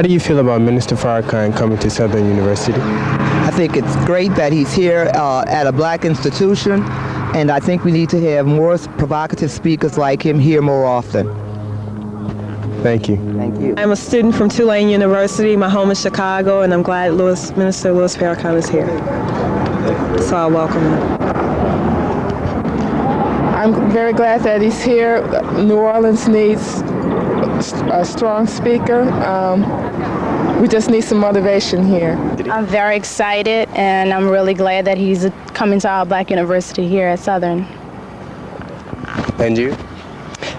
How do you feel about Minister Farrakhan coming to Southern University? I think it's great that he's here at a black institution, and I think we need to have more provocative speakers like him here more often. Thank you. Thank you. I'm a student from Tulane University. My home is Chicago, and I'm glad Minister Louis Farrakhan is here. So I welcome him. I'm very glad that he's here. New Orleans needs a strong speaker. We just need some motivation here. I'm very excited, and I'm really glad that he's coming to our black university here at Southern. And you?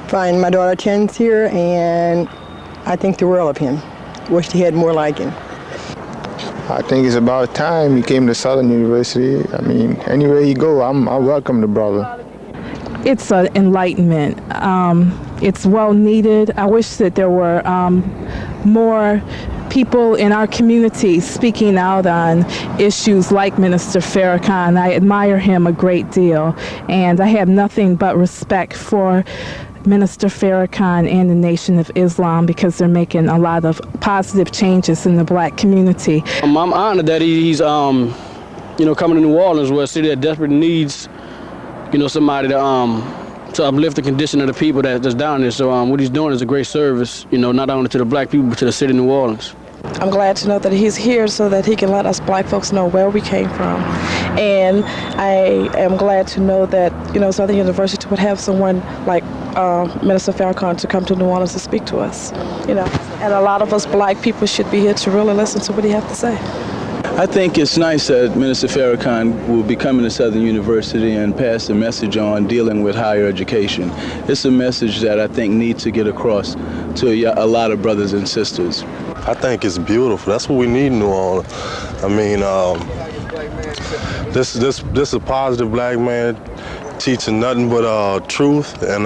Fine. My daughter attends here, and I think the world of him. Wish he had more like him. I think it's about time he came to Southern University. I mean, anywhere you go, I welcome the brother. It's an enlightenment. It's well needed. I wish that there were more people in our community speaking out on issues like Minister Farrakhan. I admire him a great deal, and I have nothing but respect for Minister Farrakhan and the Nation of Islam because they're making a lot of positive changes in the black community. I'm honored that he's coming to New Orleans, where a city that desperately needs somebody to uplift the condition of the people that's down there. So what he's doing is a great service, not only to the black people, but to the city of New Orleans. I'm glad to know that he's here so that he can let us black folks know where we came from. And I am glad to know that, Southern University would have someone like Minister Farrakhan to come to New Orleans to speak to us, And a lot of us black people should be here to really listen to what he has to say. I think it's nice that Minister Farrakhan will be coming to Southern University and pass the message on dealing with higher education. It's a message that I think needs to get across to a lot of brothers and sisters. I think it's beautiful. That's what we need in New Orleans. I mean, this is a positive black man teaching nothing but truth, and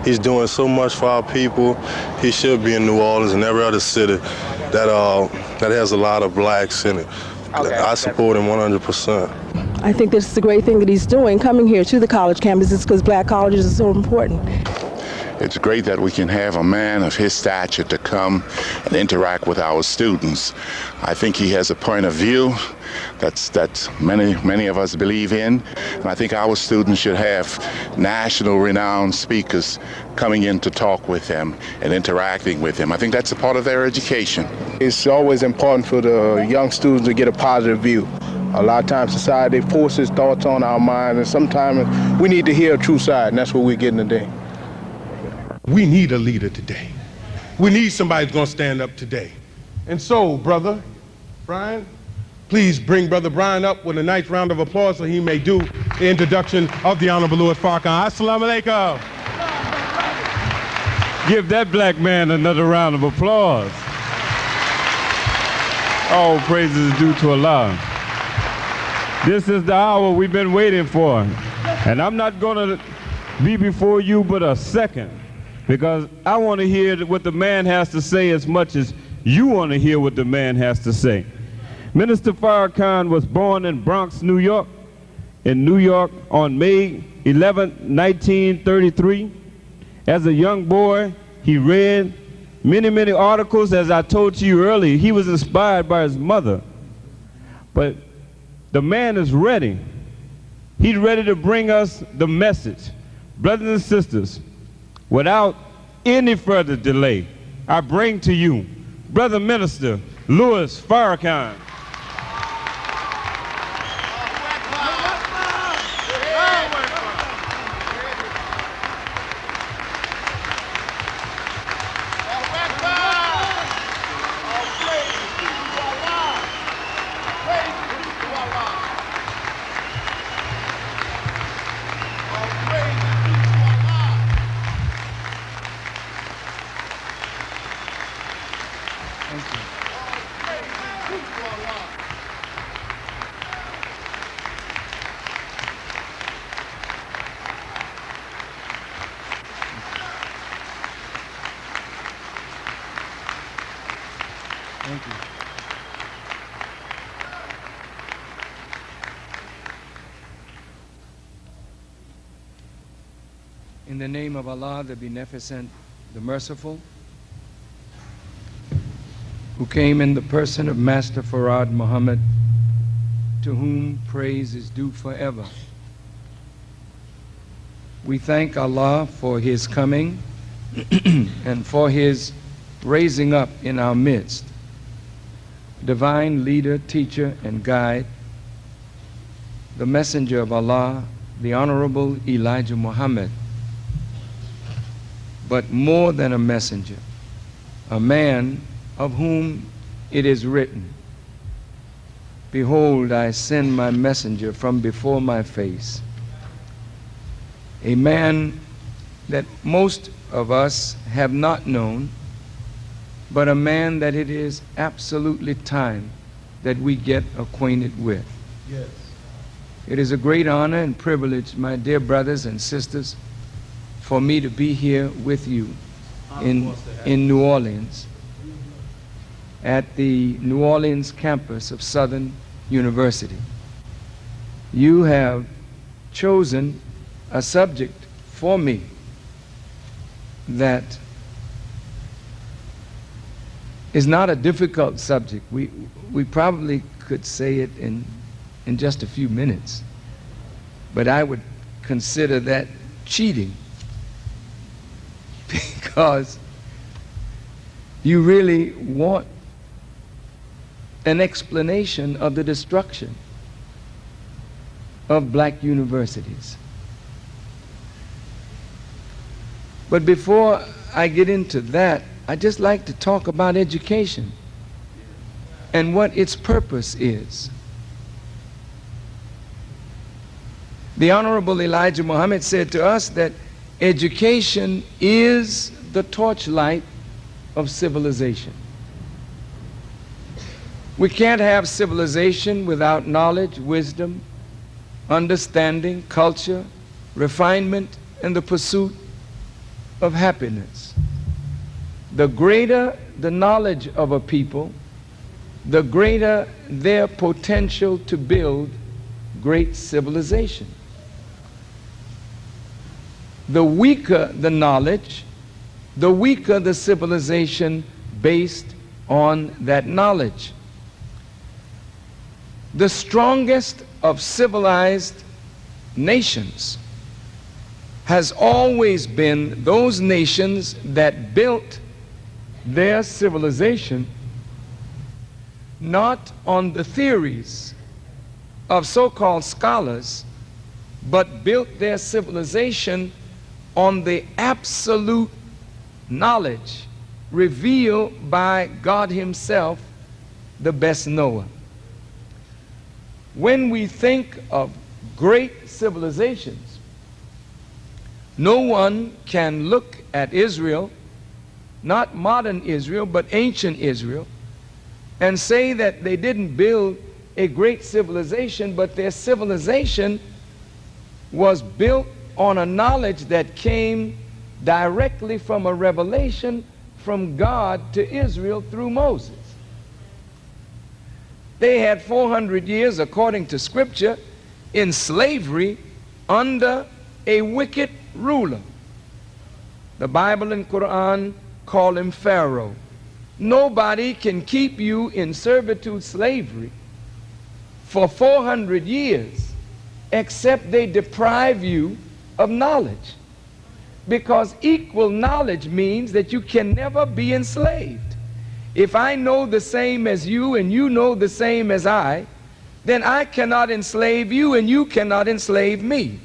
he's doing so much for our people. He should be in New Orleans and every other city that has a lot of blacks in it. Okay. I support him 100%. I think this is a great thing that he's doing, coming here to the college campuses because black colleges are so important. It's great that we can have a man of his stature to come and interact with our students. I think he has a point of view that many of us believe in. And I think our students should have national renowned speakers coming in to talk with them and interacting with them. I think that's a part of their education. It's always important for the young students to get a positive view. A lot of times society forces thoughts on our minds, and sometimes we need to hear a true side, and that's what we're getting today. We need a leader today. We need somebody who's going to stand up today. And so, Brother Brian, please bring Brother Brian up with a nice round of applause so he may do the introduction of the Honorable Louis Farrakhan. Assalamu alaikum. Give that black man another round of applause. All praises is due to Allah. This is the hour we've been waiting for. And I'm not going to be before you but a second, because I want to hear what the man has to say as much as you want to hear what the man has to say. Minister Farrakhan was born in Bronx, New York, on May 11, 1933. As a young boy, he read many articles. As I told you earlier, he was inspired by his mother. But the man is ready. He's ready to bring us the message. Brothers and sisters, without any further delay, I bring to you Brother Minister Louis Farrakhan. Thank you. In the name of Allah, the Beneficent, the Merciful, who came in the person of Master Farad Muhammad, to whom praise is due forever. We thank Allah for his coming and for his raising up in our midst, divine leader, teacher, and guide, the messenger of Allah, the Honorable Elijah Muhammad, but more than a messenger, a man of whom it is written, "Behold, I send my messenger from before my face," a man that most of us have not known, but a man that it is absolutely time that we get acquainted with. Yes. It is a great honor and privilege, my dear brothers and sisters, for me to be here with you in New Orleans, at the New Orleans campus of Southern University. You have chosen a subject for me that is not a difficult subject. We probably could say it in just a few minutes, but I would consider that cheating, because you really want an explanation of the destruction of black universities. But before I get into that, I'd just like to talk about education and what its purpose is. The Honorable Elijah Muhammad said to us that education is the torchlight of civilization. We can't have civilization without knowledge, wisdom, understanding, culture, refinement, and the pursuit of happiness. The greater the knowledge of a people, the greater their potential to build great civilization. The weaker the knowledge, the weaker the civilization based on that knowledge. The strongest of civilized nations has always been those nations that built their civilization not on the theories of so-called scholars, but built their civilization on the absolute knowledge revealed by God Himself, the best knower. When we think of great civilizations, no one can look at Israel, not modern Israel, but ancient Israel, and say that they didn't build a great civilization, but their civilization was built on a knowledge that came directly from a revelation from God to Israel through Moses. They had 400 years, according to Scripture, in slavery under a wicked ruler. The Bible and Quran call him Pharaoh. Nobody can keep you in servitude, slavery, for 400 years except they deprive you of knowledge, because equal knowledge means that you can never be enslaved. If I know the same as you and you know the same as I, then I cannot enslave you and you cannot enslave me.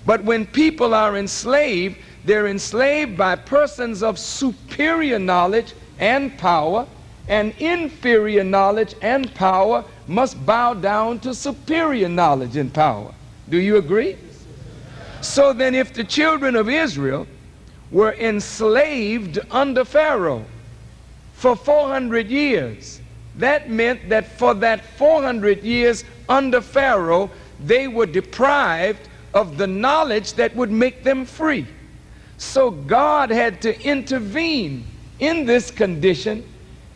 But when people are enslaved, they're enslaved by persons of superior knowledge and power, and inferior knowledge and power must bow down to superior knowledge and power. Do you agree? So then, if the children of Israel were enslaved under Pharaoh for 400 years, that meant that for that 400 years under Pharaoh, they were deprived of the knowledge that would make them free. So God had to intervene in this condition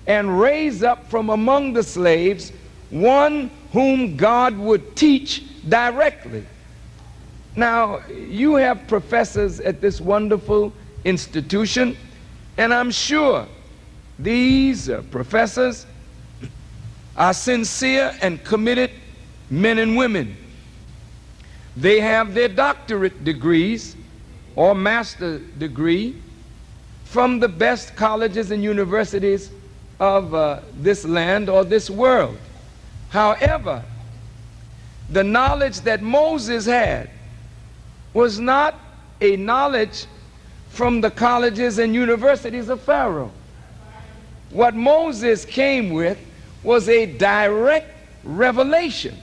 and raise up from among the slaves one whom God would teach directly. Now, you have professors at this wonderful institution, and I'm sure these professors are sincere and committed men and women. They have their doctorate degrees or master's degree from the best colleges and universities of this land or this world. However, the knowledge that Moses had was not a knowledge from the colleges and universities of Pharaoh. What Moses came with was a direct revelation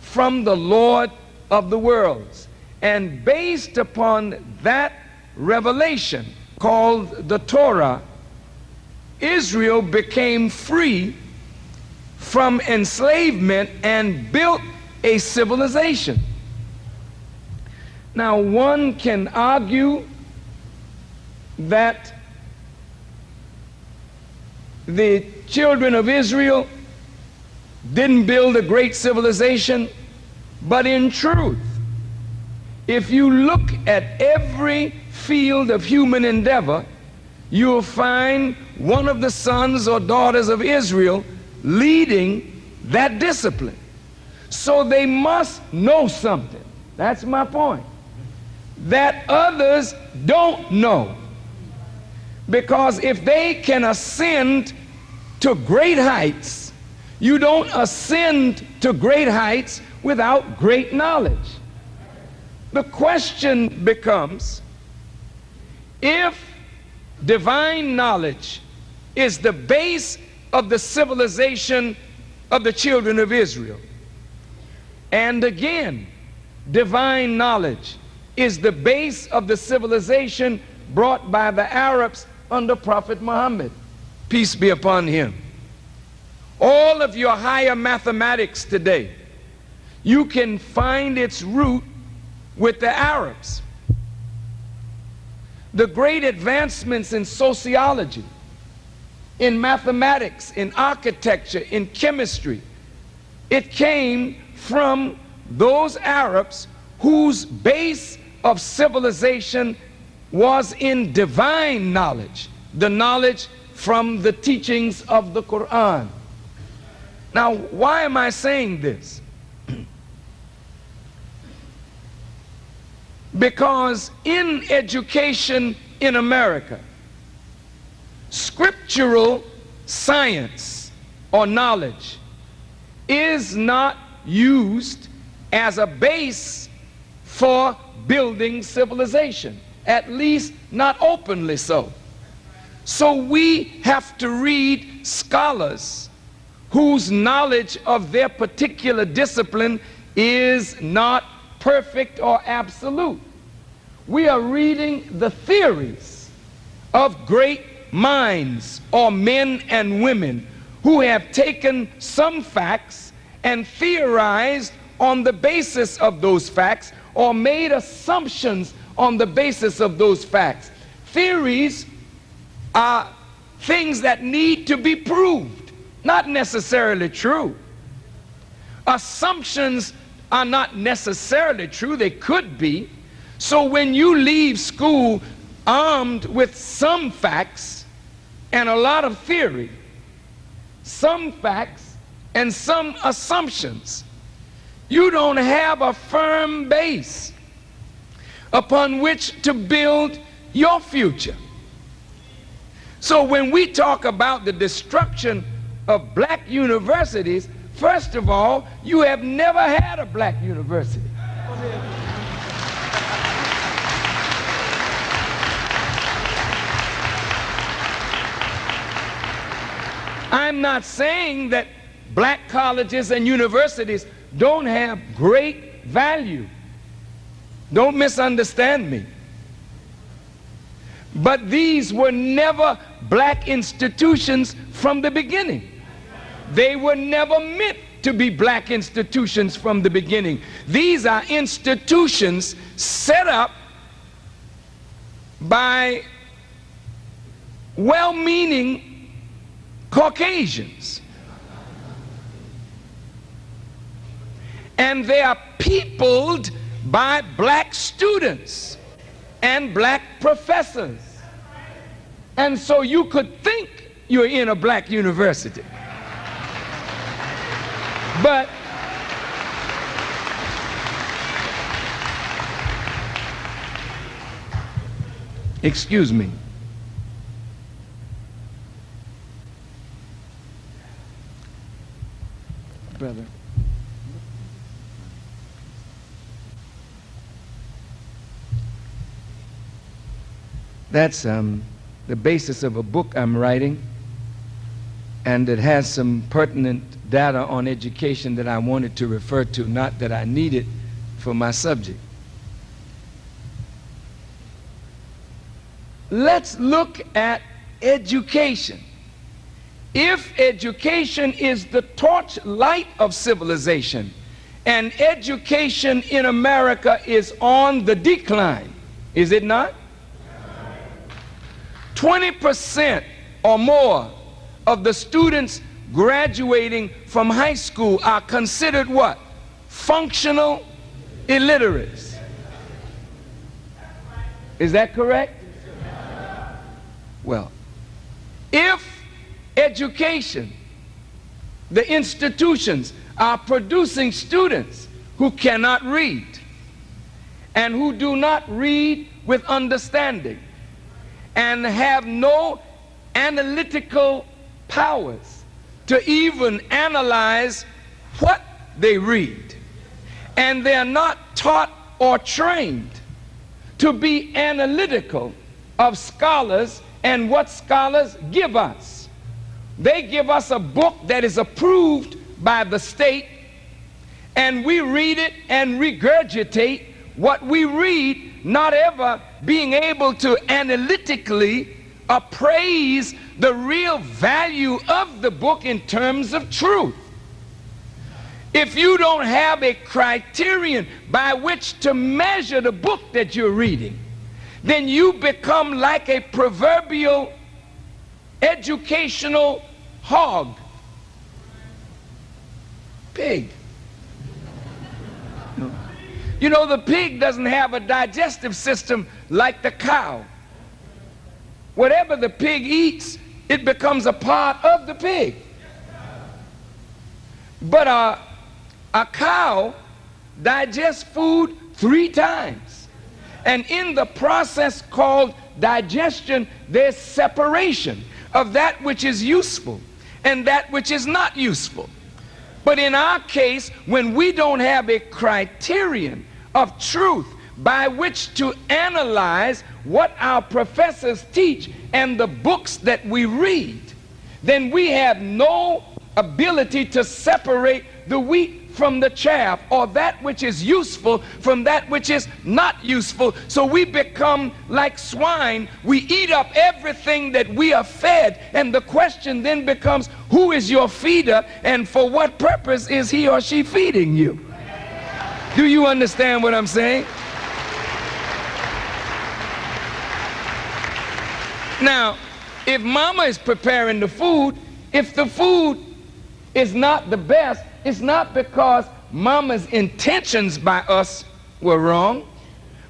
from the Lord of the worlds. And based upon that revelation called the Torah, Israel became free from enslavement and built a civilization. Now, one can argue that the children of Israel didn't build a great civilization, but in truth, if you look at every field of human endeavor, you'll find one of the sons or daughters of Israel leading that discipline. So they must know something. That's my point. That others don't know. Because if they can ascend to great heights, you don't ascend to great heights without great knowledge. The question becomes, if divine knowledge is the base of the civilization of the children of Israel, and again, divine knowledge is the base of the civilization brought by the Arabs under Prophet Muhammad, peace be upon him. All of your higher mathematics today, you can find its root with the Arabs. The great advancements in sociology, in mathematics, in architecture, in chemistry, it came from those Arabs whose base of civilization was in divine knowledge, the knowledge from the teachings of the Quran. Now, why am I saying this? Because in education in America, scriptural science or knowledge is not used as a base for building civilization, at least not openly so. So we have to read scholars whose knowledge of their particular discipline is not perfect or absolute. We are reading the theories of great minds or men and women who have taken some facts and theorized on the basis of those facts or made assumptions on the basis of those facts. Theories are things that need to be proved, not necessarily true. Assumptions are not necessarily true, they could be. So when you leave school armed with some facts and a lot of theory, some facts and some assumptions, you don't have a firm base upon which to build your future. So when we talk about the destruction of black universities, first of all, you have never had a black university. I'm not saying that black colleges and universities don't have great value. Don't misunderstand me. But these were never black institutions from the beginning. They were never meant to be black institutions from the beginning. These are institutions set up by well-meaning Caucasians. And they are peopled by black students and black professors. And so you could think you're in a black university. But excuse me. Brother. That's the basis of a book I'm writing, and it has some pertinent data on education that I wanted to refer to, not that I need it for my subject. Let's look at education. If education is the torchlight of civilization, and education in America is on the decline, is it not? 20% or more of the students graduating from high school are considered what? Functional illiterates. Is that correct? Well, if education, the institutions are producing students who cannot read and who do not read with understanding and have no analytical powers to even analyze what they read, and they're not taught or trained to be analytical of scholars and what scholars give us. They give us a book that is approved by the state, and we read it and regurgitate what we read, not ever being able to analytically appraise the real value of the book in terms of truth. If you don't have a criterion by which to measure the book that you're reading, then you become like a proverbial educational hog. Pig. You know, the pig doesn't have a digestive system like the cow. Whatever the pig eats, it becomes a part of the pig. But a cow digests food 3 times. And in the process called digestion, there's separation of that which is useful and that which is not useful. But in our case, when we don't have a criterion of truth by which to analyze what our professors teach and the books that we read, then we have no ability to separate the wheat from the chaff, or that which is useful from that which is not useful. So we become like swine. We eat up everything that we are fed, and the question then becomes, who is your feeder and for what purpose is he or she feeding you? Do you understand what I'm saying? Now, if mama is preparing the food, if the food is not the best, it's not because mama's intentions by us were wrong.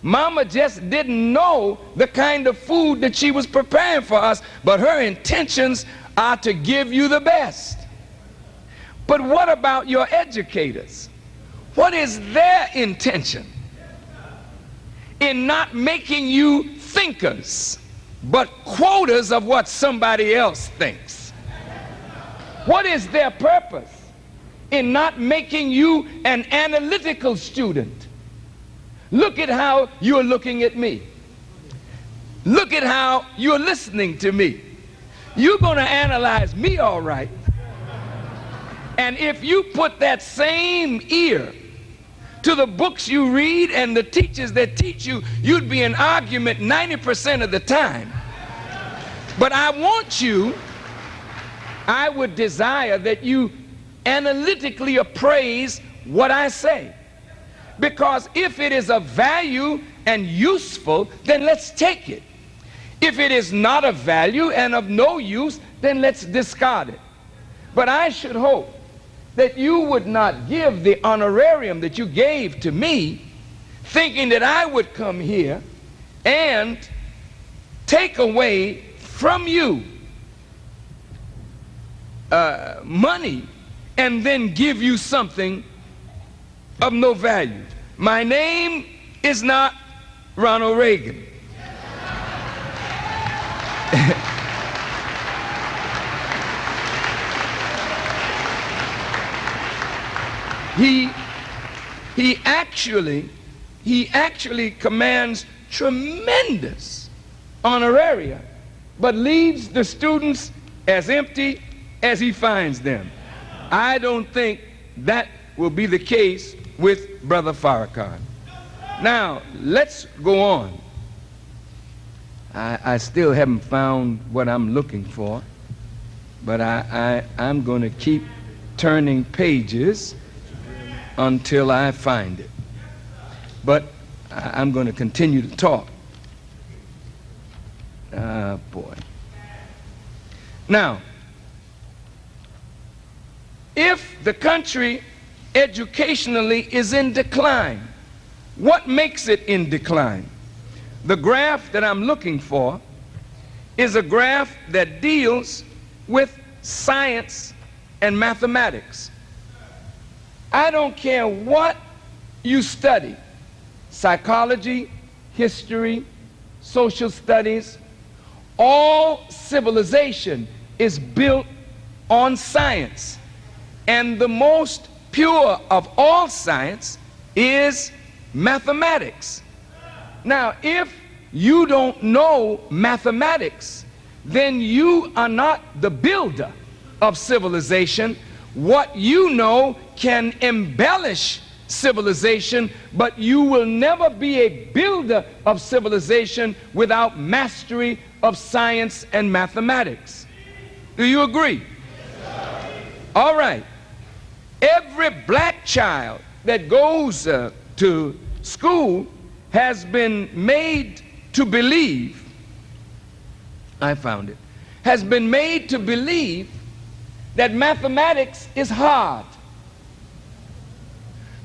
Mama just didn't know the kind of food that she was preparing for us, but her intentions are to give you the best. But what about your educators? What is their intention in not making you thinkers, but quoters of what somebody else thinks? What is their purpose in not making you an analytical student? Look at how you're looking at me. Look at how you're listening to me. You're going to analyze me all right. And if you put that same ear to the books you read and the teachers that teach you, you'd be in argument 90% of the time. But I would desire that you analytically appraise what I say. Because if it is of value and useful, then let's take it. If it is not of value and of no use, then let's discard it. But I should hope that you would not give the honorarium that you gave to me thinking that I would come here and take away from you money and then give you something of no value. My name is not Ronald Reagan. He actually commands tremendous honoraria, but leaves the students as empty as he finds them. I don't think that will be the case with Brother Farrakhan. Now, let's go on. I still haven't found what I'm looking for, but I'm going to keep turning pages until I find it. But I'm going to continue to talk. Boy. Now, if the country educationally is in decline, what makes it in decline? The graph that I'm looking for is a graph that deals with science and mathematics. I don't care what you study, psychology, history, social studies, all civilization is built on science. And the most pure of all science is mathematics. Now, if you don't know mathematics, then you are not the builder of civilization. What you know can embellish civilization, but you will never be a builder of civilization without mastery of science and mathematics. Do you agree? All right. Every black child that goes to school has been made to believe, I found it, has been made to believe that mathematics is hard.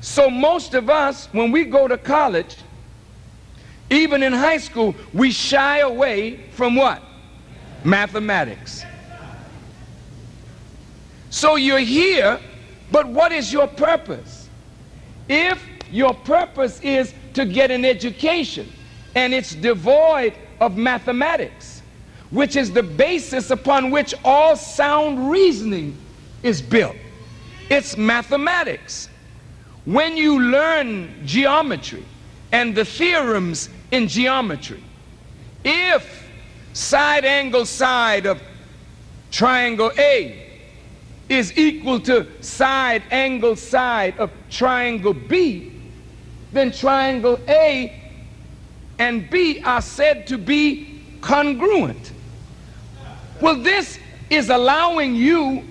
So most of us, when we go to college, even in high school, we shy away from what? Mathematics. So you're here, but what is your purpose? If your purpose is to get an education and it's devoid of mathematics, which is the basis upon which all sound reasoning is built, it's mathematics. When you learn geometry and the theorems in geometry, if side angle side of triangle A is equal to side angle side of triangle B, then triangle A and B are said to be congruent. Well, this is allowing you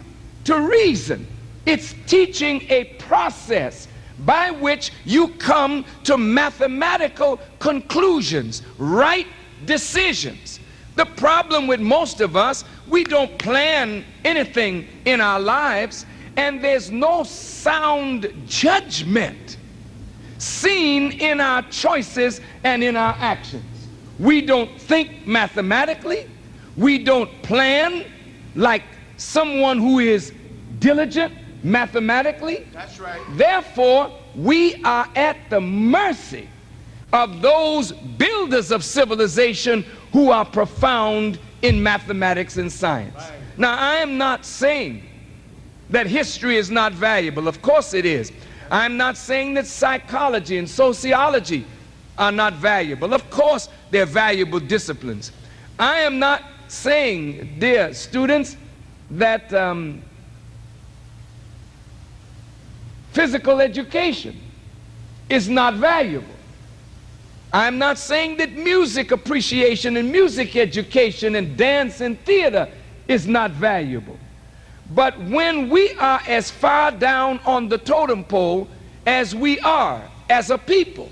to reason. It's teaching a process by which you come to mathematical conclusions, right decisions. The problem with most of us, we don't plan anything in our lives, and there's no sound judgment seen in our choices and in our actions. We don't think mathematically. We don't plan like someone who is diligent mathematically. That's right. Therefore, we are at the mercy of those builders of civilization who are profound in mathematics and science. Right. Now, I am not saying that history is not valuable. Of course it is. I'm not saying that psychology and sociology are not valuable. Of course they're valuable disciplines. I am not saying, dear students, that physical education is not valuable. I'm not saying that music appreciation and music education and dance and theater is not valuable. But when we are as far down on the totem pole as we are as a people,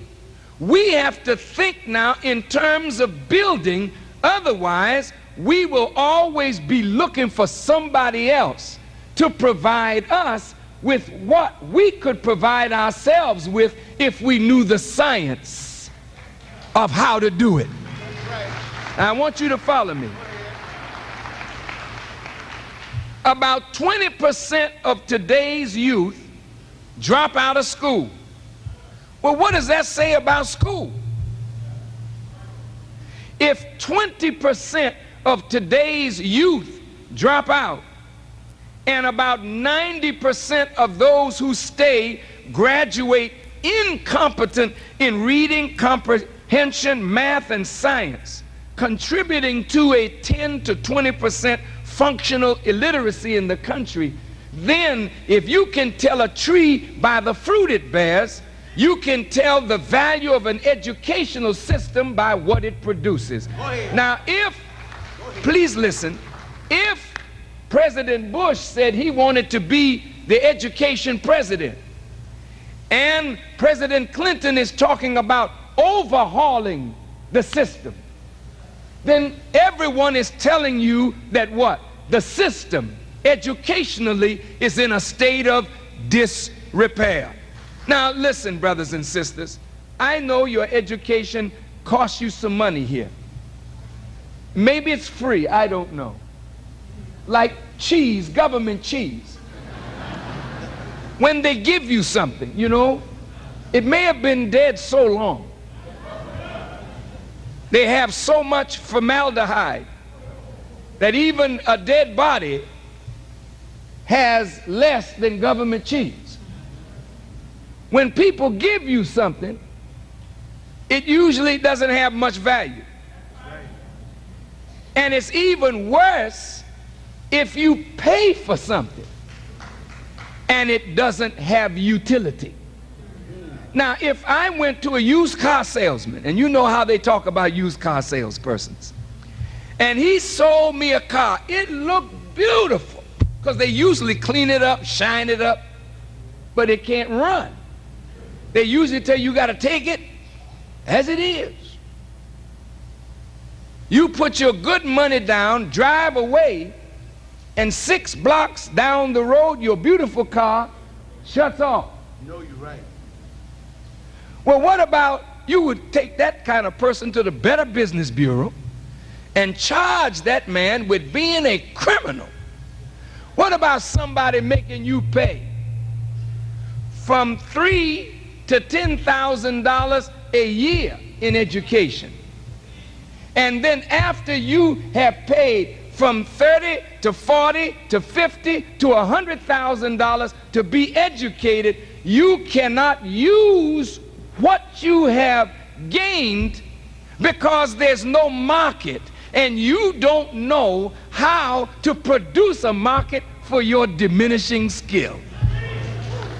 we have to think now in terms of building. Otherwise, we will always be looking for somebody else to provide us with what we could provide ourselves with if we knew the science of how to do it. I want you to follow me. About 20% of today's youth drop out of school. Well, what does that say about school? If 20% of today's youth drop out, and about 90% of those who stay graduate incompetent in reading, comprehension, math, and science, contributing to a 10 to 20% functional illiteracy in the country, then if you can tell a tree by the fruit it bears, you can tell the value of an educational system by what it produces. Now, please listen, if President Bush said he wanted to be the education president, and President Clinton is talking about overhauling the system, then everyone is telling you that what? The system, educationally, is in a state of disrepair. Now listen, brothers and sisters, I know your education costs you some money here. Maybe it's free, I don't know. Like cheese, government cheese. When they give you something, you know, it may have been dead so long. They have so much formaldehyde that even a dead body has less than government cheese. When people give you something, it usually doesn't have much value. And it's even worse if you pay for something and it doesn't have utility. Now, if I went to a used car salesman, and you know how they talk about used car salespersons, and he sold me a car, it looked beautiful, because they usually clean it up, shine it up, but it can't run. They usually tell you got to take it as it is. You put your good money down, drive away, and 6 blocks down the road, your beautiful car shuts off. You know you're right. Well, what about you would take that kind of person to the Better Business Bureau and charge that man with being a criminal? What about somebody making you pay from $3,000 to $10,000 a year in education? And then after you have paid from $30,000 to $40,000 to $50,000 to $100,000 to be educated, you cannot use what you have gained because there's no market, and you don't know how to produce a market for your diminishing skill.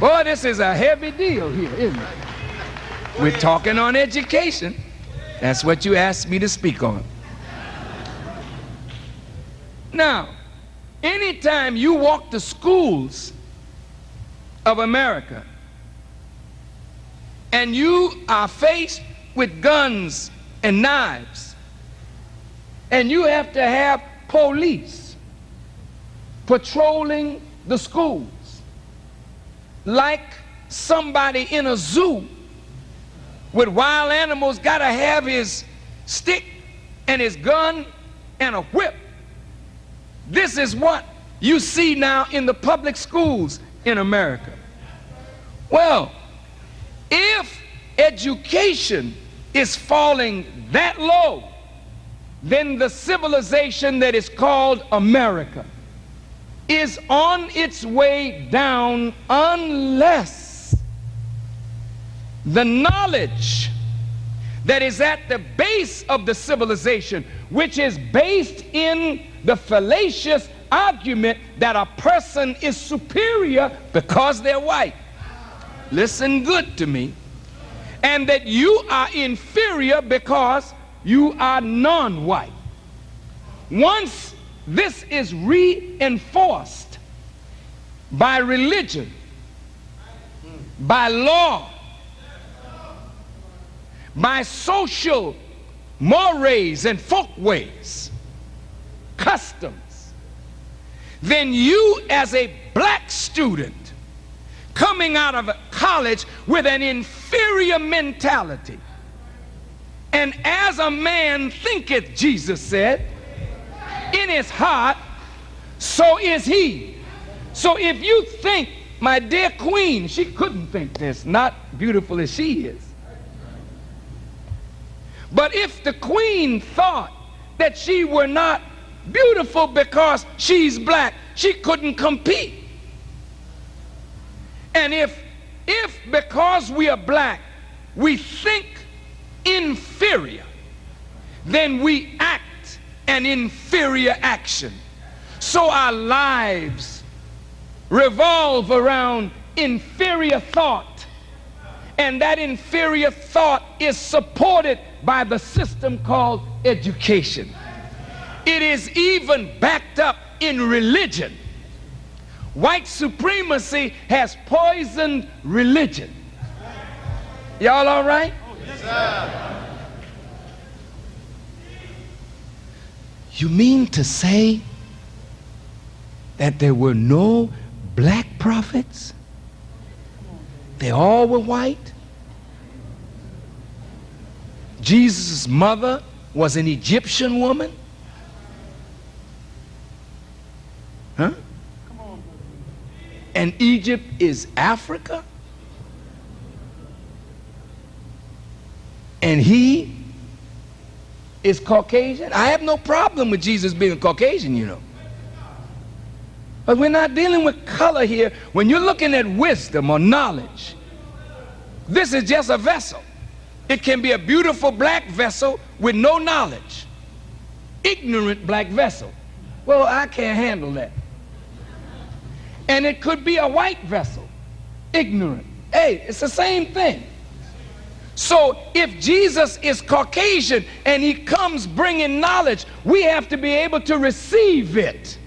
Boy, this is a heavy deal here, isn't it? We're talking on education. That's what you asked me to speak on. Now, anytime you walk the schools of America and you are faced with guns and knives, and you have to have police patrolling the schools like somebody in a zoo with wild animals got to have his stick and his gun and a whip. This is what you see now in the public schools in America. Well, if education is falling that low, then the civilization that is called America is on its way down unless the knowledge that is at the base of the civilization, which is based in the fallacious argument that a person is superior because they're white. Listen good to me. And that you are inferior because you are non-white. Once this is reinforced by religion, by law, by social mores and folkways, customs, then you as a black student coming out of college with an inferior mentality, and as a man thinketh, Jesus said, in his heart, so is he. So if you think, my dear queen, she couldn't think this, not beautiful as she is. But if the queen thought that she were not beautiful because she's black, she couldn't compete. And if because we are black, we think inferior, then we act an inferior action. So our lives revolve around inferior thought, and that inferior thought is supported by the system called education. It is even backed up in religion. White supremacy has poisoned religion. Y'all all right? Yes, sir. You mean to say that there were no black prophets? They all were white? Jesus' mother was an Egyptian woman? Huh? And Egypt is Africa? And he is Caucasian? I have no problem with Jesus being a Caucasian, you know. But we're not dealing with color here. When you're looking at wisdom or knowledge, this is just a vessel. It can be a beautiful black vessel with no knowledge. Ignorant black vessel. Well, I can't handle that. And it could be a white vessel. Ignorant. Hey, it's the same thing. So if Jesus is Caucasian and he comes bringing knowledge, we have to be able to receive it,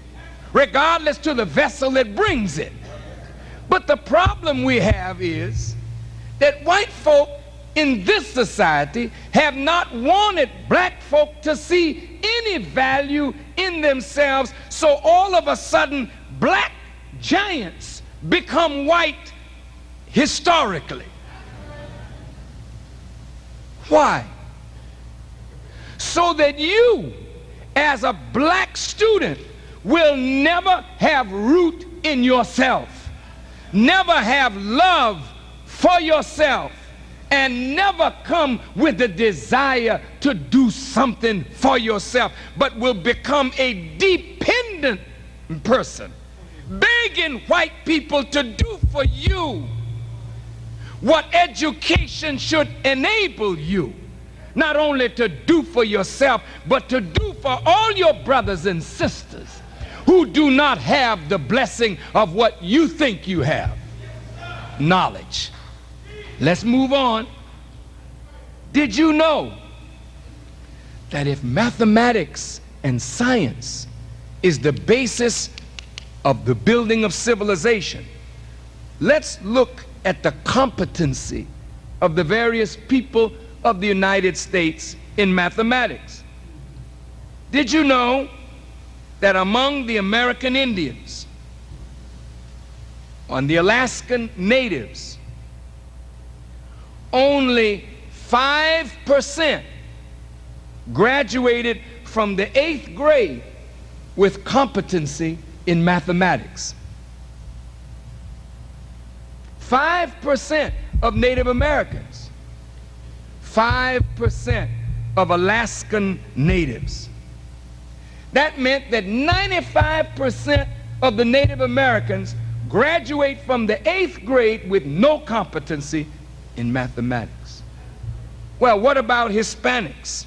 regardless to the vessel that brings it. But the problem we have is that white folk in this society have not wanted black folk to see any value in themselves, so all of a sudden black giants become white historically. Why? So that you, as a black student, will never have root in yourself, never have love for yourself, and never come with the desire to do something for yourself, but will become a dependent person, begging white people to do for you what education should enable you, not only to do for yourself, but to do for all your brothers and sisters who do not have the blessing of what you think you have, knowledge. Let's move on. Did you know that if mathematics and science is the basis of the building of civilization, let's look at the competency of the various people of the United States in mathematics. Did you know that among the American Indians, on the Alaskan natives, only 5% graduated from the 8th grade with competency in mathematics? 5% of Native Americans, 5% of Alaskan natives. That meant that 95% of the Native Americans graduate from the 8th grade with no competency in mathematics. Well, what about Hispanics?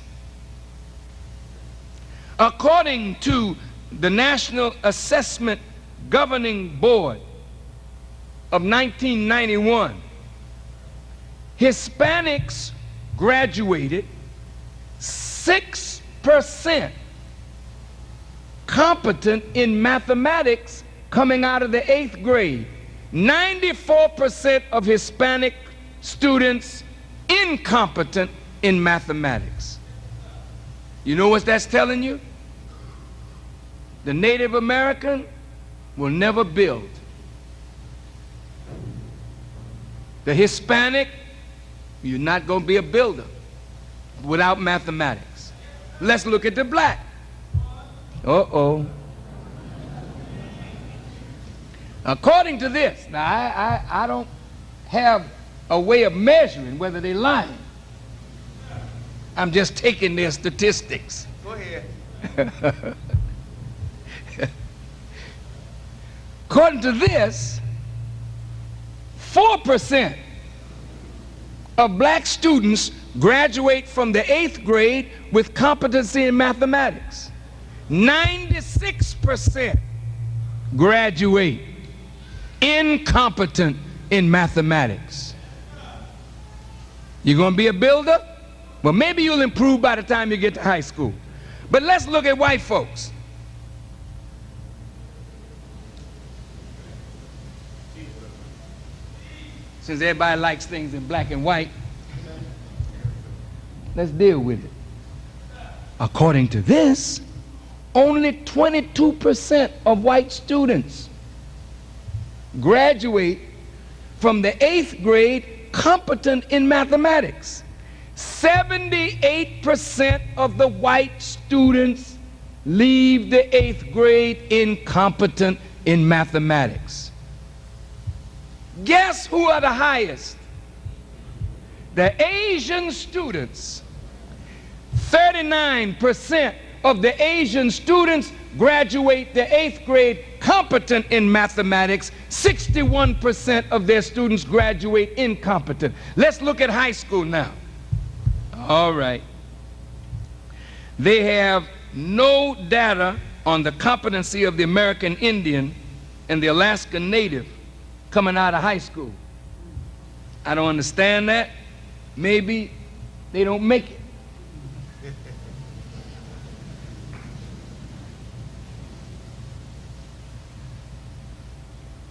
According to the National Assessment Governing Board of 1991, Hispanics graduated 6% competent in mathematics coming out of the 8th grade. 94% of Hispanic students incompetent in mathematics. You know what that's telling you? The Native American will never build. The Hispanic, you're not going to be a builder without mathematics. Let's look at the black. Uh-oh. According to this, now I don't have a way of measuring whether they're lying. I'm just taking their statistics. Go ahead. According to this, 4% of black students graduate from the 8th grade with competency in mathematics. 96% graduate incompetent in mathematics. You're going to be a builder? Well, maybe you'll improve by the time you get to high school. But let's look at white folks. Since everybody likes things in black and white, let's deal with it. According to this, only 22% of white students graduate from the 8th grade competent in mathematics. 78% of the white students leave the 8th grade incompetent in mathematics. Guess who are the highest? The Asian students. 39% of the Asian students graduate the 8th grade competent in mathematics. 61% of their students graduate incompetent. Let's look at high school now. All right. They have no data on the competency of the American Indian and the Alaska Native coming out of high school. I don't understand that. Maybe they don't make it.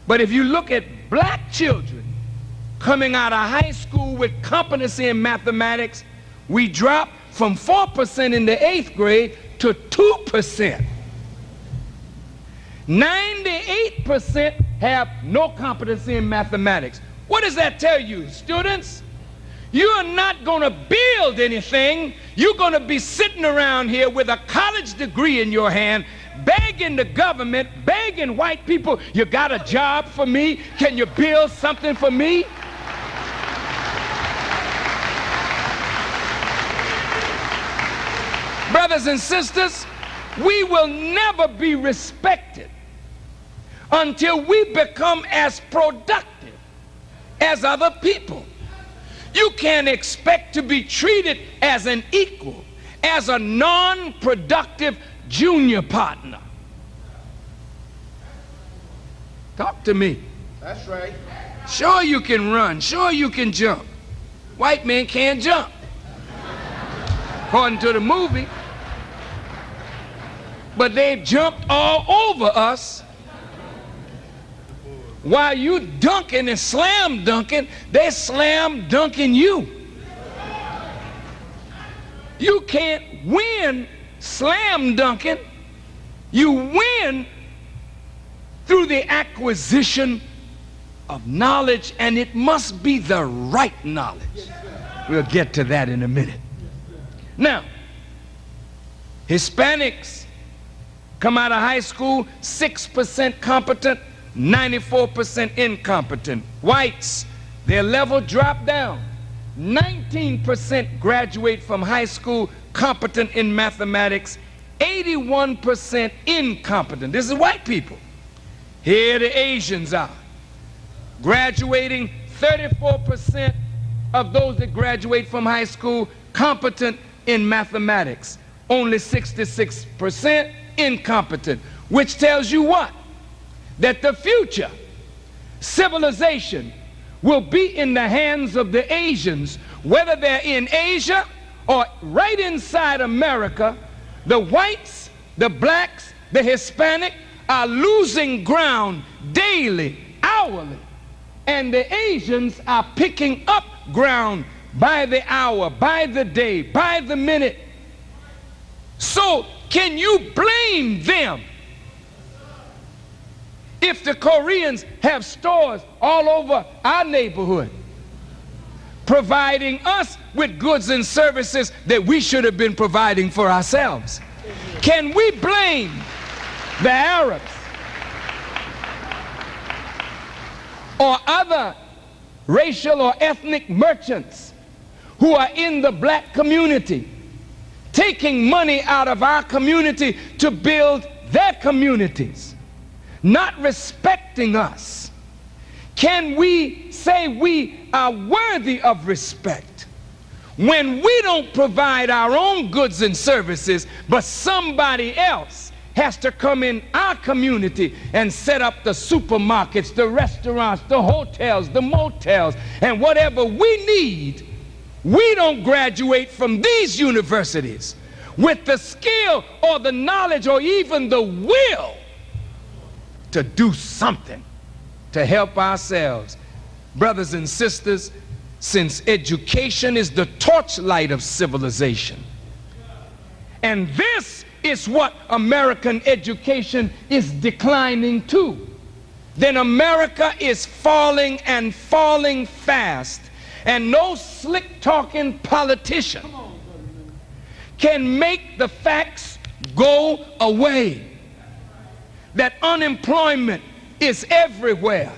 But if you look at black children coming out of high school with competency in mathematics, we drop from 4% in the 8th grade to 2%. 98% have no competency in mathematics. What does that tell you, students? You are not going to build anything. You're going to be sitting around here with a college degree in your hand, begging the government, begging white people, you got a job for me? Can you build something for me? Brothers and sisters, we will never be respected until we become as productive as other people. You can't expect to be treated as an equal, as a non-productive junior partner. Talk to me. That's right. Sure you can run, sure you can jump. White men can't jump, according to the movie. But they've jumped all over us. While you dunking and slam dunking, they slam dunking you. You can't win slam dunking. You win through the acquisition of knowledge, and it must be the right knowledge. We'll get to that in a minute. Now, Hispanics come out of high school 6% competent, 94% incompetent. Whites, their level dropped down. 19% graduate from high school competent in mathematics, 81% incompetent. This is white people. Here the Asians are. Graduating 34% of those that graduate from high school competent in mathematics. Only 66% incompetent, which tells you what? That the future civilization will be in the hands of the Asians, whether they're in Asia or right inside America. The whites, the blacks, the Hispanic are losing ground daily, hourly, and the Asians are picking up ground by the hour, by the day, by the minute. So can you blame them if the Koreans have stores all over our neighborhood, providing us with goods and services that we should have been providing for ourselves? Can we blame the Arabs or other racial or ethnic merchants who are in the black community, taking money out of our community to build their communities, not respecting us? Can we say we are worthy of respect when we don't provide our own goods and services, but somebody else has to come in our community and set up the supermarkets, the restaurants, the hotels, the motels, and whatever we need? We don't graduate from these universities with the skill or the knowledge or even the will to do something to help ourselves. Brothers and sisters, since education is the torchlight of civilization, and this is what American education is declining to, then America is falling and falling fast. And no slick-talking politician can make the facts go away that unemployment is everywhere,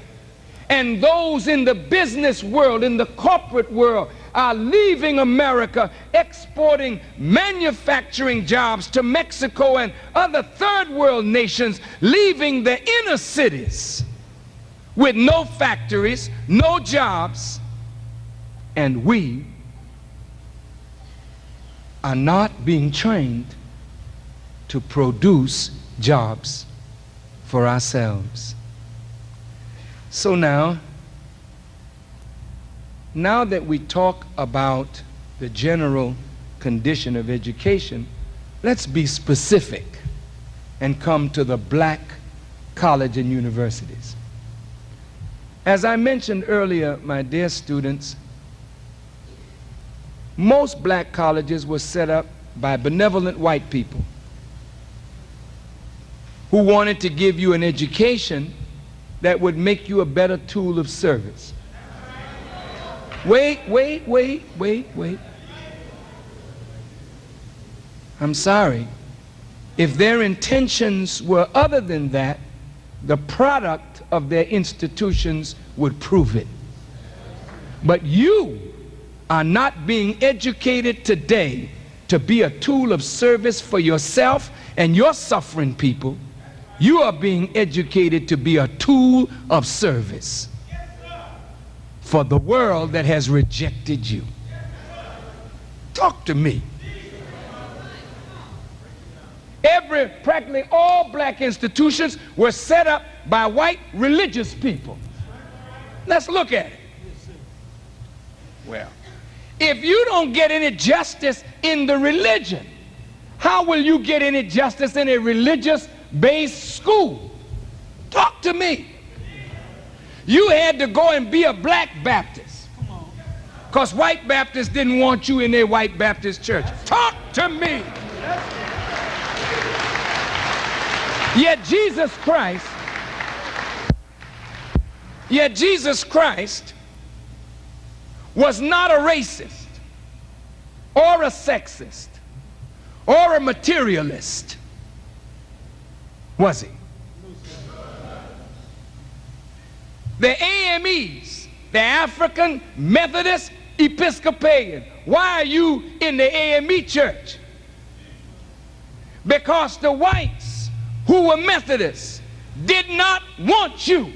and those in the business world, in the corporate world, are leaving America, exporting manufacturing jobs to Mexico and other third world nations, leaving the inner cities with no factories, no jobs, and we are not being trained to produce jobs for ourselves. So now that we talk about the general condition of education, let's be specific and come to the black college and universities. As I mentioned earlier, my dear students, most black colleges were set up by benevolent white people who wanted to give you an education that would make you a better tool of service. Wait. I'm sorry. If their intentions were other than that, the product of their institutions would prove it. But you are not being educated today to be a tool of service for yourself and your suffering people. You are being educated to be a tool of service for the world that has rejected you. Talk to me. Practically all black institutions were set up by white religious people. Let's look at it. Well, if you don't get any justice in the religion, how will you get any justice in a religious-based school? Talk to me. You had to go and be a black Baptist because white Baptists didn't want you in their white Baptist church. Talk to me. Yet Jesus Christ was not a racist or a sexist or a materialist, was he? The AMEs, the African Methodist Episcopalian, why are you in the AME church? Because the whites who were Methodists did not want you.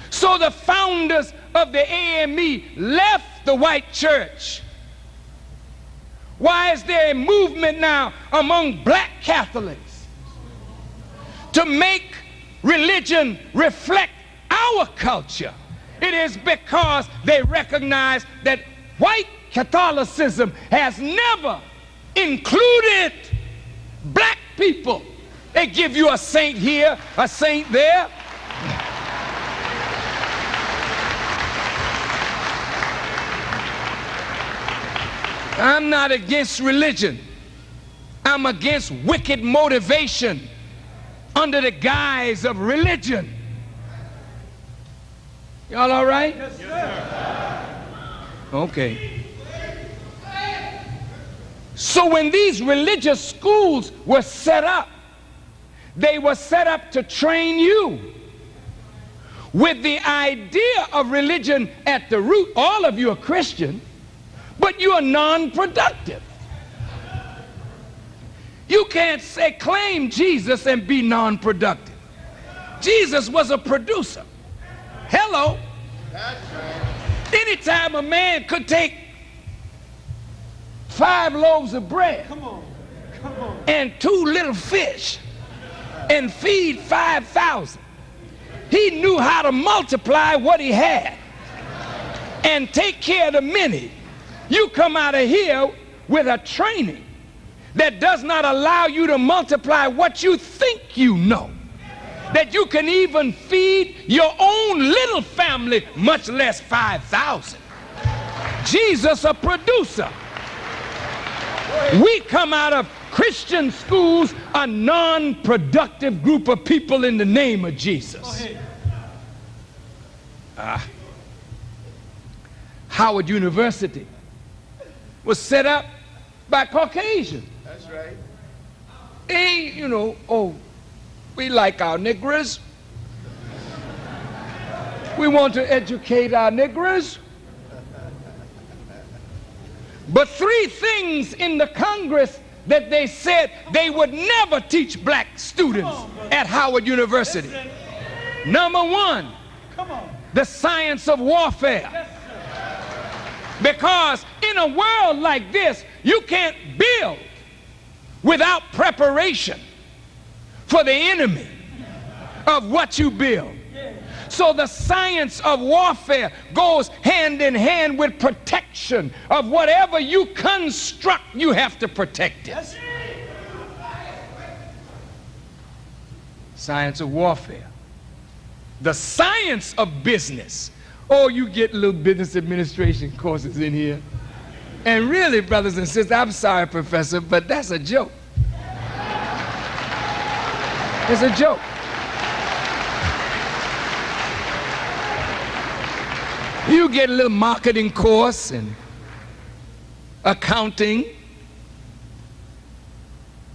So the founders of the AME left the white church. Why is there a movement now among black Catholics to make religion reflect our culture? It is because they recognize that white Catholicism has never included black people. They give you a saint here, a saint there. I'm not against religion. I'm against wicked motivation under the guise of religion. Y'all all right? Yes, sir. Okay. So when these religious schools were set up, they were set up to train you with the idea of religion at the root. All of you are Christian, but you are non-productive. You can't say claim Jesus and be non-productive. Jesus was a producer. Hello. Anytime a man could take 5 loaves of bread and 2 little fish and feed 5,000, he knew how to multiply what he had and take care of the many. You come out of here with a training that does not allow you to multiply what you think you know, that you can even feed your own little family, much less 5,000. Jesus, a producer. We come out of Christian schools a non-productive group of people in the name of Jesus. Howard University was set up by Caucasians. That's right. And, you know, oh, we like our Negroes. We want to educate our Negroes. But 3 things in the Congress that they said they would never teach black students at Howard University. Number 1, the science of warfare. Because in a world like this, you can't build without preparation for the enemy of what you build. So the science of warfare goes hand in hand with protection of whatever you construct. You have to protect it. Science of warfare. The science of business. Oh, you get little business administration courses in here. And really, brothers and sisters, I'm sorry, Professor, but that's a joke. It's a joke. You get a little marketing course and accounting,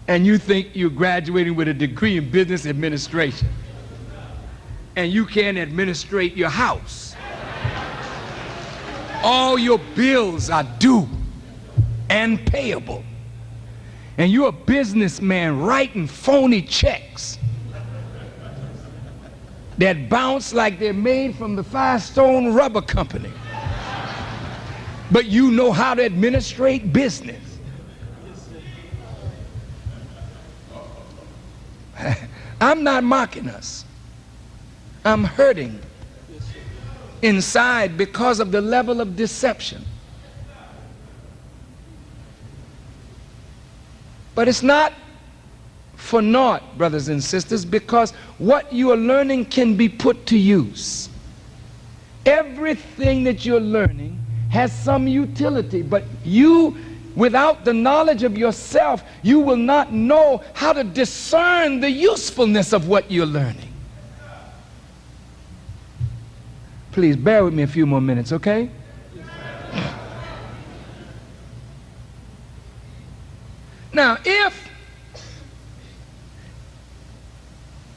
and you think you're graduating with a degree in business administration, and you can't administrate your house. All your bills are due and payable, and you're a businessman writing phony checks that bounce like they're made from the Firestone Rubber Company. But you know how to administrate business. I'm not mocking us. I'm hurting inside because of the level of deception. But it's not for naught, brothers and sisters, because what you are learning can be put to use. Everything that you're learning has some utility, but you, without the knowledge of yourself, you will not know how to discern the usefulness of what you're learning. Please bear with me a few more minutes, okay? Now, if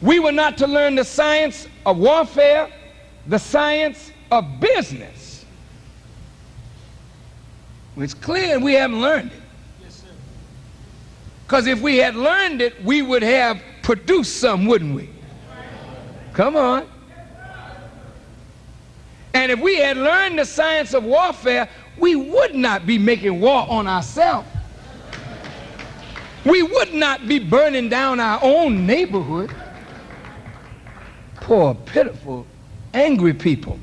we were not to learn the science of warfare, the science of business, it's clear we haven't learned it. Because if we had learned it, we would have produced some, wouldn't we? Come on. And if we had learned the science of warfare, we would not be making war on ourselves. We would not be burning down our own neighborhood. Poor, pitiful, angry people.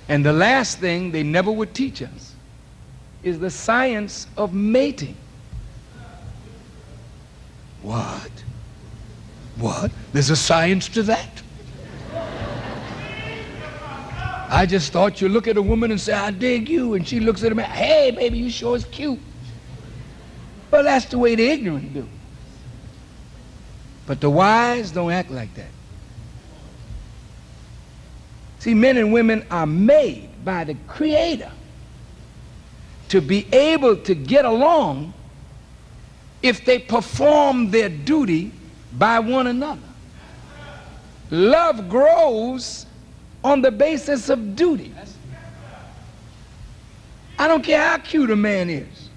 And the last thing they never would teach us is the science of mating. What? What? There's a science to that? I just thought you look at a woman and say, I dig you, and she looks at a man, hey, baby, you sure is cute. Well, that's the way the ignorant do. But the wise don't act like that. See, men and women are made by the Creator to be able to get along if they perform their duty by one another. Love grows on the basis of duty. I don't care how cute a man is.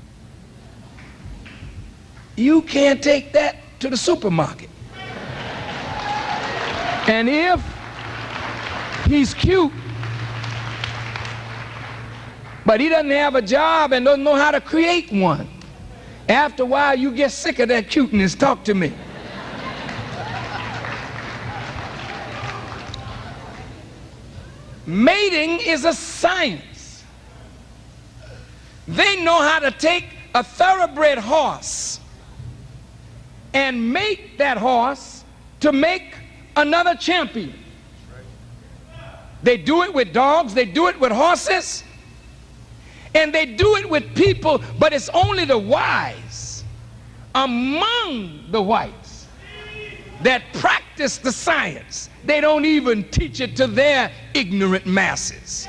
You can't take that to the supermarket. And if he's cute, but he doesn't have a job and doesn't know how to create one, after a while you get sick of that cuteness. Talk to me. Mating is a science. They know how to take a thoroughbred horse and mate that horse to make another champion. They do it with dogs, they do it with horses, and they do it with people, but it's only the wise among the whites that practice the science. They don't even teach it to their ignorant masses.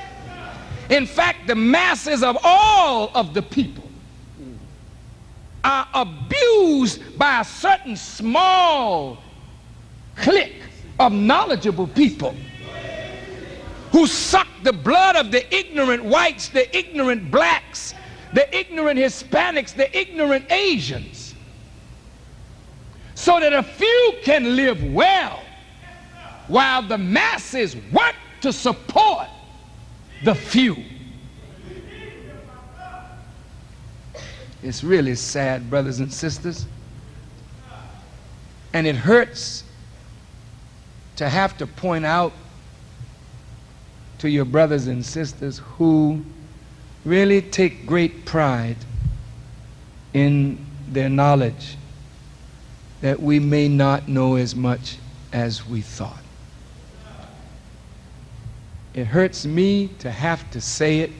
In fact, the masses of all of the people are abused by a certain small clique of knowledgeable people who suck the blood of the ignorant whites, the ignorant blacks, the ignorant Hispanics, the ignorant Asians, so that a few can live well while the masses work to support the few. It's really sad, brothers and sisters, and it hurts to have to point out to your brothers and sisters who really take great pride in their knowledge that we may not know as much as we thought. It hurts me to have to say it.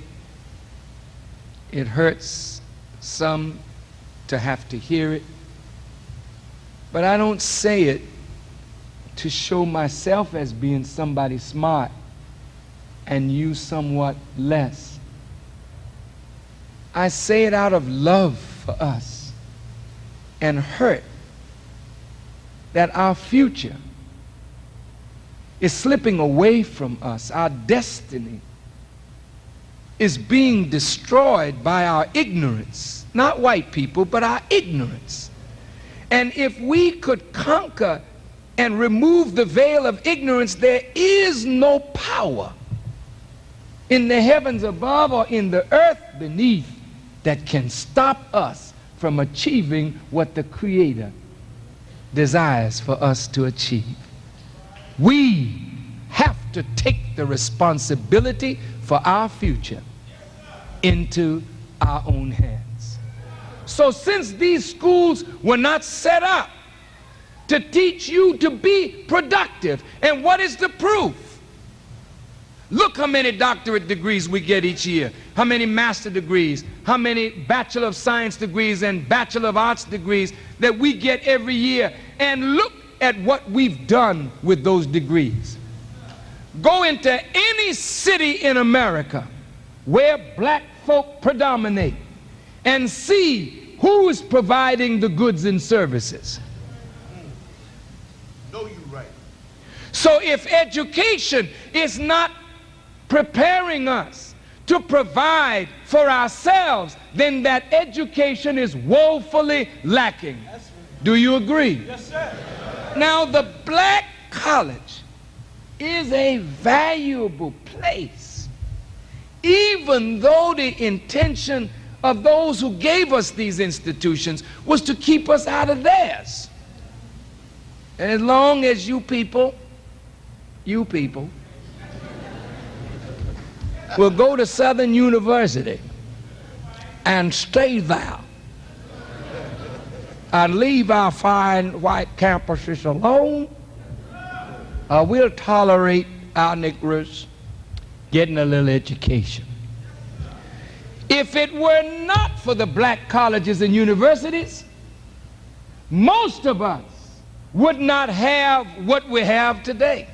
It hurts some to have to hear it. But I don't say it to show myself as being somebody smart and you somewhat less. I say it out of love for us and hurt that our future is slipping away from us. Our destiny is being destroyed by our ignorance. Not white people, but our ignorance. And if we could conquer and remove the veil of ignorance, there is no power in the heavens above or in the earth beneath that can stop us from achieving what the Creator desires for us to achieve. We have to take the responsibility for our future into our own hands. So since these schools were not set up to teach you to be productive, and what is the proof? Look how many doctorate degrees we get each year, how many master degrees, how many Bachelor of Science degrees and Bachelor of Arts degrees that we get every year, and look at what we've done with those degrees. Go into any city in America where black folk predominate and see who is providing the goods and services. No, you're right. So if education is not preparing us to provide for ourselves, then that education is woefully lacking. Do you agree? Yes, sir. Now, the black college is a valuable place, even though the intention of those who gave us these institutions was to keep us out of theirs. And as long as you people will go to Southern University and stay there and leave our fine white campuses alone, we'll tolerate our Negroes getting a little education. If it were not for the black colleges and universities, most of us would not have what we have today.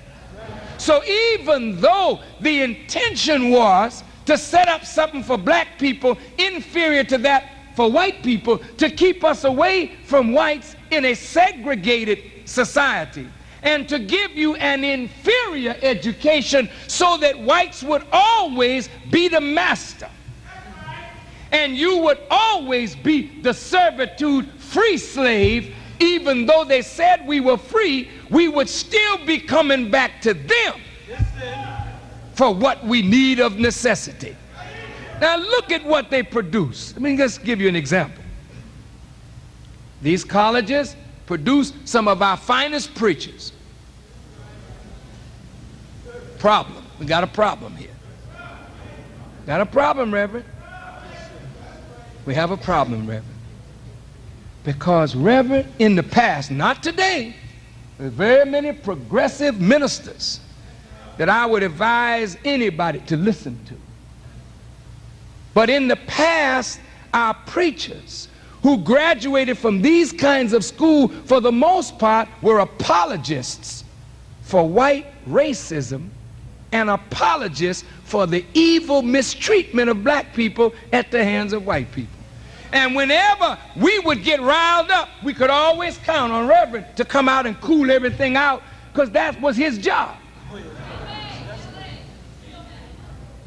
So even though the intention was to set up something for black people inferior to that for white people to keep us away from whites in a segregated society, and to give you an inferior education so that whites would always be the master and you would always be the servitude free slave. Even though they said we were free, we would still be coming back to them for what we need of necessity. Now look at what they produce. Let me just give you an example. These colleges produce some of our finest preachers. Problem. We got a problem here. Got a problem, Reverend. We have a problem, Reverend. Because, Reverend, in the past, not today, there are very many progressive ministers that I would advise anybody to listen to. But in the past, our preachers who graduated from these kinds of school, for the most part, were apologists for white racism and apologists for the evil mistreatment of black people at the hands of white people. And whenever we would get riled up, we could always count on Reverend to come out and cool everything out, because that was his job.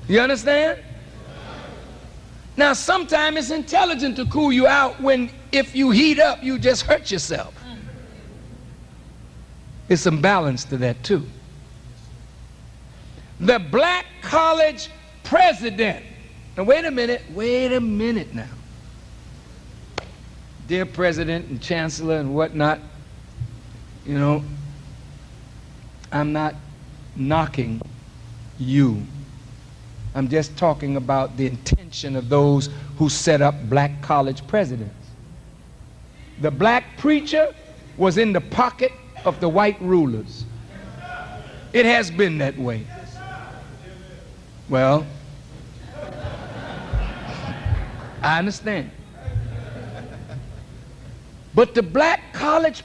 You understand? Now, sometimes it's intelligent to cool you out when, if you heat up, you just hurt yourself. There's some balance to that, too. The black college president. Now, wait a minute now. Dear President and Chancellor and whatnot, you know, I'm not knocking you. I'm just talking about the intention of those who set up black college presidents. The black preacher was in the pocket of the white rulers. It has been that way. Well, I understand. But the black college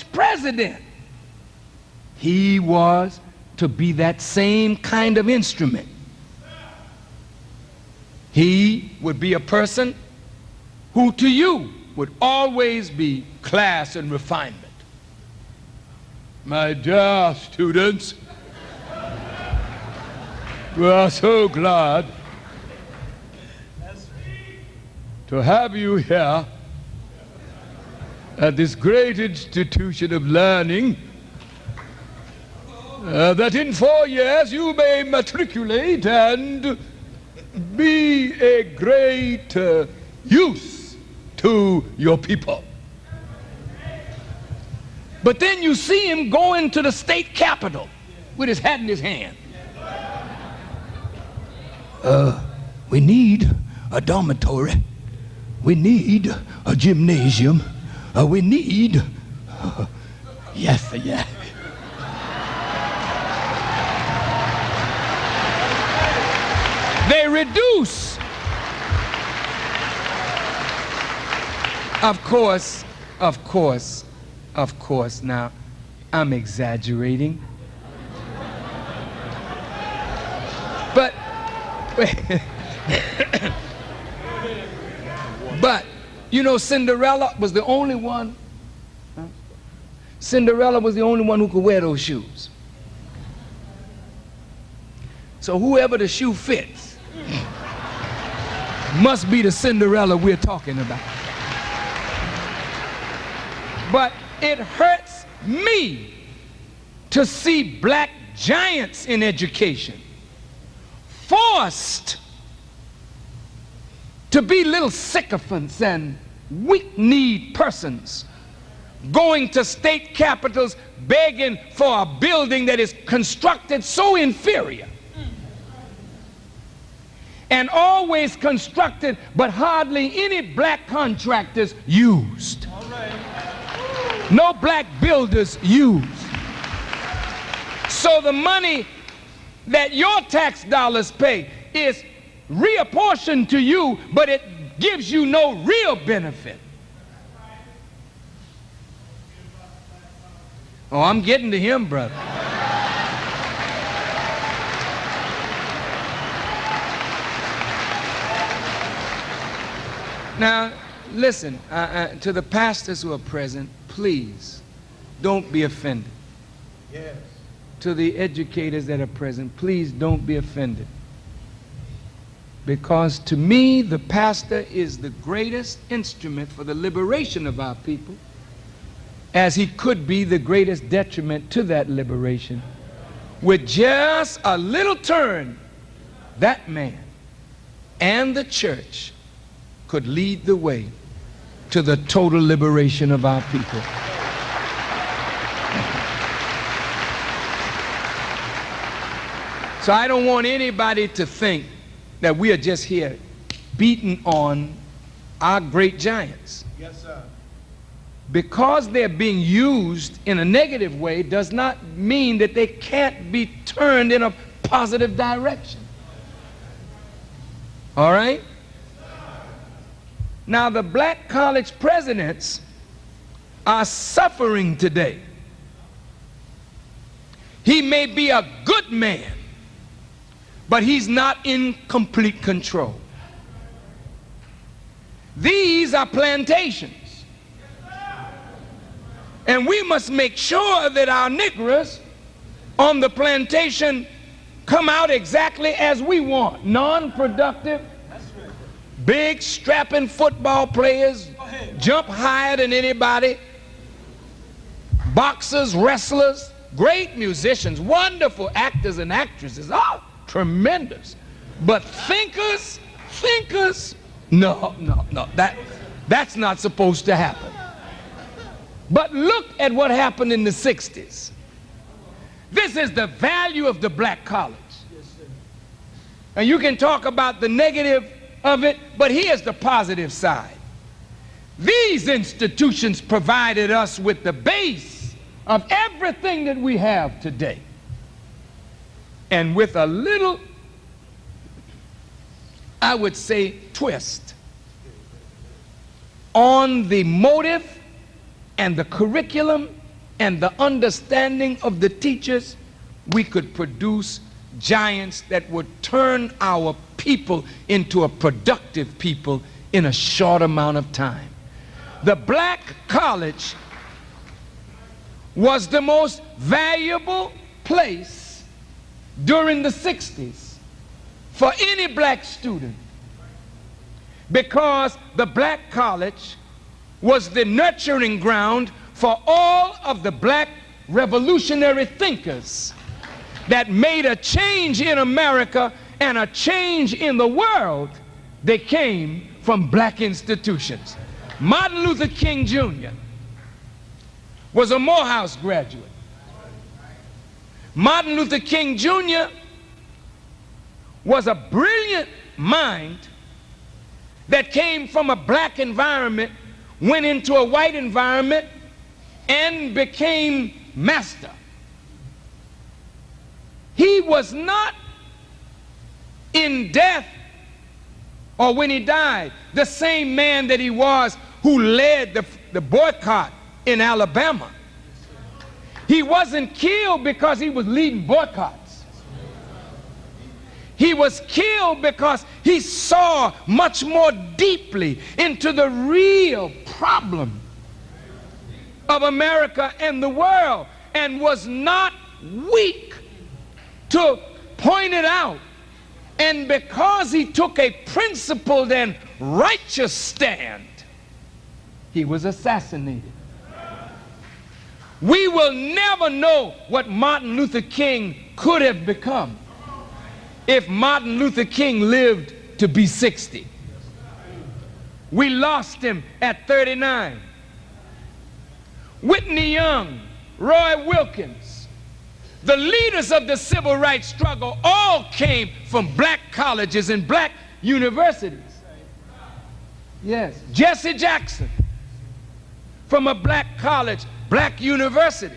president, he was to be that same kind of instrument. He would be a person who to you would always be class and refinement. My dear students, we are so glad to have you here at this great institution of learning, that in 4 years you may matriculate and be a great use to your people. But then you see him going to the state capitol with his hat in his hand. We need a dormitory. We need a gymnasium. We need, yes. They reduce. Of course, now, I'm exaggerating. But, you know, Cinderella was the only one. Cinderella was the only one who could wear those shoes. So whoever the shoe fits must be the Cinderella we're talking about. But it hurts me to see black giants in education forced to be little sycophants and weak-kneed persons going to state capitals begging for a building that is constructed so inferior and always constructed, but hardly any black contractors used. No black builders used. So the money that your tax dollars pay is reapportioned to you, but it gives you no real benefit. Oh, I'm getting to him, brother. Now, listen, to the pastors who are present, please don't be offended. Yes. To the educators that are present, please don't be offended. Because to me, the pastor is the greatest instrument for the liberation of our people, as he could be the greatest detriment to that liberation. With just a little turn, that man and the church could lead the way to the total liberation of our people. So I don't want anybody to think that we are just here beating on our great giants. Yes, sir. Because they're being used in a negative way does not mean that they can't be turned in a positive direction. All right? Now, the black college presidents are suffering today. He may be a good man, but he's not in complete control. These are plantations. And we must make sure that our Negroes on the plantation come out exactly as we want. Non-productive, big strapping football players, jump higher than anybody, boxers, wrestlers, great musicians, wonderful actors and actresses, oh, tremendous. But thinkers, no, that's not supposed to happen. But look at what happened in the 60s. This is the value of the black college. And you can talk about the negative of it, but here's the positive side. These institutions provided us with the base of everything that we have today. And with a little, I would say, twist on the motive and the curriculum and the understanding of the teachers, we could produce giants that would turn our people into a productive people in a short amount of time. The black college was the most valuable place during the 60s for any black student, because the black college was the nurturing ground for all of the black revolutionary thinkers that made a change in America and a change in the world. They came from black institutions. Martin Luther King Jr. was a Morehouse graduate. Martin Luther King Jr. was a brilliant mind that came from a black environment, went into a white environment, and became master. He was not in death or when he died the same man that he was who led the boycott in Alabama. He wasn't killed because he was leading boycotts. He was killed because he saw much more deeply into the real problem of America and the world, and was not weak to point it out. And because he took a principled and righteous stand, he was assassinated. We will never know what Martin Luther King could have become if Martin Luther King lived to be 60. We lost him at 39. Whitney Young, Roy Wilkins, the leaders of the civil rights struggle all came from black colleges and black universities. Yes, Jesse Jackson from a black college, black university.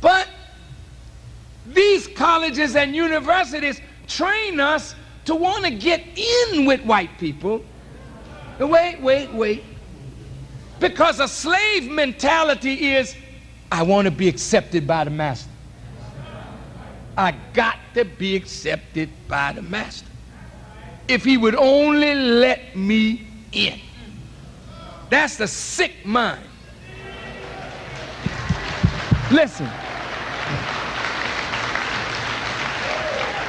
But these colleges and universities train us to want to get in with white people. Wait. Because a slave mentality is, I want to be accepted by the master. I got to be accepted by the master. If he would only let me in. That's the sick mind. Listen.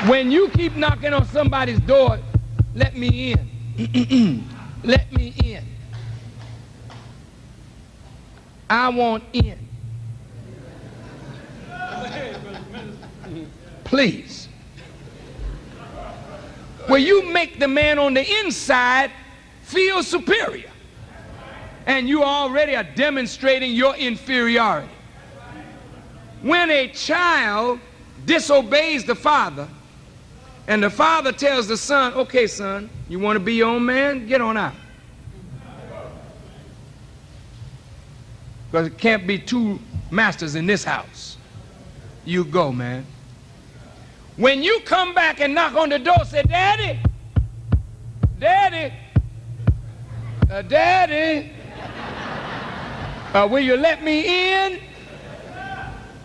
When you keep knocking on somebody's door, let me in. Let me in. I want in. Please. Well, you make the man on the inside feel superior. And you already are demonstrating your inferiority. When a child disobeys the father, and the father tells the son, okay, son, you want to be your own man? Get on out. Because it can't be two masters in this house. You go, man. When you come back and knock on the door, say, Daddy, Daddy, Daddy, will you let me in?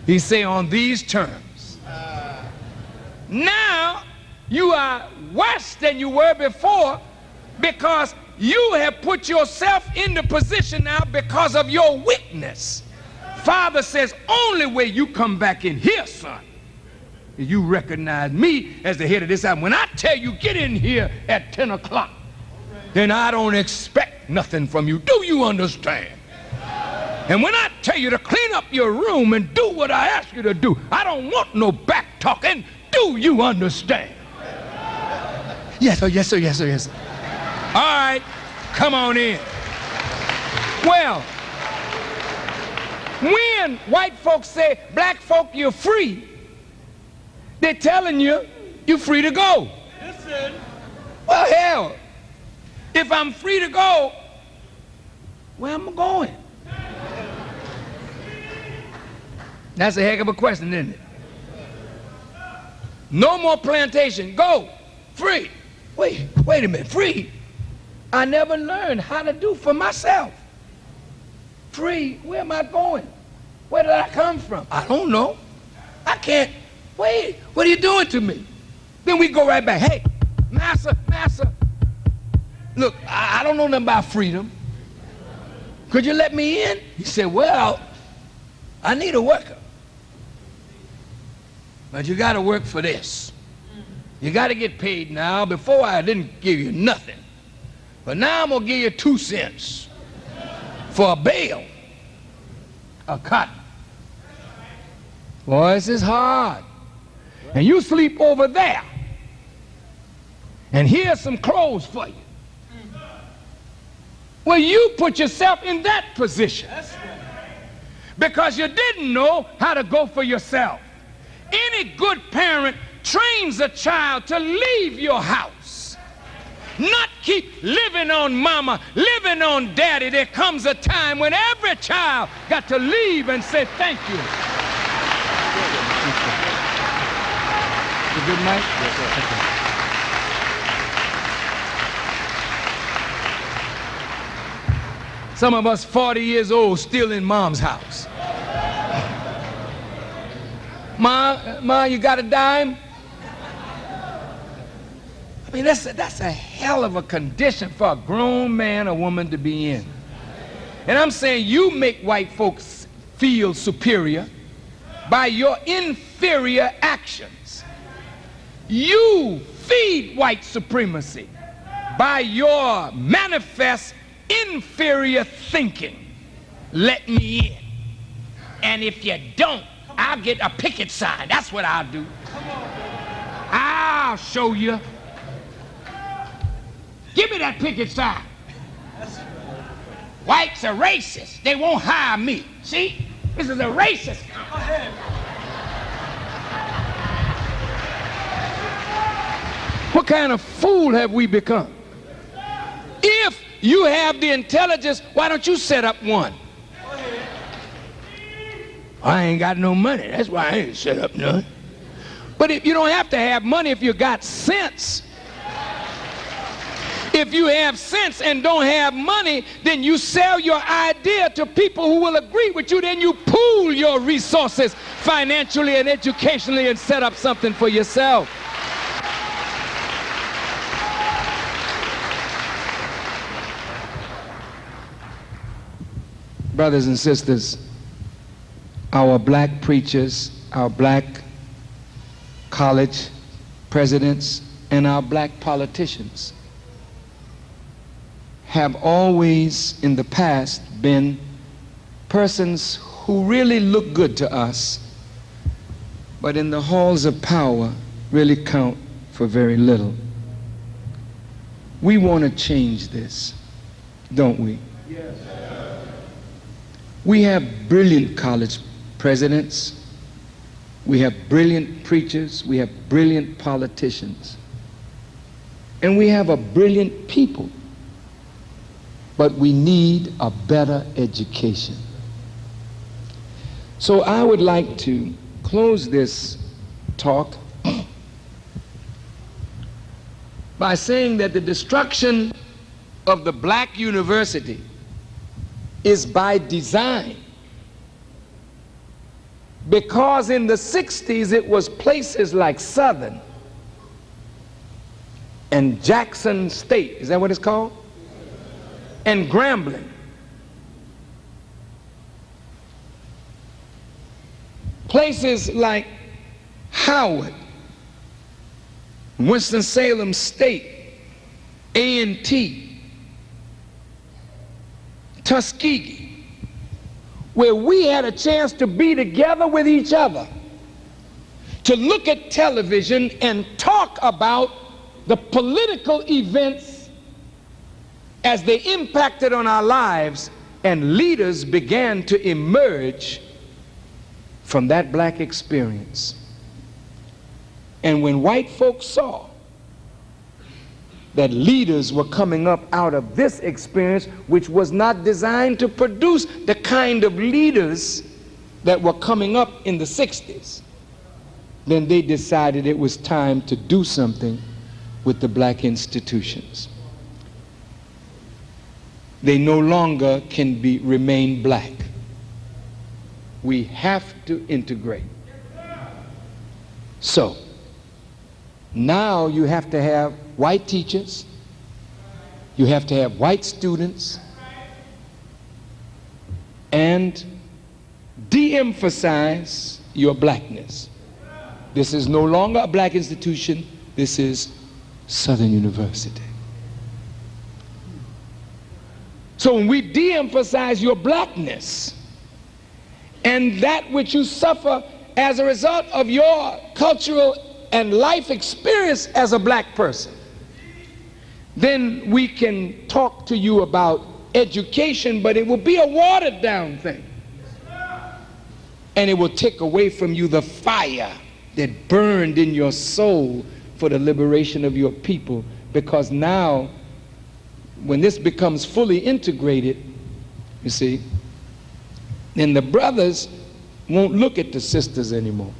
He say, on these terms. Now, you are worse than you were before because you have put yourself in the position now because of your weakness. Father says, only way you come back in here, son, is you recognize me as the head of this house. When I tell you get in here at 10 o'clock, then I don't expect nothing from you. Do you understand? And when I tell you to clean up your room and do what I ask you to do, I don't want no back talking. Do you understand? Yes, sir, yes, sir, yes, sir, yes, sir. All right, come on in. Well, when white folks say, black folk, you're free, they're telling you, you're free to go. Listen. Well, hell, if I'm free to go, where am I going? That's a heck of a question, isn't it? No more plantation. Go. Free. Wait a minute. Free? I never learned how to do for myself. Free? Where am I going? Where did I come from? I don't know. I can't. Wait. What are you doing to me? Then we go right back. Hey, massa. Look, I don't know nothing about freedom. Could you let me in? He said, well, I need a worker. But you got to work for this. You got to get paid now. Before I didn't give you nothing. But now I'm going to give you 2 cents for a bale, a cotton. Boy, this is hard. And you sleep over there. And here's some clothes for you. Well, you put yourself in that position. Because you didn't know how to go for yourself. Any good parent trains a child to leave your house, not keep living on mama, living on daddy. There comes a time when every child got to leave and say thank you. You good night? Yes, sir. Some of us 40 years old still in mom's house. Ma, you got a dime? I mean, that's a hell of a condition for a grown man or woman to be in. And I'm saying you make white folks feel superior by your inferior actions. You feed white supremacy by your manifest inferior thinking. Let me in. And if you don't, I'll get a picket sign. That's what I'll do. I'll show you. Give me that picket sign. Whites are racist. They won't hire me. See? This is a racist. Go ahead. What kind of fool have we become? If you have the intelligence, why don't you set up one? I ain't got no money. That's why I ain't set up none. But if you don't have to have money if you got sense. If you have sense and don't have money, then you sell your idea to people who will agree with you. Then you pool your resources financially and educationally and set up something for yourself. Brothers and sisters, our black preachers, our black college presidents, and our black politicians have always in the past been persons who really look good to us, but in the halls of power really count for very little. We want to change this, don't we? Yes. We have brilliant college presidents, we have brilliant preachers, we have brilliant politicians, and we have a brilliant people. But we need a better education. So I would like to close this talk by saying that the destruction of the black university is by design. Because in the 60s it was places like Southern and Jackson State, is that what it's called? And Grambling. Places like Howard, Winston-Salem State, A&T, Tuskegee, where we had a chance to be together with each other, to look at television and talk about the political events as they impacted on our lives, and leaders began to emerge from that black experience. And when white folks saw that leaders were coming up out of this experience, which was not designed to produce the kind of leaders that were coming up in the 60s, then they decided it was time to do something with the black institutions. They no longer can remain black. We have to integrate. So, now you have to have white teachers, you have to have white students, and de-emphasize your blackness. This is no longer a black institution, this is Southern University. So when we de-emphasize your blackness and that which you suffer as a result of your cultural and life experience as a black person, then we can talk to you about education, but it will be a watered down thing. And it will take away from you the fire that burned in your soul for the liberation of your people, because now when this becomes fully integrated, you see, then the brothers won't look at the sisters anymore.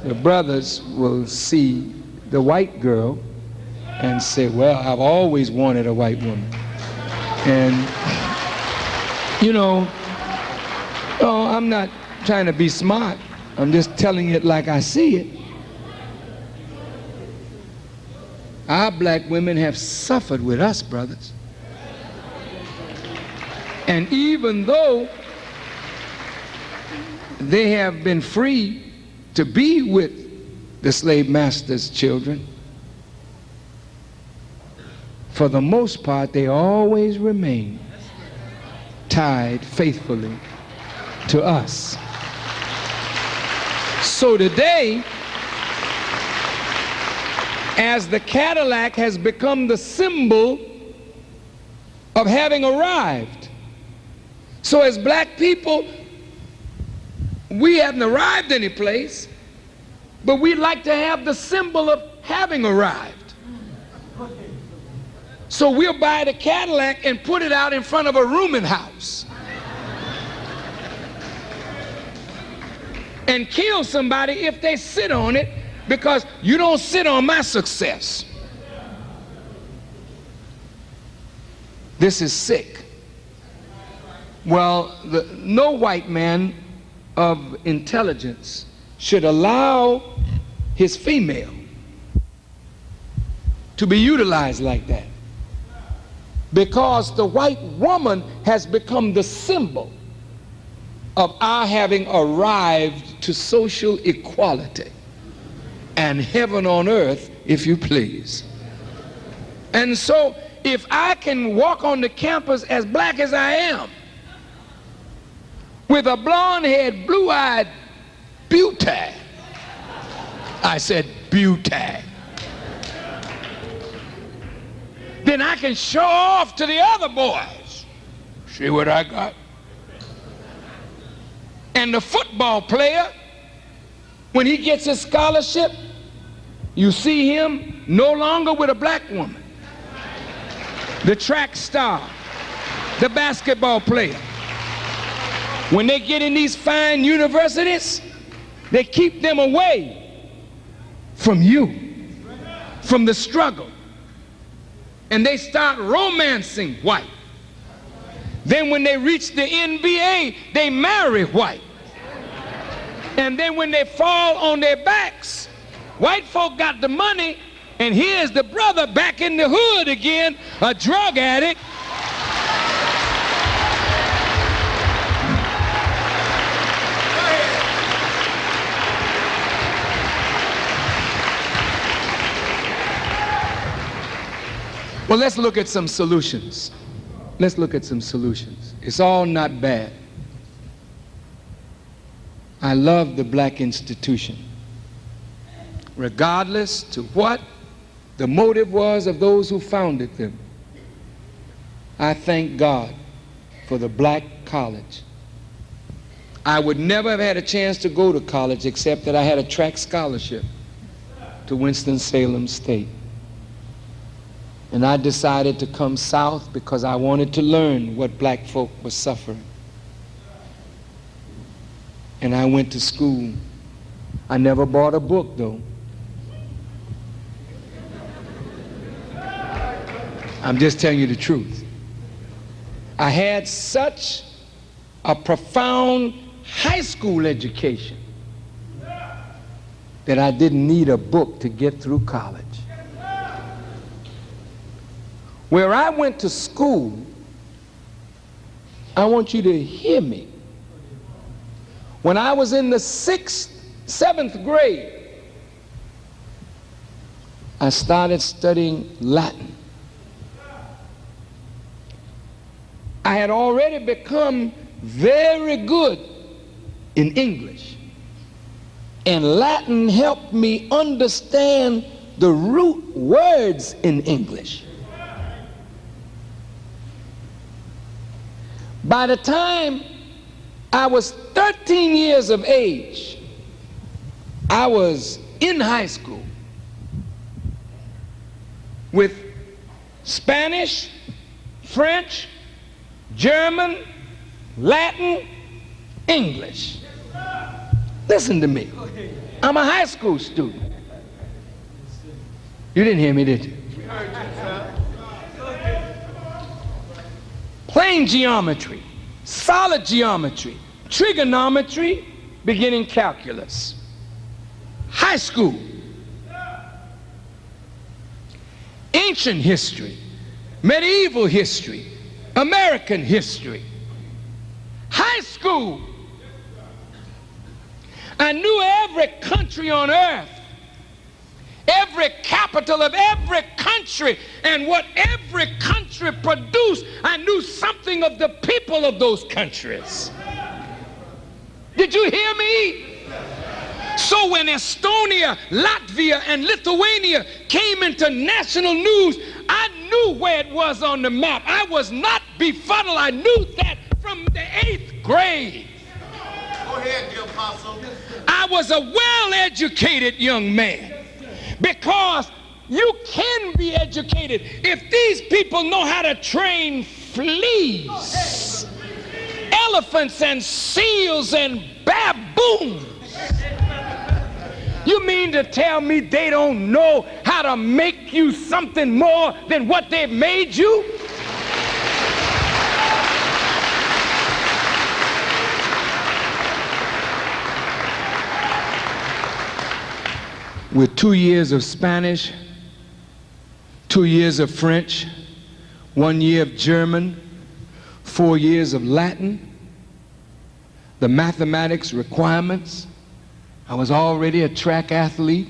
The brothers will see the white girl and say, well, I've always wanted a white woman. And, you know, oh, I'm not trying to be smart. I'm just telling it like I see it. Our black women have suffered with us, brothers. And even though they have been free to be with the slave master's children, for the most part, they always remain tied faithfully to us. So today, as the Cadillac has become the symbol of having arrived, so as black people, we haven't arrived any place, but we like to have the symbol of having arrived. So we'll buy the Cadillac and put it out in front of a rooming house and kill somebody if they sit on it, because you don't sit on my success. This is sick. Well, no white man of intelligence should allow his female to be utilized like that, because the white woman has become the symbol of our having arrived to social equality and heaven on earth, if you please. And so if I can walk on the campus as black as I am, with a blonde-haired, blue-eyed beauty, I said beauty, then I can show off to the other boys. See what I got? And the football player, when he gets his scholarship, you see him no longer with a black woman. The track star, the basketball player, when they get in these fine universities, they keep them away from you, from the struggle. And they start romancing white. Then when they reach the NBA, they marry white. And then when they fall on their backs, white folk got the money, and here's the brother back in the hood again, a drug addict. Well, let's look at some solutions. Let's look at some solutions. It's all not bad. I love the black institution. Regardless to what the motive was of those who founded them, I thank God for the black college. I would never have had a chance to go to college except that I had a track scholarship to Winston-Salem State. And I decided to come south because I wanted to learn what black folk were suffering. And I went to school. I never bought a book, though. I'm just telling you the truth. I had such a profound high school education that I didn't need a book to get through college. Where I went to school, I want you to hear me. When I was in the 7th grade, I started studying Latin. I had already become very good in English, and Latin helped me understand the root words in English. By the time I was 13 years of age, I was in high school with Spanish, French, German, Latin, English. Listen to me. I'm a high school student. You didn't hear me, did you? We heard you, sir. Plane geometry, solid geometry, trigonometry, beginning calculus. High school. Ancient history, medieval history, American history. High school. I knew every country on earth, every capital of every country, and what every country produced. I knew something of the people of those countries. Did you hear me? So when Estonia, Latvia, and Lithuania came into national news, I knew where it was on the map. I was not befuddled. I knew that from the 8th grade. Go ahead, dear apostle. I I was a well-educated young man. Because you can be educated if these people know how to train fleas, elephants and seals and baboons. You mean to tell me they don't know how to make you something more than what they've made you? With 2 years of Spanish, 2 years of French, 1 year of German, 4 years of Latin, the mathematics requirements. I was already a track athlete,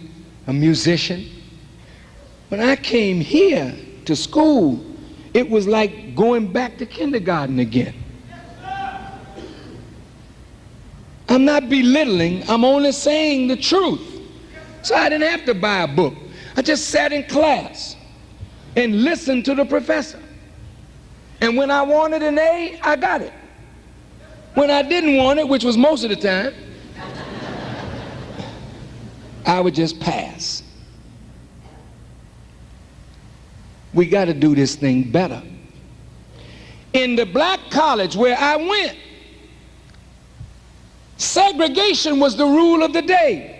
a musician. When I came here to school, it was like going back to kindergarten again. I'm not belittling, I'm only saying the truth. So I didn't have to buy a book. I just sat in class and listened to the professor. And when I wanted an A, I got it. When I didn't want it, which was most of the time, I would just pass. We got to do this thing better. In the black college where I went, segregation was the rule of the day.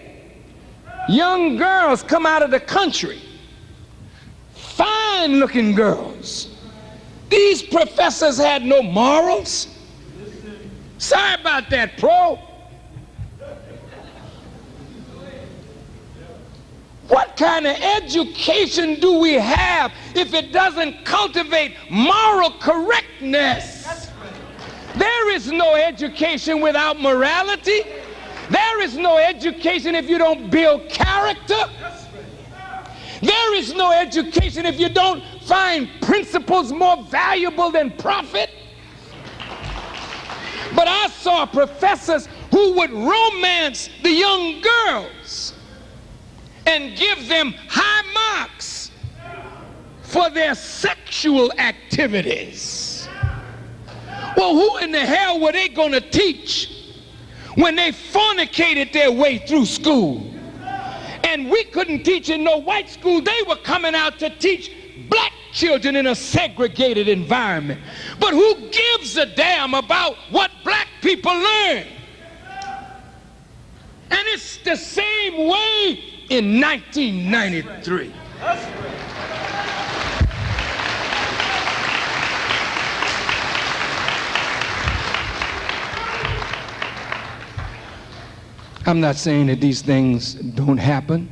Young girls come out of the country, fine-looking girls. These professors had no morals. Sorry about that, pro. What kind of education do we have if it doesn't cultivate moral correctness? There is no education without morality. There is no education if you don't build character. There is no education if you don't find principles more valuable than profit. But I saw professors who would romance the young girls and give them high marks for their sexual activities. Well, who in the hell were they going to teach when they fornicated their way through school? And we couldn't teach in no white school. They were coming out to teach black children in a segregated environment. But who gives a damn about what black people learn? And it's the same way in 1993. I'm not saying that these things don't happen,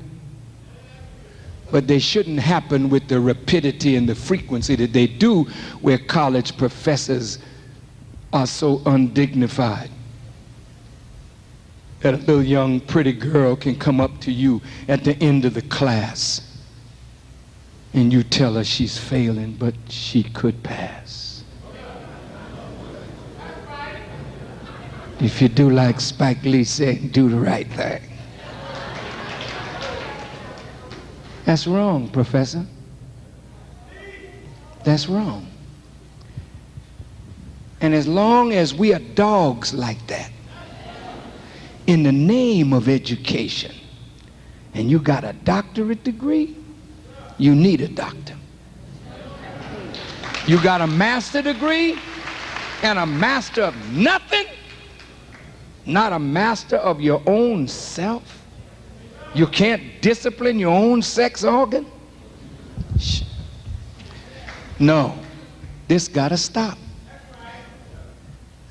but they shouldn't happen with the rapidity and the frequency that they do, where college professors are so undignified that a little young pretty girl can come up to you at the end of the class and you tell her she's failing, but she could pass. If you do like Spike Lee said, do the right thing. That's wrong, Professor. That's wrong. And as long as we are dogs like that, in the name of education, and you got a doctorate degree, you need a doctor. You got a master degree and a master of nothing, not a master of your own self. You can't discipline your own sex organ. No, this gotta stop.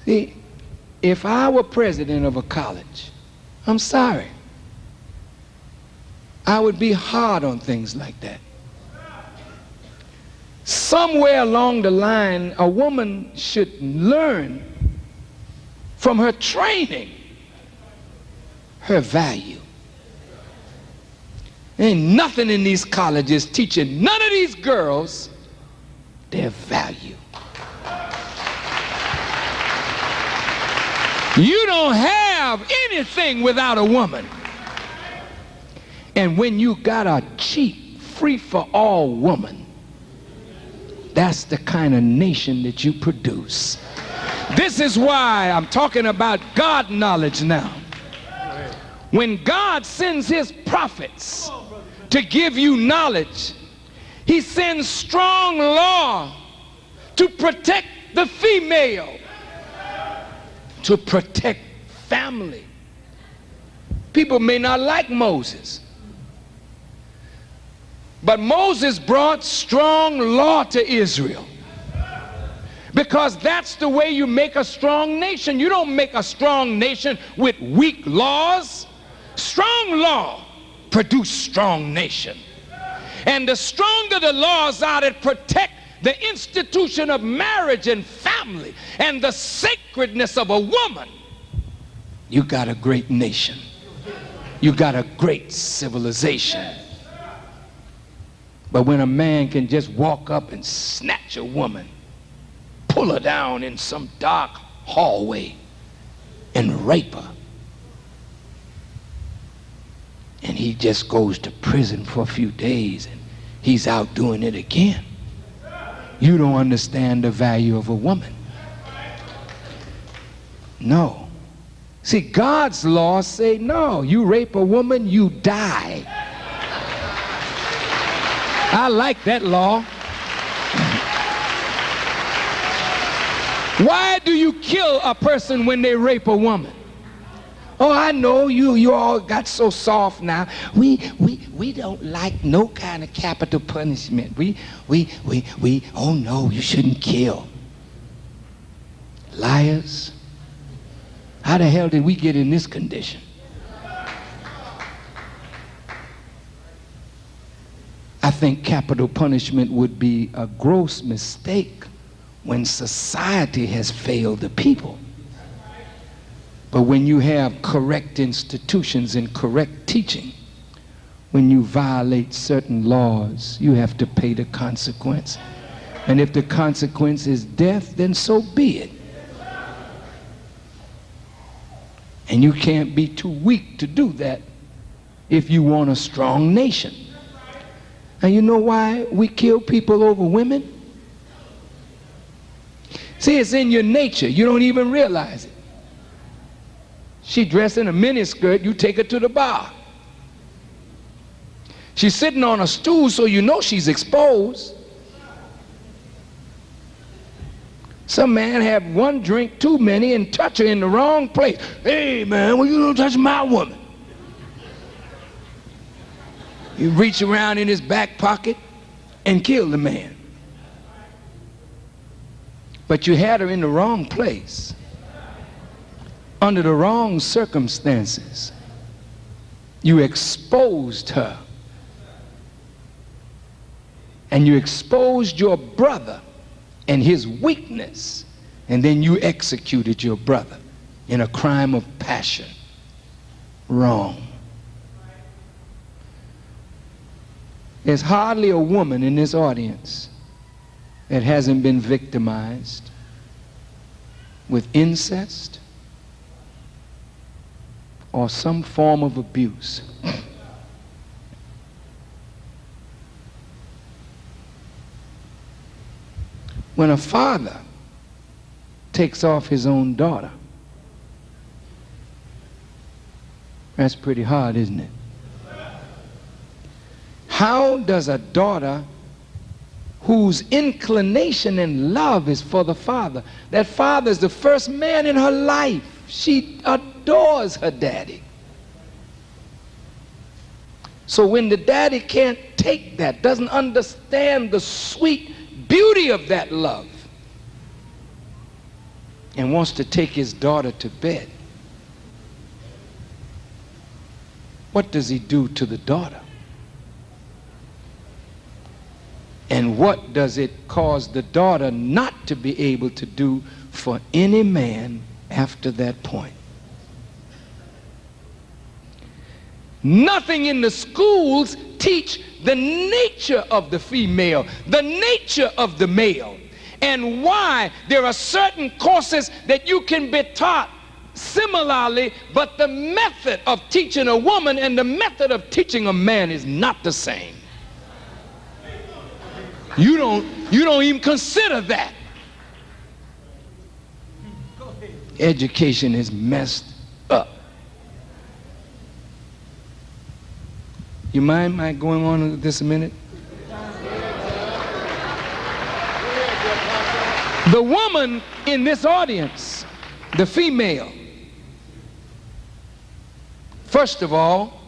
See, if I were president of a college, I'm sorry, I would be hard on things like that. Somewhere along the line, a woman should learn from her training her value. Ain't nothing in these colleges teaching none of these girls their value. You don't have anything without a woman. And when you got a cheap, free-for-all woman, that's the kind of nation that you produce. This is why I'm talking about God knowledge now. When God sends his prophets to give you knowledge, he sends strong law to protect the female, to protect family. People may not like Moses, but Moses brought strong law to Israel, because that's the way you make a strong nation. You don't make a strong nation with weak laws. Strong law produce strong nation. And the stronger the laws are that protect the institution of marriage and family and the sacredness of a woman, you got a great nation. You got a great civilization. But when a man can just walk up and snatch a woman, pull her down in some dark hallway and rape her, and he just goes to prison for a few days and he's out doing it again, you don't understand the value of a woman. No. See, God's laws say, no, you rape a woman, you die. I like that law. Why do you kill a person when they rape a woman? Oh, I know you all got so soft now. We don't like no kind of capital punishment. Oh no, you shouldn't kill. Liars. How the hell did we get in this condition? I think capital punishment would be a gross mistake when society has failed the people. But when you have correct institutions and correct teaching, when you violate certain laws, you have to pay the consequence. And if the consequence is death, then so be it. And you can't be too weak to do that if you want a strong nation. And you know why we kill people over women? See, it's in your nature. You don't even realize it. She dressed in a miniskirt, you take her to the bar. She's sitting on a stool, so you know she's exposed. Some man have one drink too many and touch her in the wrong place. Hey man, well, you don't touch my woman. You reach around in his back pocket and kill the man. But you had her in the wrong place, under the wrong circumstances. You exposed her. And you exposed your brother and his weakness. And then you executed your brother in a crime of passion. Wrong. There's hardly a woman in this audience that hasn't been victimized with incest or some form of abuse. When a father takes off his own daughter, that's pretty hard, isn't it? How does a daughter whose inclination and love is for the father, that father is the first man in her life, she adores her daddy. So when the daddy can't take that, doesn't understand the sweet beauty of that love, and wants to take his daughter to bed, what does he do to the daughter? And what does it cause the daughter not to be able to do for any man after that point? Nothing in the schools teach the nature of the female, the nature of the male, and why there are certain courses that you can be taught similarly, but the method of teaching a woman and the method of teaching a man is not the same. You don't even consider that. Education is messed up. You mind my going on with this a minute? The woman in this audience, the female, first of all,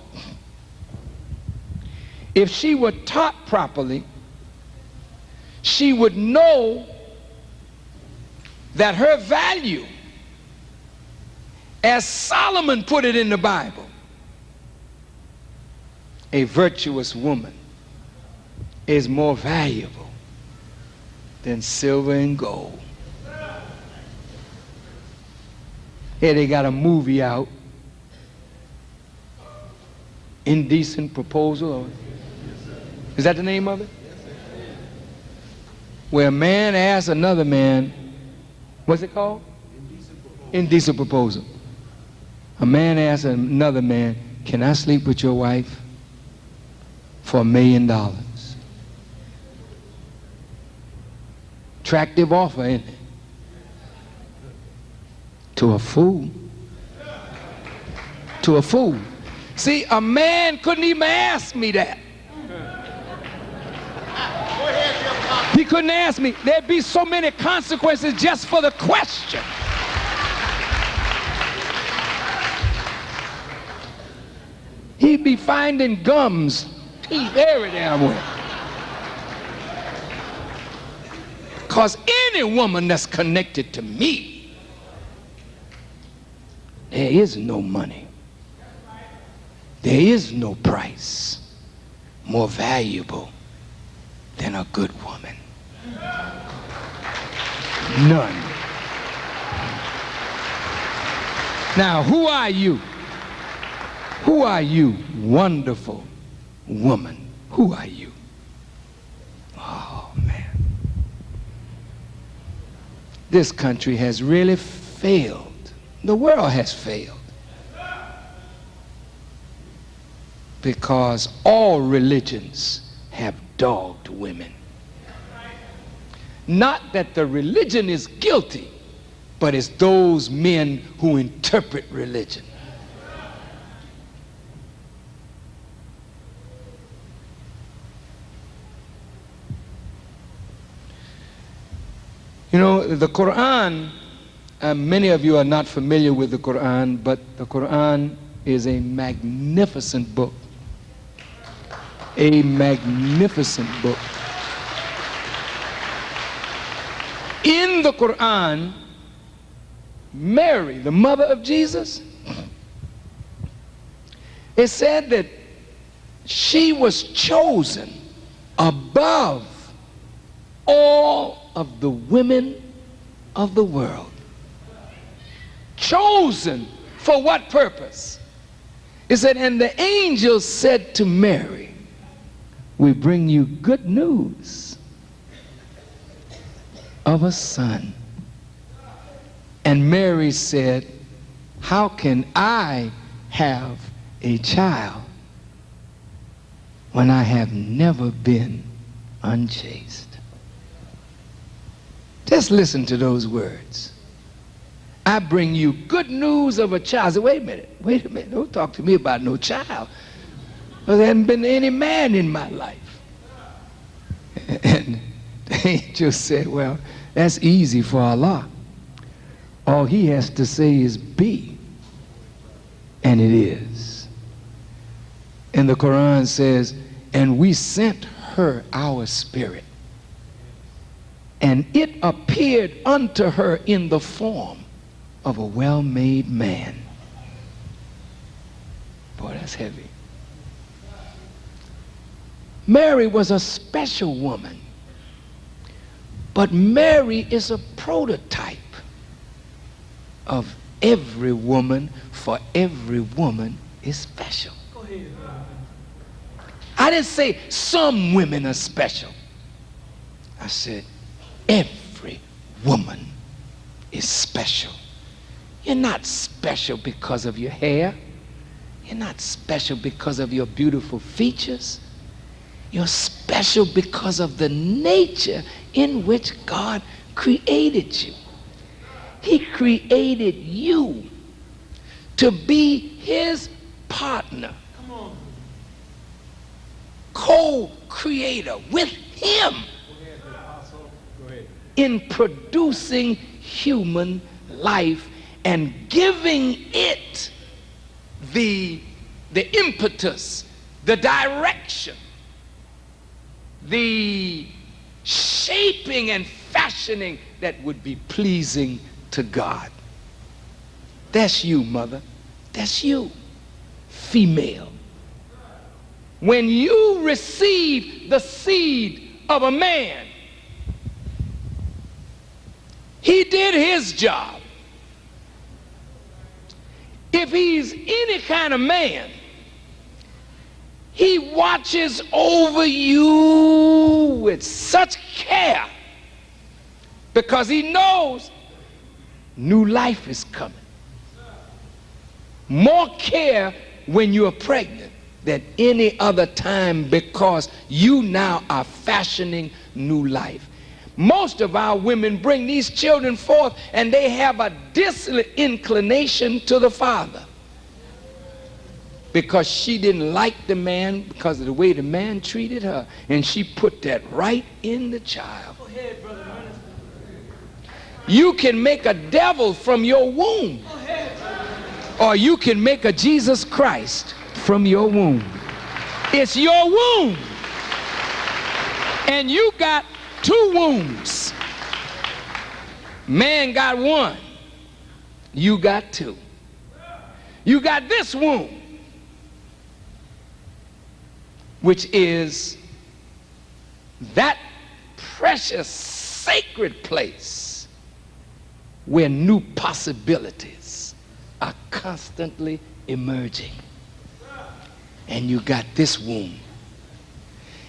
if she were taught properly, she would know that her value, as Solomon put it in the Bible, a virtuous woman is more valuable than silver and gold. Here they got a movie out, Indecent Proposal. Is that the name of it? Where a man asks another man, what's it called? Indecent Proposal. A man asks another man, can I sleep with your wife for $1 million? Attractive offer, ain't it? To a fool. To a fool. See, a man couldn't even ask me that. He couldn't ask me. There'd be so many consequences just for the question. He'd be finding gums, teeth, every damn way. Because any woman that's connected to me, there is no money. There is no price more valuable than a good woman. None. Now, who are you? Who are you, wonderful woman? Who are you? Oh, man. This country has really failed. The world has failed. Because all religions have dogged women. Not that the religion is guilty, but it's those men who interpret religion. You know, the Quran, many of you are not familiar with the Quran, but the Quran is a magnificent book. A magnificent book. In the Quran, Mary, the mother of Jesus, it said that she was chosen above all of the women of the world. Chosen for what purpose? It said, and the angel said to Mary, we bring you good news of a son. And Mary said, how can I have a child when I have never been unchaste? Just listen to those words. I bring you good news of a child. I said, wait a minute, don't talk to me about no child. Well, there hasn't been any man in my life. And the angel said, well, that's easy for Allah. All he has to say is be, and it is. And the Quran says, and we sent her our spirit, and it appeared unto her in the form of a well-made man. Boy, that's heavy. Mary was a special woman, but Mary is a prototype of every woman, for every woman is special. Go ahead. I didn't say some women are special. I said every woman is special. You're not special because of your hair. You're not special because of your beautiful features. You're special because of the nature in which God created you. He created you to be his partner. Come on. co-creator with him in producing human life and giving it the impetus, the direction, the shaping and fashioning that would be pleasing to God. That's you, mother. That's you, female. When you receive the seed of a man, he did his job. If he's any kind of man, he watches over you with such care because he knows new life is coming. More care when you're pregnant than any other time because you now are fashioning new life. Most of our women bring these children forth and they have a disinclination to the father because she didn't like the man because of the way the man treated her, and she put that right in the child. Go ahead, brother. You can make a devil from your womb, or you can make a Jesus Christ from your womb. It's your womb, and you got two wombs. Man got one, you got two. You got this womb, which is that precious sacred place where new possibilities are constantly emerging. And you got this womb.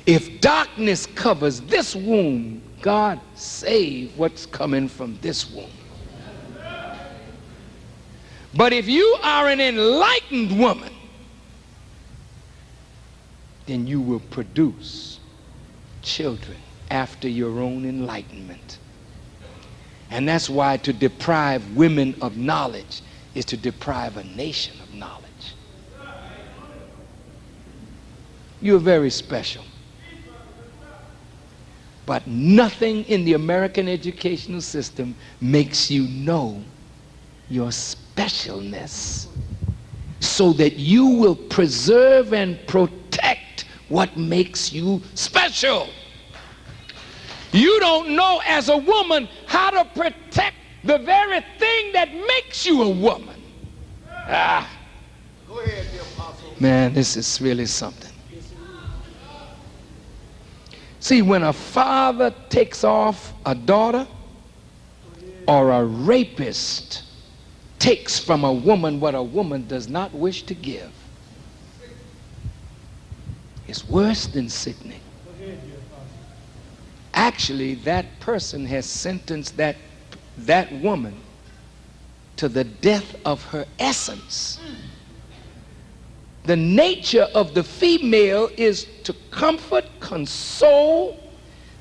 If darkness covers this womb, God save what's coming from this womb. But if you are an enlightened woman, then you will produce children after your own enlightenment. And that's why to deprive women of knowledge is to deprive a nation of knowledge. You're very special. But nothing in the American educational system makes you know your specialness so that you will preserve and protect what makes you special. You don't know as a woman how to protect the very thing that makes you a woman. Go ahead, dear apostle. Man, this is really something. See, when a father takes off a daughter, or a rapist takes from a woman what a woman does not wish to give, it's worse than sickening. Actually, that person has sentenced that woman to the death of her essence. The nature of the female is to comfort, console,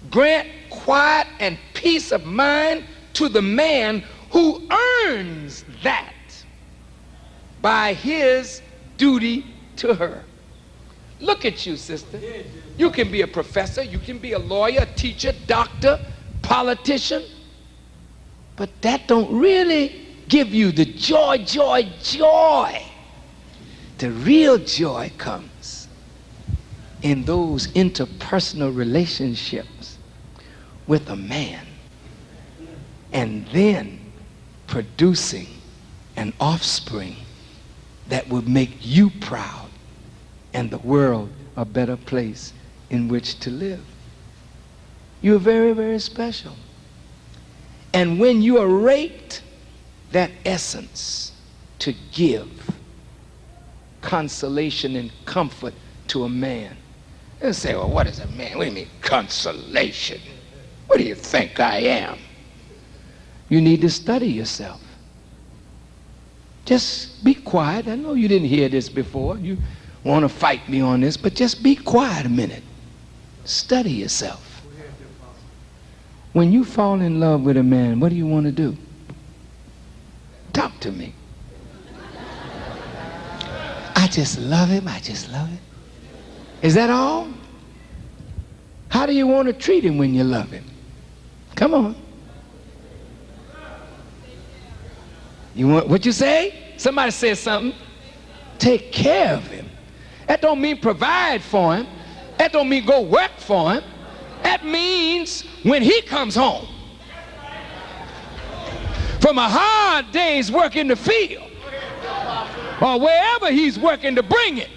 grant quiet and peace of mind to the man who earns that by his duty to her. Look at you, sister. You can be a professor, you can be a lawyer, a teacher, doctor, politician, but that don't really give you the joy, joy, joy. The real joy comes in those interpersonal relationships with a man and then producing an offspring that will make you proud and the world a better place in which to live. You're very, very special. And when you are raped, that essence to give consolation and comfort to a man. They'll say, well, what is a man? What do you mean consolation? What do you think I am? You need to study yourself. Just be quiet. I know you didn't hear this before. You want to fight me on this, but just be quiet a minute. Study yourself. When you fall in love with a man, what do you want to do? Talk to me. I just love him. I just love him. Is that all? How do you want to treat him when you love him? Come on. You want what you say? Somebody says something. Take care of him. That don't mean provide for him. That don't mean go work for him. That means when he comes home from a hard day's work in the field or wherever he's working to bring it,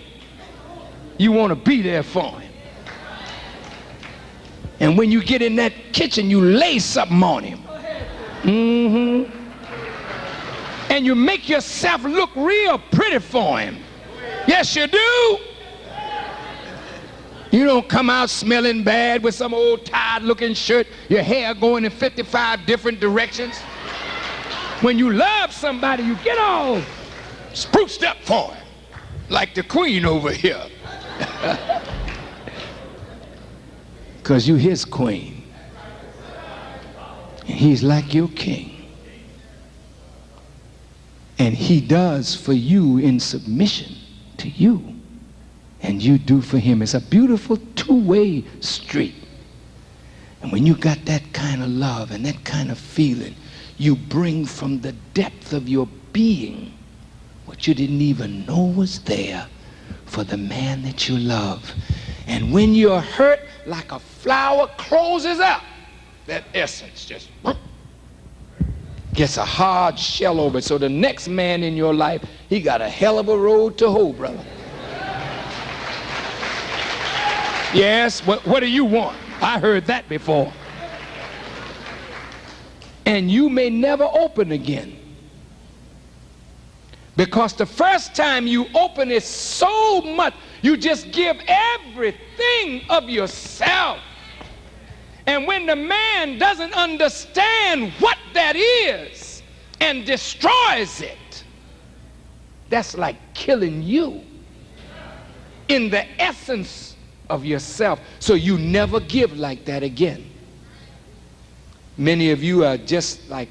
you want to be there for him. And when you get in that kitchen, you lay something on him. And you make yourself look real pretty for him. Yes, you do. You don't come out smelling bad with some old tired looking shirt, your hair going in 55 different directions. When you love somebody, you get all spruced up for him, like the queen over here. Because you his queen. And he's like your king. And he does for you in submission to you. And you do for him. It's a beautiful two-way street. And when you got that kind of love and that kind of feeling, you bring from the depth of your being what you didn't even know was there for the man that you love. And when you're hurt, like a flower closes up, that essence just gets a hard shell over it. So the next man in your life, he got a hell of a road to hoe, brother. Yes, what do you want? I heard that before. And you may never open again. Because the first time you open it so much, you just give everything of yourself. And when the man doesn't understand what that is and destroys it, that's like killing you in the essence of yourself. So you never give like that again. Many of you are just like,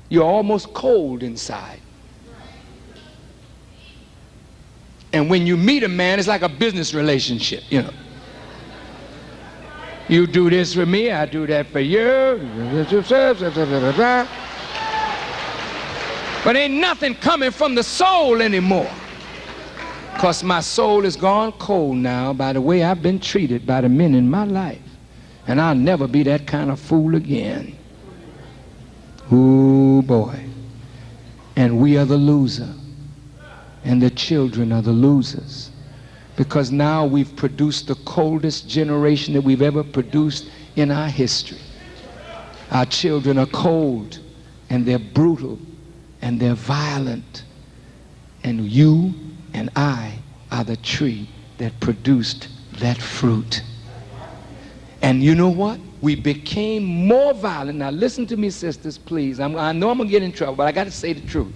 you're almost cold inside. And when you meet a man, it's like a business relationship, you know. You do this for me, I do that for you. But ain't nothing coming from the soul anymore. Because my soul is gone cold now by the way I've been treated by the men in my life. And I'll never be that kind of fool again. Ooh, boy. And we are the loser. And the children are the losers. Because now we've produced the coldest generation that we've ever produced in our history. Our children are cold, and they're brutal, and they're violent. And you and I are the tree that produced that fruit. And you know what? We became more violent. Now listen to me, sisters, please. I know I'm going to get in trouble, but I got to say the truth.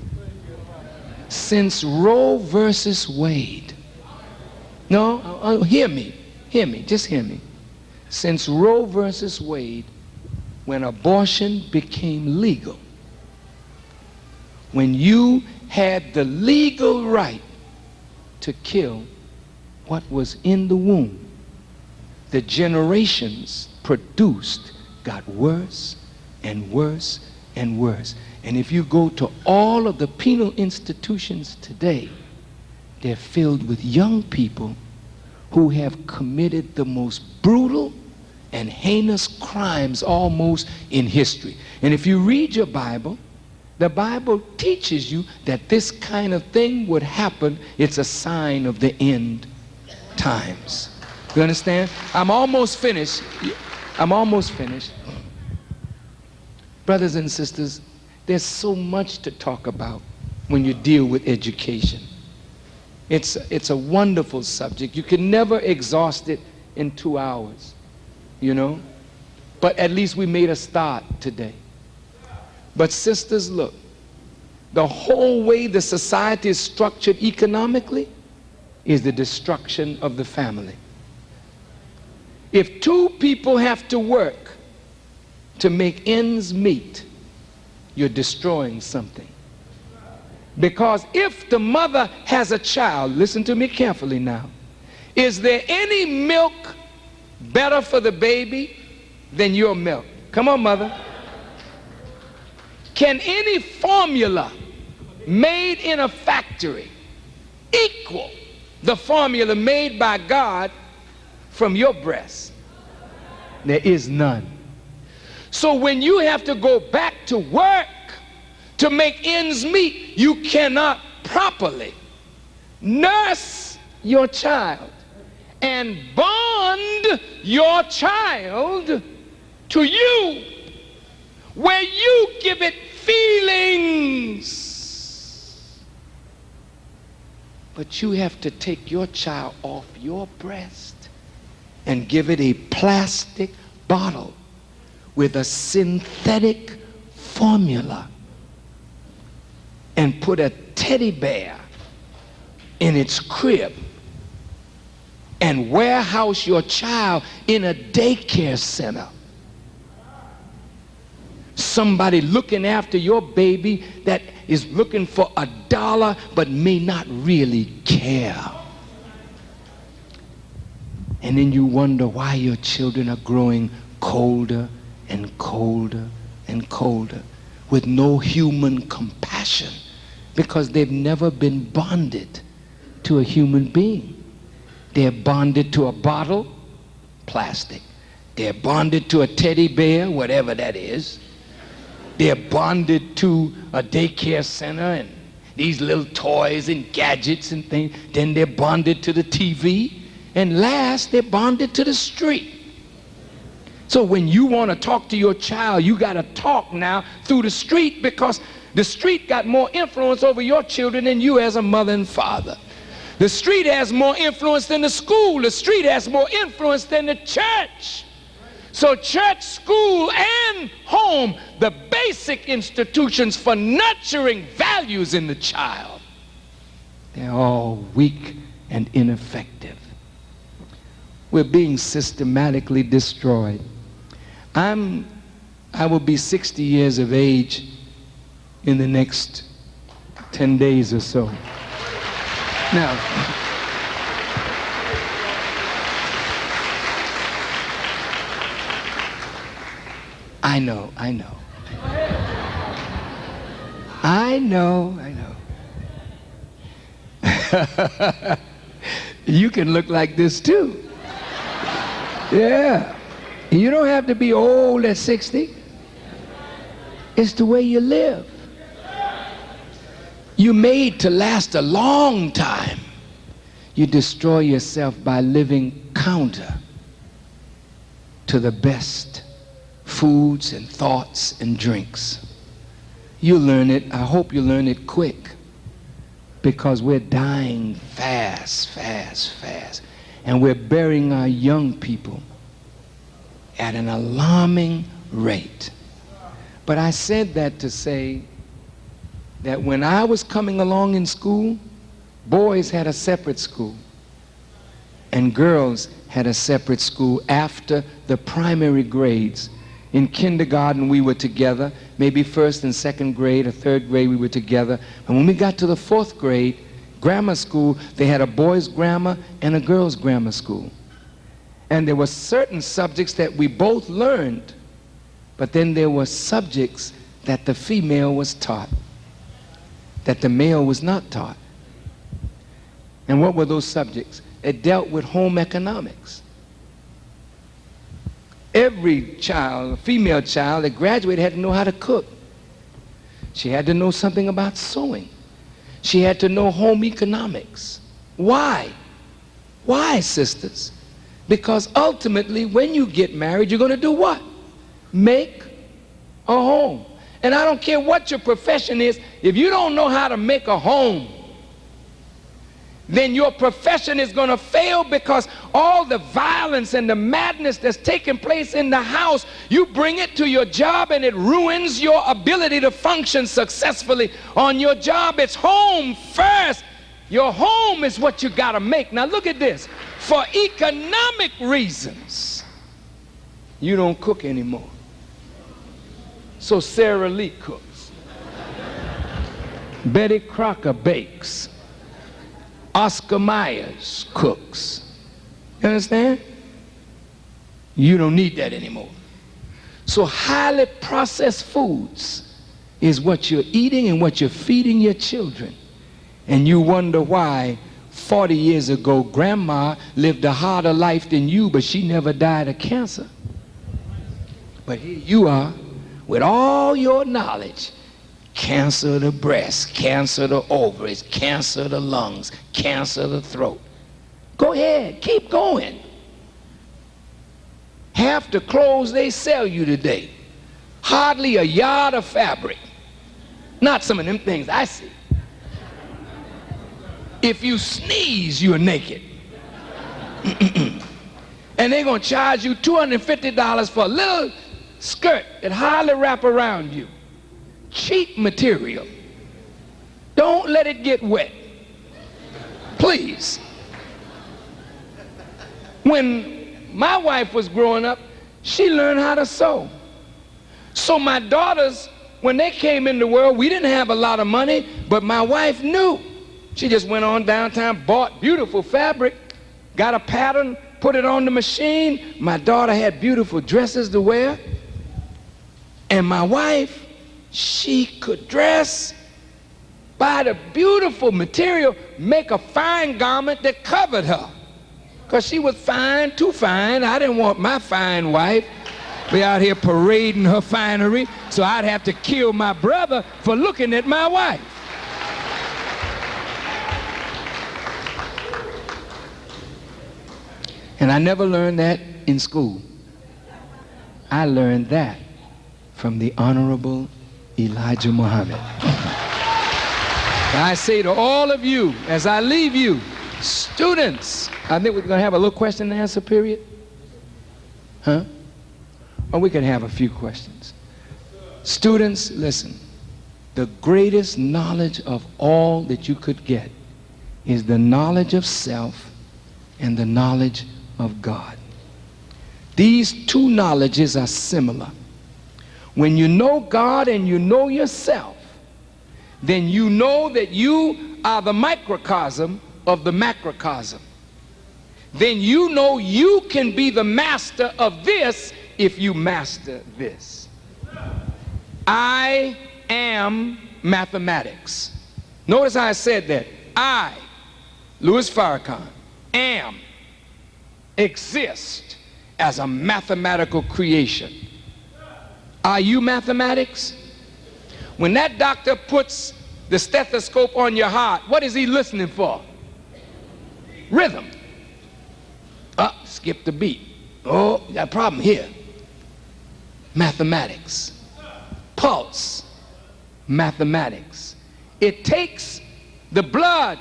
Since Roe versus Wade, no, hear me, just hear me. Since Roe versus Wade, when abortion became legal, when you had the legal right to kill what was in the womb, the generations produced got worse and worse and worse. And if you go to all of the penal institutions today, they're filled with young people who have committed the most brutal and heinous crimes almost in history. And if you read your Bible, the Bible teaches you that this kind of thing would happen. It's a sign of the end times. You understand? I'm almost finished. I'm almost finished. Brothers and sisters, there's so much to talk about when you deal with education. It's a wonderful subject. You can never exhaust it in 2 hours, you know? But at least we made a start today. But sisters, look, the whole way the society is structured economically is the destruction of the family. If 2 people have to work to make ends meet, you're destroying something. Because if the mother has a child, listen to me carefully now, is there any milk better for the baby than your milk? Come on, mother. Can any formula made in a factory equal the formula made by God from your breast? There is none. So when you have to go back to work to make ends meet, you cannot properly nurse your child and bond your child to you, where you give it feelings. But you have to take your child off your breast and give it a plastic bottle with a synthetic formula and put a teddy bear in its crib and warehouse your child in a daycare center. Somebody looking after your baby that is looking for $1 but may not really care. And then you wonder why your children are growing colder and colder and colder with no human compassion, because they've never been bonded to a human being. They're bonded to a bottle, plastic. They're bonded to a teddy bear, whatever that is. They're bonded to a daycare center and these little toys and gadgets and things. Then they're bonded to the TV. And last, they're bonded to the street. So when you want to talk to your child, you got to talk now through the street, because the street got more influence over your children than you as a mother and father. The street has more influence than the school. The street has more influence than the church. So church, school, and home, the basic institutions for nurturing values in the child, they're all weak and ineffective. We're being systematically destroyed. I will be 60 years of age in the next 10 days or so. Now, I know. You can look like this too. Yeah. You don't have to be old at 60. It's the way you live. You're made to last a long time. You destroy yourself by living counter to the best foods and thoughts and drinks. You learn it. I hope you learn it quick, because we're dying fast. And we're burying our young people at an alarming rate. But I said that to say that when I was coming along in school, boys had a separate school and girls had a separate school after the primary grades. In kindergarten we were together, maybe first and second grade or third grade we were together. And when we got to the fourth grade, grammar school, they had a boys' grammar and a girls' grammar school. And there were certain subjects that we both learned, but then there were subjects that the female was taught, that the male was not taught. And what were those subjects? It dealt with home economics. Every child, a female child that graduated, had to know how to cook. She had to know something about sewing. She had to know home economics. Why? Why, sisters? Because ultimately, when you get married, you're going to do what? Make a home. And I don't care what your profession is, if you don't know how to make a home, then your profession is going to fail, because all the violence and the madness that's taking place in the house, you bring it to your job and it ruins your ability to function successfully on your job. It's home first. Your home is what you got to make. Now look at this. For economic reasons, you don't cook anymore. So Sarah Lee cooks. Betty Crocker bakes. Oscar Myers cooks. You understand? You don't need that anymore. So highly processed foods is what you're eating and what you're feeding your children. And you wonder why 40 years ago grandma lived a harder life than you, but she never died of cancer. But here you are with all your knowledge. Cancer of the breast, cancer of the ovaries, cancer of the lungs, cancer of the throat. Go ahead, keep going. Half the clothes they sell you today, hardly a yard of fabric. Not some of them things I see. If you sneeze, you're naked. And they're going to charge you $250 for a little skirt that hardly wrap around you. Cheap material. Don't let it get wet. Please. When my wife was growing up, she learned how to sew. So my daughters, when they came in the world, we didn't have a lot of money, but my wife knew. She just went on downtown, bought beautiful fabric, got a pattern, put it on the machine. My daughter had beautiful dresses to wear. And my wife, she could dress, buy the beautiful material, make a fine garment that covered her. Because she was fine, too fine. I didn't want my fine wife be out here parading her finery, so I'd have to kill my brother for looking at my wife. And I never learned that in school. I learned that from the Honorable Elijah Muhammad. I say to all of you, as I leave you, students, I think we're going to have a little question and answer period. Huh? Or we can have a few questions. Students, listen. The greatest knowledge of all that you could get is the knowledge of self and the knowledge of God. These two knowledges are similar. When you know God and you know yourself, then you know that you are the microcosm of the macrocosm. Then you know you can be the master of this if you master this. I am mathematics. Notice how I said that. I, Louis Farrakhan, am, exist as a mathematical creation. Are you mathematics? When that doctor puts the stethoscope on your heart, what is he listening for? Rhythm. Skip the beat. Oh, got a problem here. Mathematics. Pulse. Mathematics. It takes the blood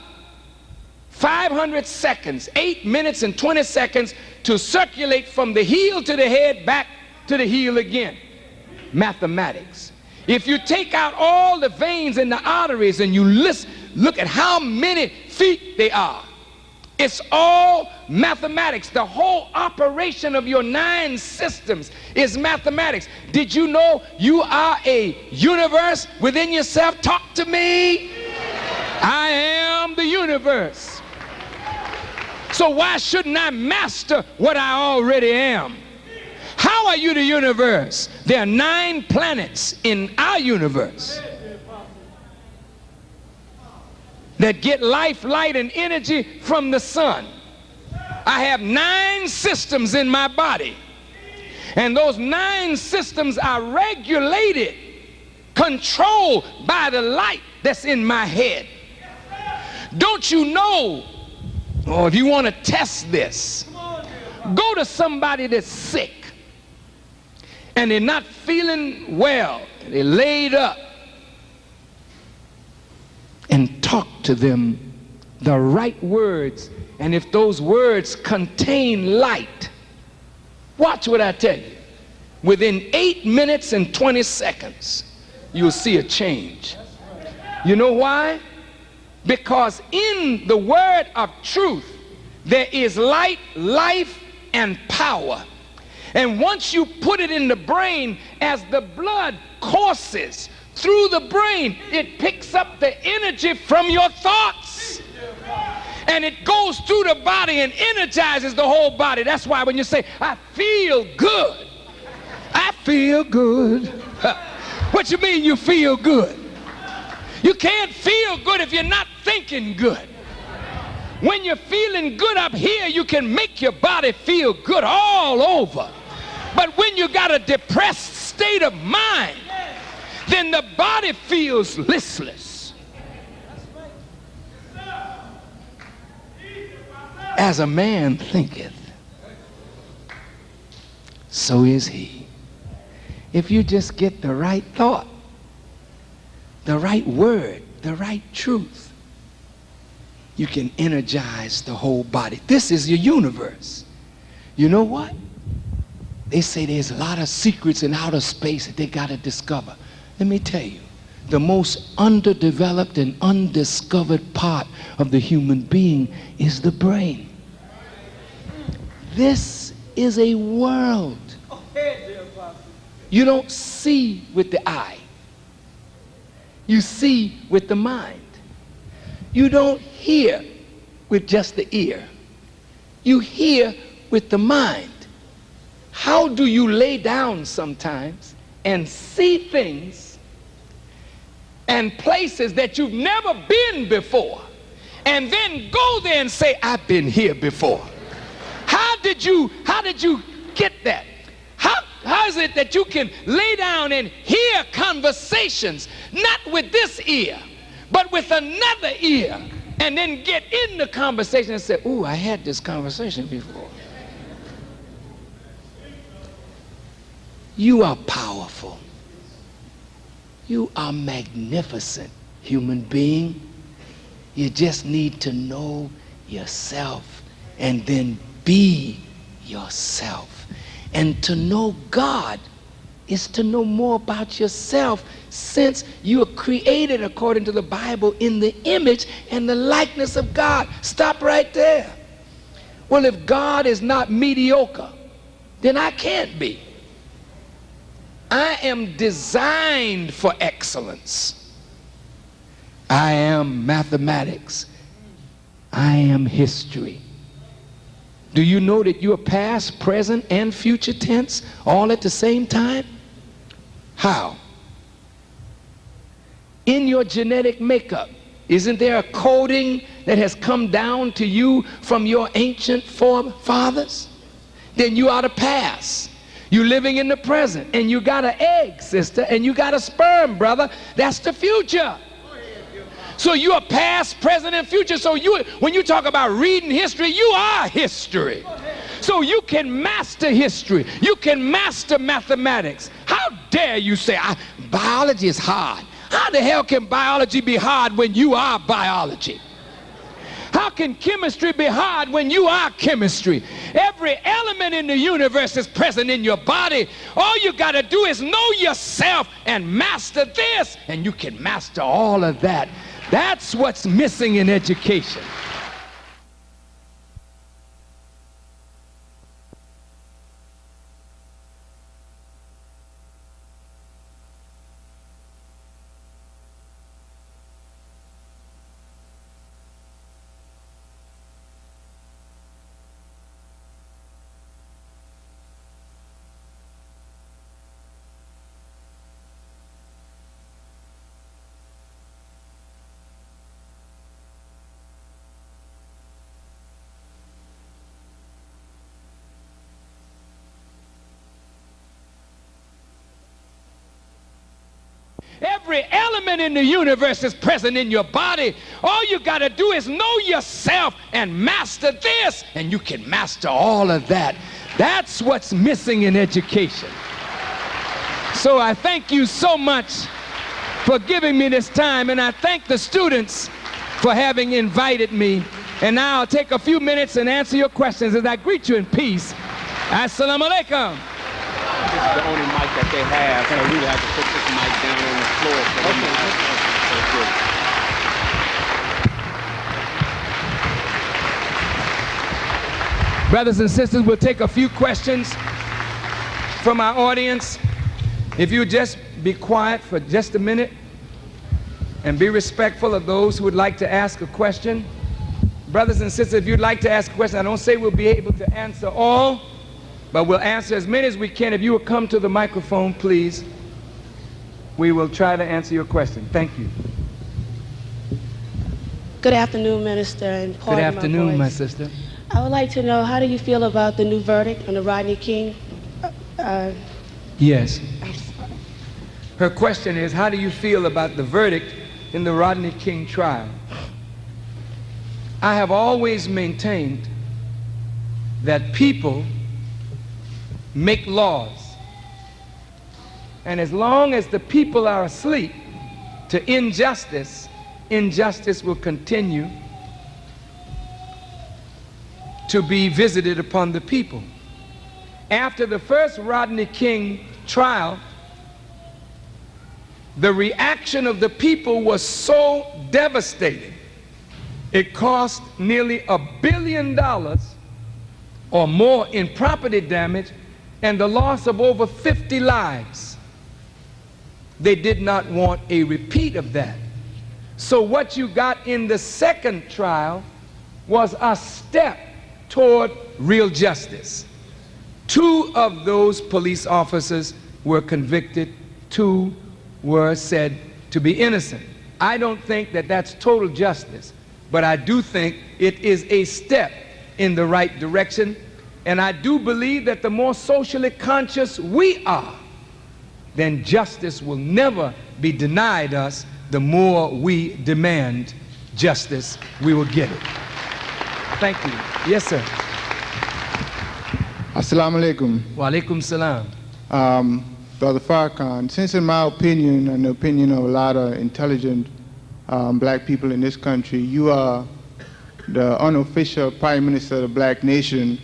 500 seconds, 8 minutes and 20 seconds to circulate from the heel to the head, back to the heel again. Mathematics. If you take out all the veins and the arteries and you look at how many feet they are, it's all mathematics. The whole operation of your 9 systems is mathematics. Did you know you are a universe within yourself? Talk to me. I am the universe. So why shouldn't I master what I already am? How are you the universe? There are 9 planets in our universe that get life, light, and energy from the sun. I have 9 systems in my body, and those 9 systems are regulated, controlled by the light that's in my head. Don't you know, or if you want to test this, go to somebody that's sick and they're not feeling well, they're laid up, and talk to them the right words. And if those words contain light, watch what I tell you. Within 8 minutes and 20 seconds, you'll see a change. You know why? Because in the word of truth, there is light, life, and power. And once you put it in the brain, as the blood courses through the brain, it picks up the energy from your thoughts. and it goes through the body and energizes the whole body. That's why when you say, I feel good, I feel good. What you mean you feel good? You can't feel good if you're not thinking good. When you're feeling good up here, you can make your body feel good all over. But when you got a depressed state of mind, then the body feels listless. As a man thinketh, so is he. If you just get the right thought, the right word, the right truth, you can energize the whole body. This is your universe. You know what? They say there's a lot of secrets in outer space that they got to discover. Let me tell you, the most underdeveloped and undiscovered part of the human being is the brain. This is a world. You don't see with the eye. You see with the mind. You don't hear with just the ear. You hear with the mind. How do you lay down sometimes and see things and places that you've never been before, and then go there and say, I've been here before? How did you get that? How is it that you can lay down and hear conversations, not with this ear, but with another ear, and then get in the conversation and say, ooh, I had this conversation before? You are powerful. You are magnificent, human being. You just need to know yourself and then be yourself. And to know God is to know more about yourself, since you are created, according to the Bible, in the image and the likeness of God. Stop right there. Well, if God is not mediocre, then I can't be. I am designed for excellence. I am mathematics. I am history. Do you know that you are past, present, and future tense all at the same time? How? In your genetic makeup, isn't there a coding that has come down to you from your ancient forefathers? Then you are the past. You're living in the present, and you got an egg, sister, and you got a sperm, brother. That's the future. So you are past, present, and future. So when you talk about reading history, you are history. So you can master history. You can master mathematics. How dare you say, biology is hard? How the hell can biology be hard when you are biology? How can chemistry be hard when you are chemistry? Every element in the universe is present in your body. All you got to do is know yourself and master this, and you can master all of that. That's what's missing in education. Every element in the universe is present in your body. All you got to do is know yourself and master this, and you can master all of that. That's what's missing in education. So I thank you so much for giving me this time, and I thank the students for having invited me. And now I'll take a few minutes and answer your questions as I greet you in peace. Assalamu alaikum. This is the only mic that they have, so we have to put this mic down on the floor. Okay. Brothers and sisters, we'll take a few questions from our audience. If you just be quiet for just a minute and be respectful of those who would like to ask a question, Brothers and sisters, if you'd like to ask a question, I don't say we'll be able to answer all, but we'll answer as many as we can. If you will come to the microphone, please, we will try to answer your question. Thank you. Good afternoon, Minister. And Good afternoon, my sister. I would like to know, how do you feel about the new verdict on the Rodney King? Yes. Her question is, how do you feel about the verdict in the Rodney King trial? I have always maintained that people make laws. And as long as the people are asleep to injustice, injustice will continue to be visited upon the people. After the first Rodney King trial, the reaction of the people was so devastating. It cost nearly $1 billion or more in property damage and the loss of over 50 lives. They did not want a repeat of that. So what you got in the second trial was a step toward real justice. 2 of those police officers were convicted, 2 were said to be innocent. I don't think that that's total justice, but I do think it is a step in the right direction, and I do believe that the more socially conscious we are, then justice will never be denied us. The more we demand justice, we will get it. Thank you. Yes, sir. Assalamu alaikum. Wa alaikum salam. Brother Farrakhan, since in my opinion and the opinion of a lot of intelligent black people in this country, you are the unofficial Prime Minister of the black nation,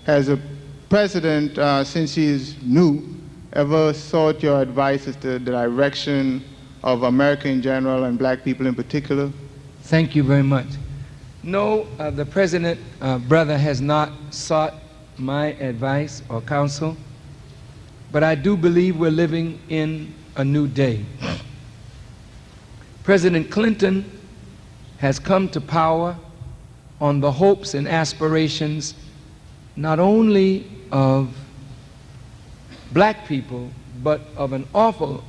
has a president, since he is new, ever sought your advice as to the direction of America in general and black people in particular? Thank you very much. No, the president, brother, has not sought my advice or counsel, but I do believe we're living in a new day. President Clinton has come to power on the hopes and aspirations not only of black people, but of an awful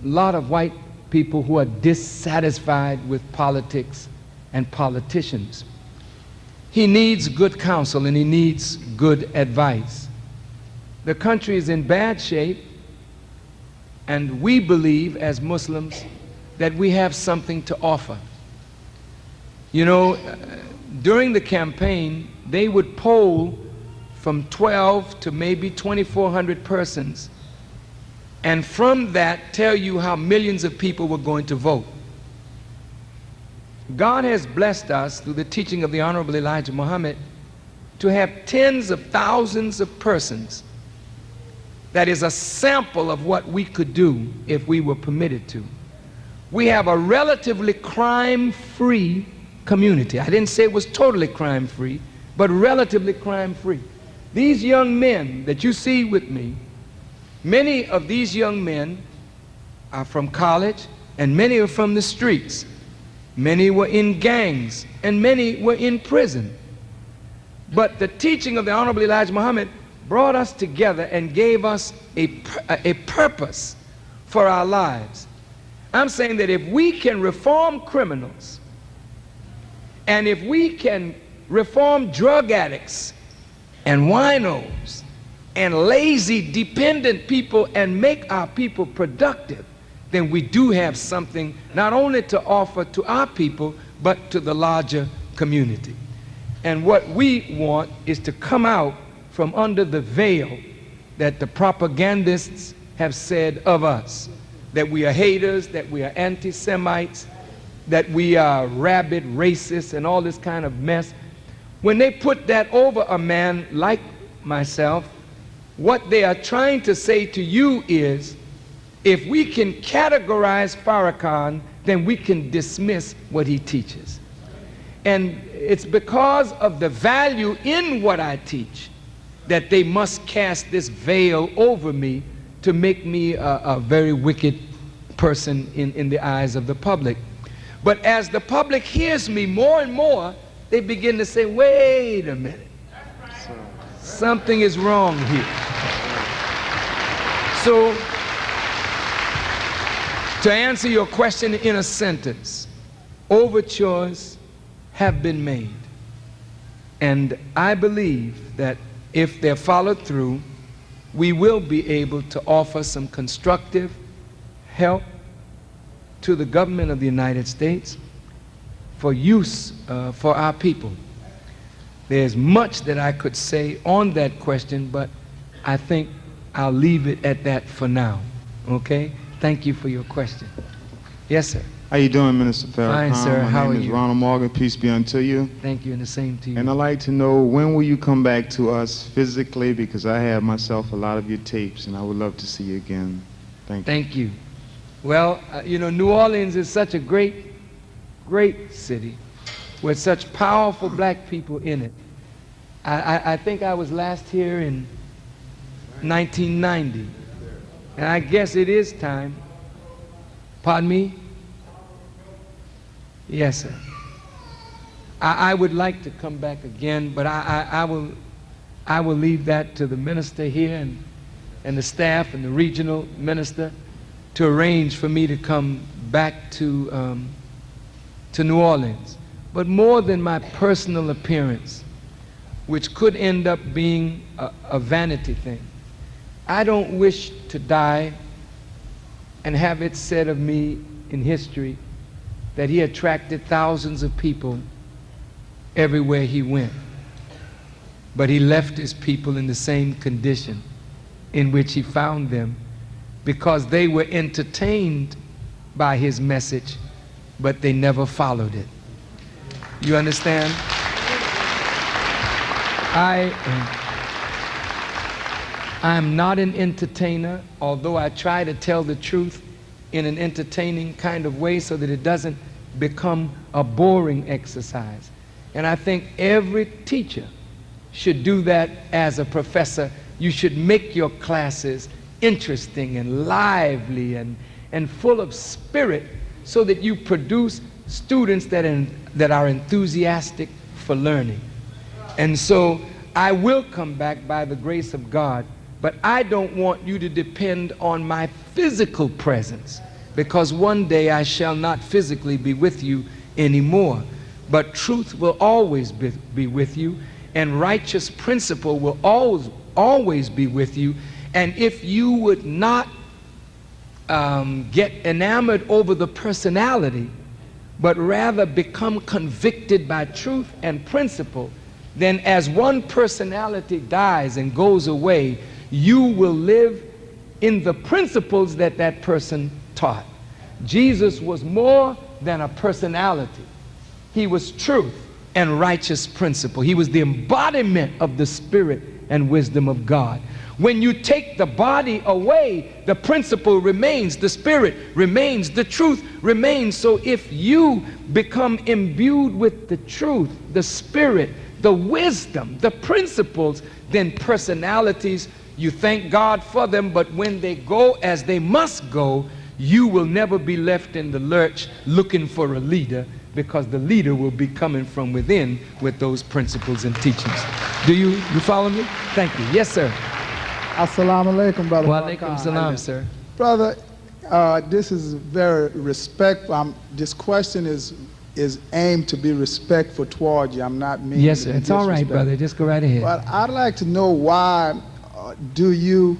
lot of white people who are dissatisfied with politics and politicians. He needs good counsel and he needs good advice. The country is in bad shape, and we believe as Muslims that we have something to offer. You know, during the campaign, they would poll from 12 to maybe 2,400 persons, and from that tell you how millions of people were going to vote. God has blessed us through the teaching of the Honorable Elijah Muhammad to have tens of thousands of persons. That is a sample of what we could do if we were permitted to. We have a relatively crime-free community. I didn't say it was totally crime-free, but relatively crime-free. These young men that you see with me, many of these young men are from college, and many are from the streets. Many were in gangs, and many were in prison. But the teaching of the Honorable Elijah Muhammad brought us together and gave us a purpose for our lives. I'm saying that if we can reform criminals, and if we can reform drug addicts and winos and lazy, dependent people and make our people productive, then we do have something not only to offer to our people, but to the larger community. And what we want is to come out from under the veil that the propagandists have said of us, that we are haters, that we are anti-Semites, that we are rabid racists and all this kind of mess. When they put that over a man like myself, what they are trying to say to you is, if we can categorize Farrakhan, then we can dismiss what he teaches. And it's because of the value in what I teach that they must cast this veil over me to make me a very wicked person in the eyes of the public. But as the public hears me more and more, they begin to say, wait a minute, something is wrong here. So, to answer your question in a sentence, overtures have been made. And I believe that if they're followed through, we will be able to offer some constructive help to the government of the United States for use for our people. There's much that I could say on that question, but I think I'll leave it at that for now. Okay? Thank you for your question. Yes, sir. How you doing, Minister Farrakhan? Fine, sir. My How name are is you? Ronald Morgan. Peace be unto you. Thank you, and the same to you. And I'd like to know, when will you come back to us physically? Because I have myself a lot of your tapes, and I would love to see you again. Thank you. Thank you. Well, you know, New Orleans is such a great, great city with such powerful black people in it. I think I was last here in 1990. And I guess it is time. Pardon me? Yes, sir. I would like to come back again, but I will leave that to the minister here and the staff and the regional minister to arrange for me to come back to New Orleans. But more than my personal appearance, which could end up being a vanity thing, I don't wish to die and have it said of me in history that he attracted thousands of people everywhere he went. But he left his people in the same condition in which he found them, because they were entertained by his message, but they never followed it. You understand? I'm not an entertainer, although I try to tell the truth in an entertaining kind of way so that it doesn't become a boring exercise. And I think every teacher should do that as a professor. You should make your classes interesting and lively and full of spirit so that you produce students that are enthusiastic for learning. And so I will come back by the grace of God, but I don't want you to depend on my physical presence, because one day I shall not physically be with you anymore. But truth will always be with you, and righteous principle will always be with you. And if you would not get enamored over the personality, but rather become convicted by truth and principle, then as one personality dies and goes away, you will live in the principles that that person taught. Jesus was more than a personality. He was truth and righteous principle. He was the embodiment of the Spirit and wisdom of God. When you take the body away, the principle remains, the Spirit remains, the truth remains. So if you become imbued with the truth, the Spirit, the wisdom, the principles, then personalities, you thank God for them, but when they go as they must go, you will never be left in the lurch looking for a leader, because the leader will be coming from within with those principles and teachings. Do you follow me? Thank you. Yes, sir. Assalamu alaikum, brother. Wa alaikum salam, sir. Brother, this is very respectful. This question is aimed to be respectful toward you. I'm not meaning Yes, sir. It's all right, brother. Just go right ahead. But I'd like to know, why do you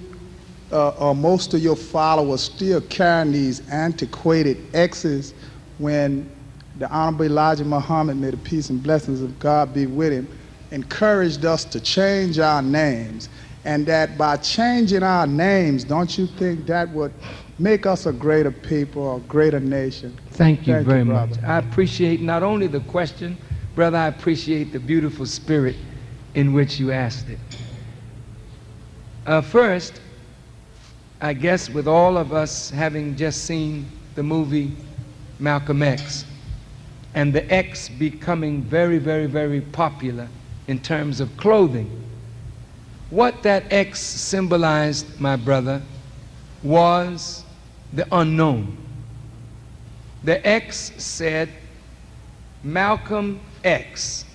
or most of your followers still carrying these antiquated X's when the Honorable Elijah Muhammad, may the peace and blessings of God be with him, encouraged us to change our names, and that by changing our names, don't you think that would make us a greater people, a greater nation? Thank you very much. I appreciate not only the question, brother, I appreciate the beautiful spirit in which you asked it. First, I guess with all of us having just seen the movie Malcolm X, and the X becoming very, very, very popular in terms of clothing, what that X symbolized, my brother, was the unknown. The X said Malcolm X,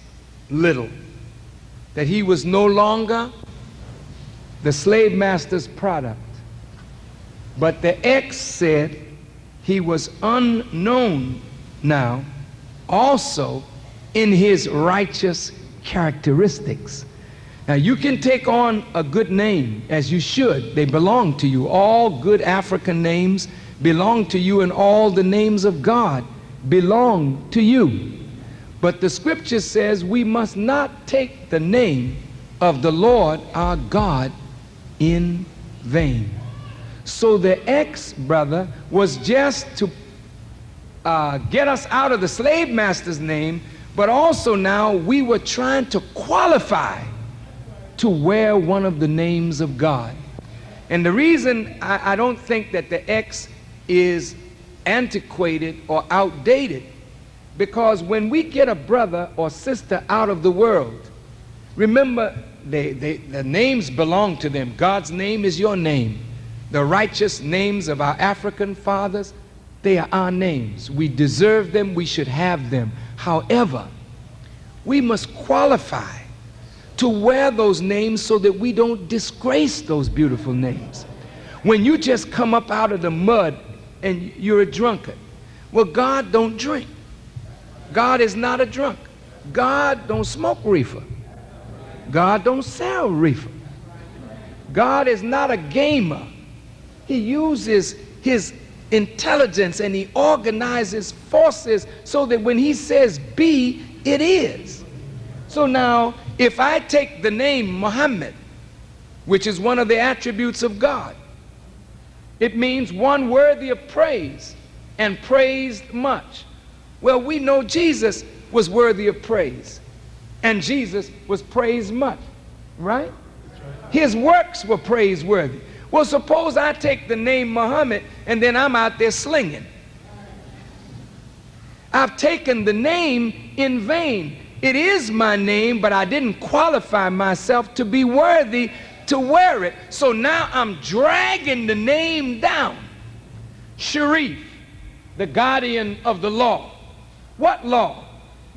little that he was no longer the slave master's product. But the X said he was unknown now also in his righteous characteristics. Now you can take on a good name, as you should. They belong to you. All good African names belong to you, and all the names of God belong to you. But the scripture says we must not take the name of the Lord our God in vain. So the X, brother, was just to get us out of the slave master's name, but also now we were trying to qualify to wear one of the names of God. And the reason I don't think that the X is antiquated or outdated, because when we get a brother or sister out of the world, remember the names belong to them. God's name is your name. The righteous names of our African fathers, they are our names. We deserve them, we should have them. However, we must qualify to wear those names so that we don't disgrace those beautiful names. When you just come up out of the mud and you're a drunkard, well, God don't drink. God is not a drunk. God don't smoke reefer. God don't sell reefer. God is not a gamer. He uses his intelligence and he organizes forces so that when he says be, it is. So now, if I take the name Muhammad, which is one of the attributes of God, it means one worthy of praise and praised much. Well, we know Jesus was worthy of praise and Jesus was praised much, right? His works were praiseworthy. Well, suppose I take the name Muhammad and then I'm out there slinging. I've taken the name in vain. It is my name, but I didn't qualify myself to be worthy to wear it. So now I'm dragging the name down. Sharif, the guardian of the law. What law?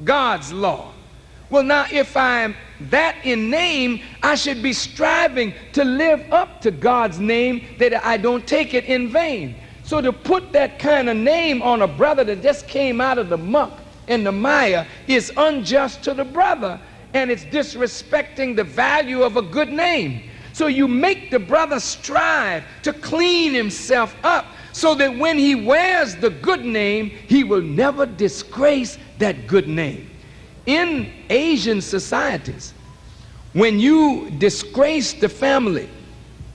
God's law. Well, now if I'm that in name, I should be striving to live up to God's name, that I don't take it in vain. So to put that kind of name on a brother that just came out of the muck and the mire is unjust to the brother, and it's disrespecting the value of a good name. So you make the brother strive to clean himself up so that when he wears the good name, he will never disgrace that good name. In Asian societies, when you disgrace the family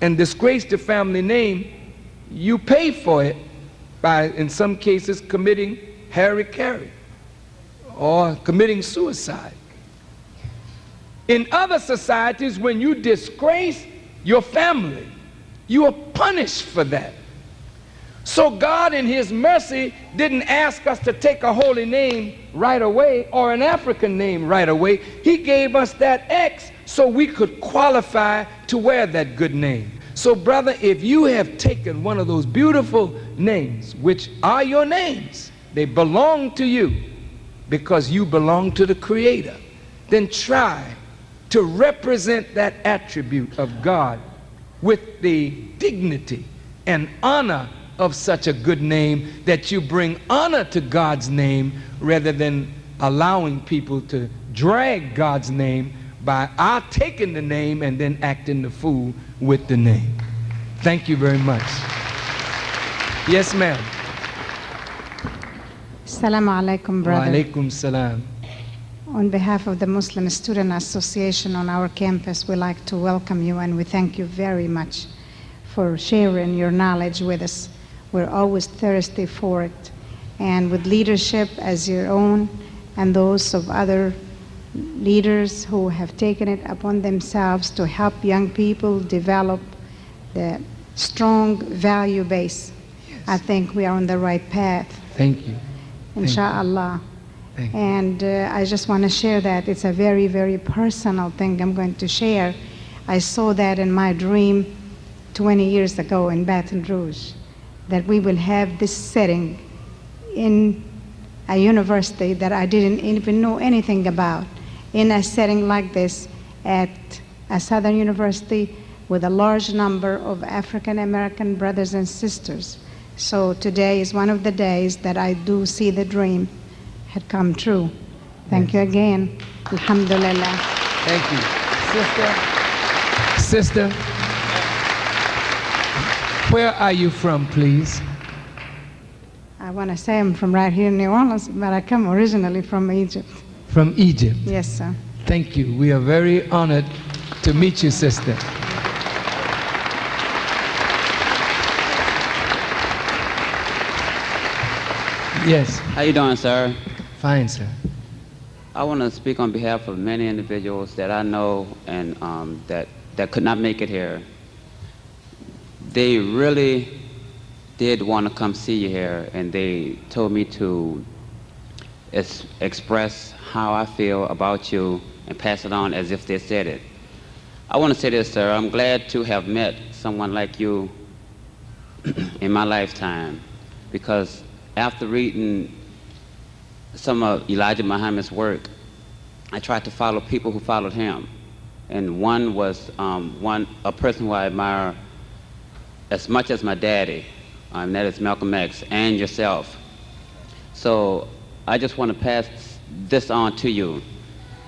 and disgrace the family name, you pay for it by, in some cases, committing hara-kiri or committing suicide. In other societies, when you disgrace your family, you are punished for that. So God in his mercy didn't ask us to take a holy name right away or an African name right away. He gave us that X so we could qualify to wear that good name. So brother, if you have taken one of those beautiful names, which are your names, they belong to you because you belong to the Creator, then try to represent that attribute of God with the dignity and honor of such a good name, that you bring honor to God's name rather than allowing people to drag God's name by our taking the name and then acting the fool with the name. Thank you very much. Yes, ma'am. Assalamu alaikum, brother. Wa alaikum salam. On behalf of the Muslim Student Association on our campus, we'd like to welcome you and we thank you very much for sharing your knowledge with us. We're always thirsty for it. And with leadership as your own and those of other leaders who have taken it upon themselves to help young people develop the strong value base, yes. I think we are on the right path. Thank you. Inshallah. And I just want to share that. It's a very, very personal thing I'm going to share. I saw that in my dream 20 years ago in Baton Rouge, that we will have this setting in a university that I didn't even know anything about. in a setting like this at a Southern University with a large number of African American brothers and sisters. So today is one of the days that I do see the dream had come true. Thank you again. Alhamdulillah. Thank you. Sister, where are you from, please? I want to say I'm from right here in New Orleans, but I come originally from Egypt. From Egypt? Yes, sir. Thank you. We are very honored to meet you, sister. Yes. How you doing, sir? Fine, sir. I want to speak on behalf of many individuals that I know and that could not make it here. They really did want to come see you here, and they told me to express how I feel about you and pass it on as if they said it. I want to say this, sir. I'm glad to have met someone like you in my lifetime, because after reading some of Elijah Muhammad's work, I tried to follow people who followed him. And one was a person who I admire as much as my daddy, and that is Malcolm X, and yourself. So I just want to pass this on to you,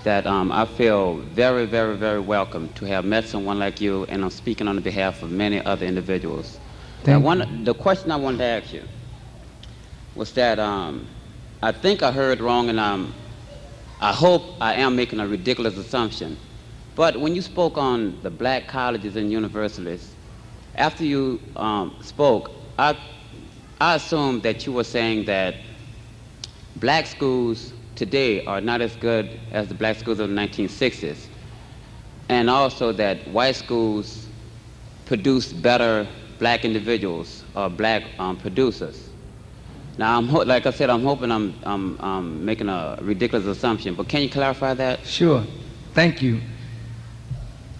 that I feel very, very, very welcome to have met someone like you, and I'm speaking on behalf of many other individuals. The question I wanted to ask you was that I think I heard wrong, and I hope I am making a ridiculous assumption. But when you spoke on the black colleges and universities, after you spoke, I assumed that you were saying that black schools today are not as good as the black schools of the 1960s, and also that white schools produce better black individuals or black producers. Now, like I said, I'm hoping I'm making a ridiculous assumption, but can you clarify that? Sure. Thank you.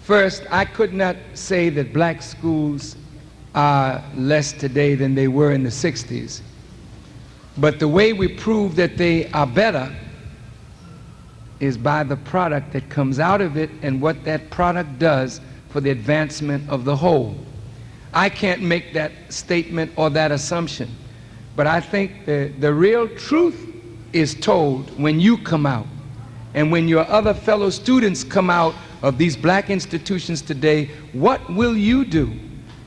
First, I could not say that black schools are less today than they were in the 60s. But the way we prove that they are better is by the product that comes out of it and what that product does for the advancement of the whole. I can't make that statement or that assumption. But I think the real truth is told when you come out, and when your other fellow students come out of these black institutions today. What will you do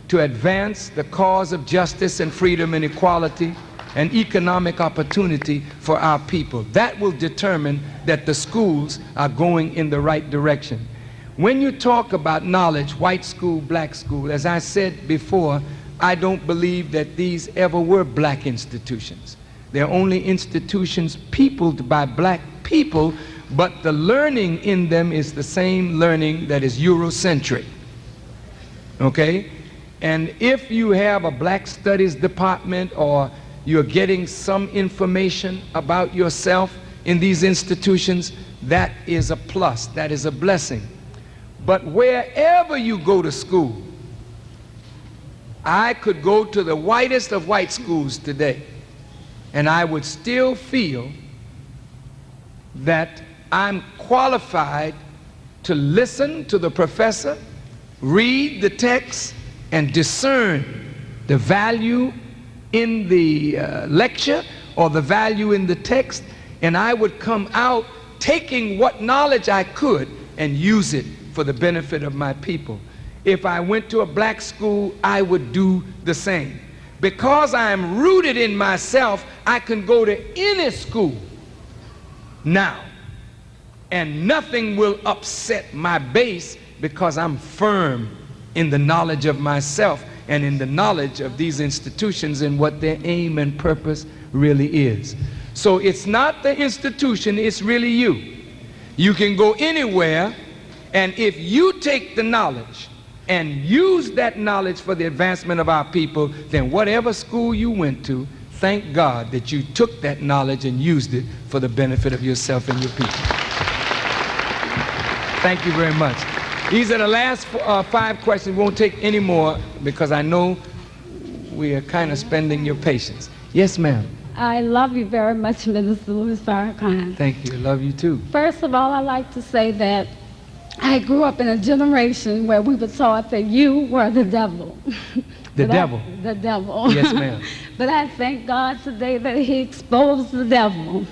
to advance the cause of justice and freedom and equality and economic opportunity for our people? That will determine that the schools are going in the right direction. When you talk about knowledge, white school, black school, as I said before, I don't believe that these ever were black institutions. They're only institutions peopled by black people, but the learning in them is the same learning that is Eurocentric. Okay? And if you have a black studies department, or you're getting some information about yourself in these institutions, that is a plus, that is a blessing. But wherever you go to school, I could go to the whitest of white schools today, and I would still feel that I'm qualified to listen to the professor, read the text, and discern the value in the lecture or the value in the text, and I would come out taking what knowledge I could and use it for the benefit of my people. If I went to a black school, I would do the same. Because I am rooted in myself, I can go to any school now, and nothing will upset my base, because I'm firm in the knowledge of myself and in the knowledge of these institutions and what their aim and purpose really is. So it's not the institution, it's really you. You can go anywhere, and if you take the knowledge and use that knowledge for the advancement of our people, then whatever school you went to, thank God that you took that knowledge and used it for the benefit of yourself and your people. Thank you very much. These are the last 5 questions. We won't take any more, because I know we are kind of spending your patience. Yes, ma'am. I love you very much, Minister Louis Farrakhan. Thank you. Love you too. First of all, I'd like to say that I grew up in a generation where we were taught that you were the devil. The devil? The devil. Yes, ma'am. But I thank God today that he exposed the devil.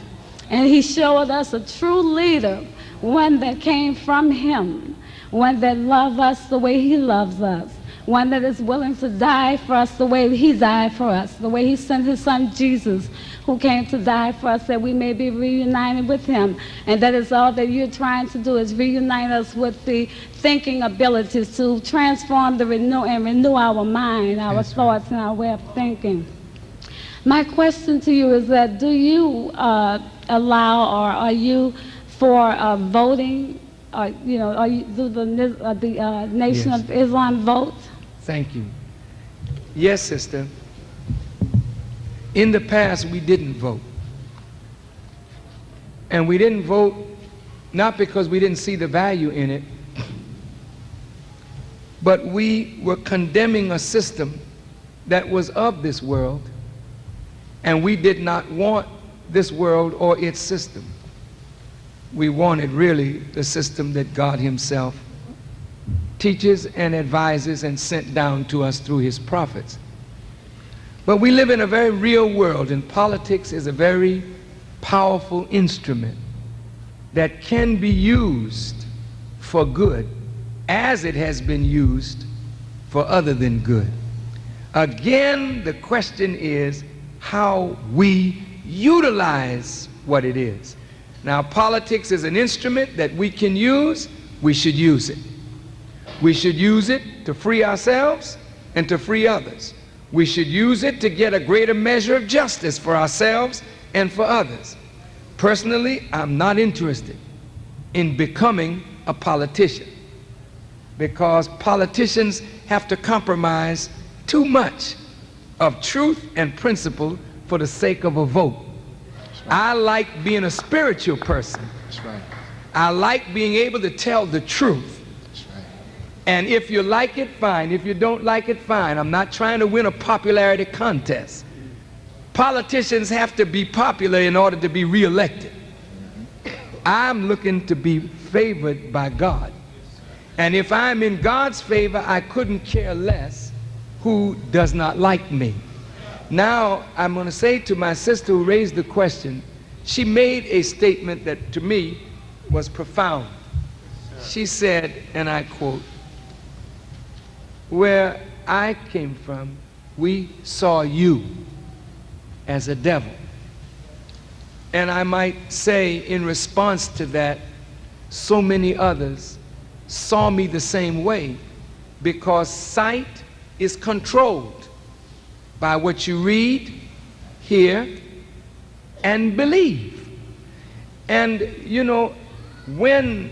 And he showed us a true leader, one that came from him, one that loved us the way he loves us, one that is willing to die for us the way he died for us, the way he sent his son Jesus, who came to die for us that we may be reunited with him. And that is all that you're trying to do, is reunite us with the thinking abilities to transform renew our mind, our thoughts, and our way of thinking. My question to you is that do you allow, or are you for voting? Are you, do the Nation of Islam vote? Thank you. Yes, sister. In the past, we didn't vote. And we didn't vote not because we didn't see the value in it, but we were condemning a system that was of this world, and we did not want this world or its system. We wanted really the system that God himself teaches and advises and sent down to us through his prophets. But we live in a very real world, and politics is a very powerful instrument that can be used for good as it has been used for other than good. Again, the question is how we utilize what it is. Now, politics is an instrument that we can use. We should use it. We should use it to free ourselves and to free others. We should use it to get a greater measure of justice for ourselves and for others. Personally, I'm not interested in becoming a politician, because politicians have to compromise too much of truth and principle for the sake of a vote. I like being a spiritual person. That's right. I like being able to tell the truth. That's right. And if you like it, fine. If you don't like it, fine. I'm not trying to win a popularity contest. Politicians have to be popular in order to be reelected. I'm looking to be favored by God. And if I'm in God's favor, I couldn't care less who does not like me. Now, I'm going to say to my sister who raised the question, she made a statement that to me was profound. She said, and I quote, "Where I came from, we saw you as a devil." And I might say in response to that, so many others saw me the same way, because sight is controlled by what you read, hear, and believe. And you know, when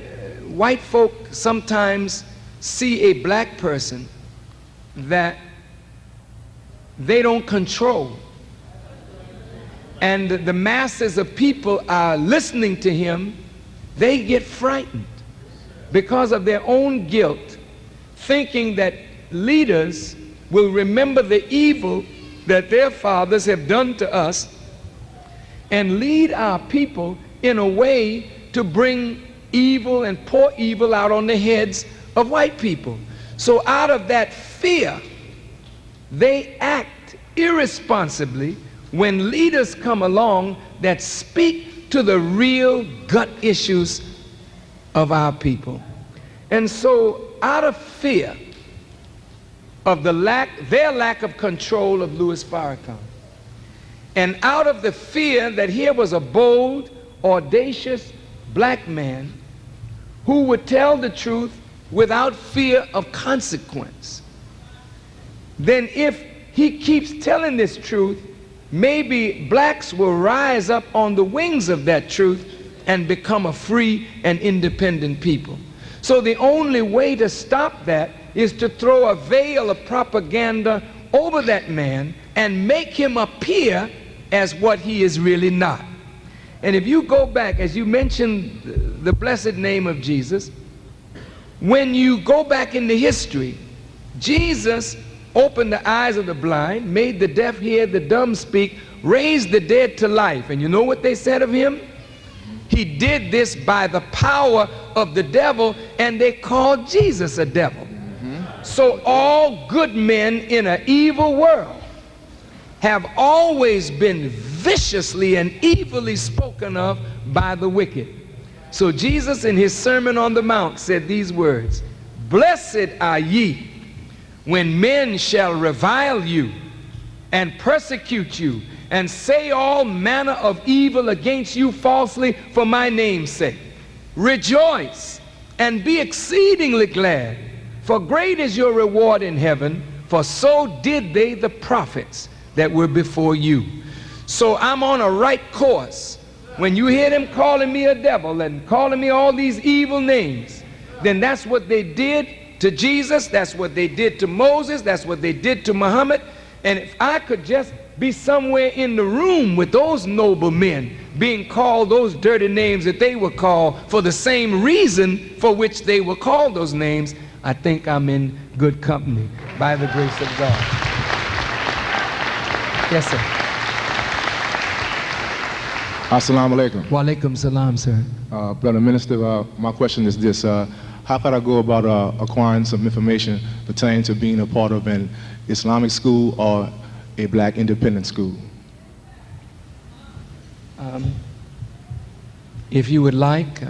white folk sometimes see a black person that they don't control, and the masses of people are listening to him, they get frightened because of their own guilt, thinking that leaders will remember the evil that their fathers have done to us and lead our people in a way to bring evil and pour evil out on the heads of white people. So out of that fear, they act irresponsibly when leaders come along that speak to the real gut issues of our people. And so out of fear of their lack of control of Louis Farrakhan, and out of the fear that here was a bold, audacious black man who would tell the truth without fear of consequence, then if he keeps telling this truth, maybe blacks will rise up on the wings of that truth and become a free and independent people. So the only way to stop that is to throw a veil of propaganda over that man and make him appear as what he is really not. And if you go back, as you mentioned the blessed name of Jesus, when you go back into history, Jesus opened the eyes of the blind, made the deaf hear, the dumb speak, raised the dead to life. And you know what they said of him? He did this by the power of the devil, and they called Jesus a devil. So all good men in an evil world have always been viciously and evilly spoken of by the wicked. So Jesus in his Sermon on the Mount said these words, "Blessed are ye when men shall revile you and persecute you and say all manner of evil against you falsely for my name's sake. Rejoice and be exceedingly glad, for great is your reward in heaven, for so did they the prophets that were before you." So I'm on a right course. When you hear them calling me a devil and calling me all these evil names, then that's what they did to Jesus, that's what they did to Moses, that's what they did to Muhammad. And if I could just be somewhere in the room with those noble men being called those dirty names that they were called for the same reason for which they were called those names, I think I'm in good company by the grace of God. Yes, sir. Assalamu alaikum. Wa alaikum salam, sir. Brother Minister, my question is this. How could I go about acquiring some information pertaining to being a part of an Islamic school or a black independent school? If you would like,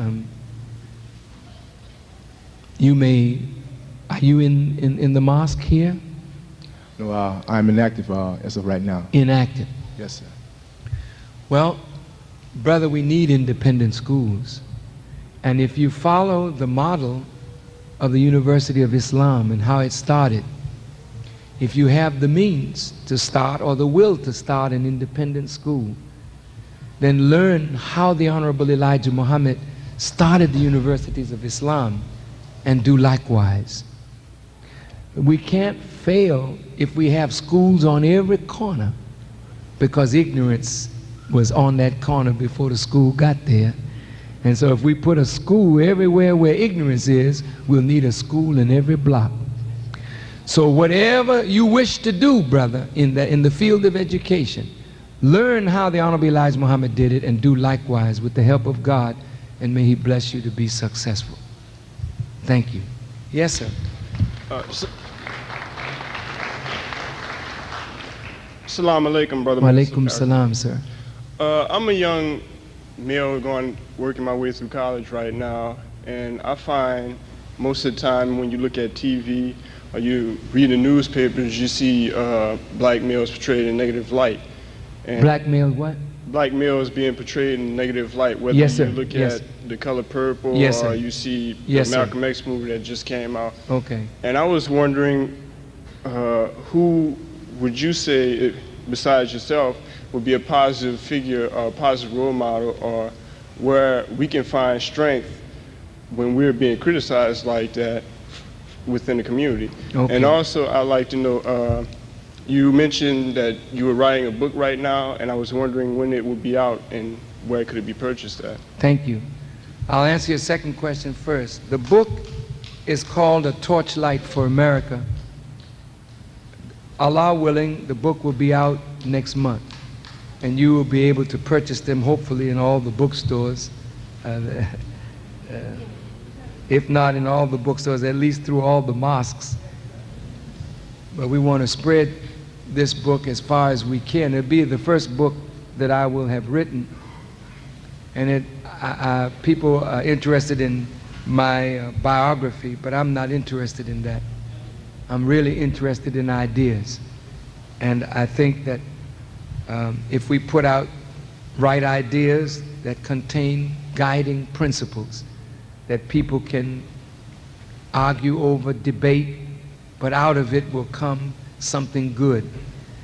you may, are you in the mosque here? No, I'm inactive as of right now. Inactive? Yes, sir. Well, brother, we need independent schools. And if you follow the model of the University of Islam and how it started, if you have the means to start or the will to start an independent school, then learn how the Honorable Elijah Muhammad started the universities of Islam and do likewise. We can't fail if we have schools on every corner, because ignorance was on that corner before the school got there. And so if we put a school everywhere where ignorance is, we'll need a school in every block. So whatever you wish to do, brother, in the field of education, learn how the Honorable Elijah Muhammad did it and do likewise with the help of God, and may he bless you to be successful. Thank you. Yes, sir. Assalamu alaikum, brother. Wa alaikum salam, sir. I'm a young male working my way through college right now, and I find most of the time when you look at TV or you read the newspapers, you see black males portrayed in a negative light. And black males what? Black males being portrayed in a negative light, whether yes, you look at The Color Purple yes, or sir. you see yes, the Malcolm sir. X movie that just came out. Okay. And I was wondering, who would you say, besides yourself, would be a positive figure or a positive role model, or where we can find strength when we're being criticized like that within the community? Okay. And also, I'd like to know, you mentioned that you were writing a book right now, and I was wondering when it would be out and where could it be purchased at? Thank you. I'll answer your second question first. The book is called A Torchlight for America. Allah willing, the book will be out next month, and you will be able to purchase them hopefully in all the bookstores. If not in all the bookstores, at least through all the mosques. But we want to spread this book as far as we can. It'll be the first book that I will have written, and people are interested in my biography, but I'm not interested in that. I'm really interested in ideas, and I think that if we put out right ideas that contain guiding principles that people can argue over, debate, but out of it will come something good.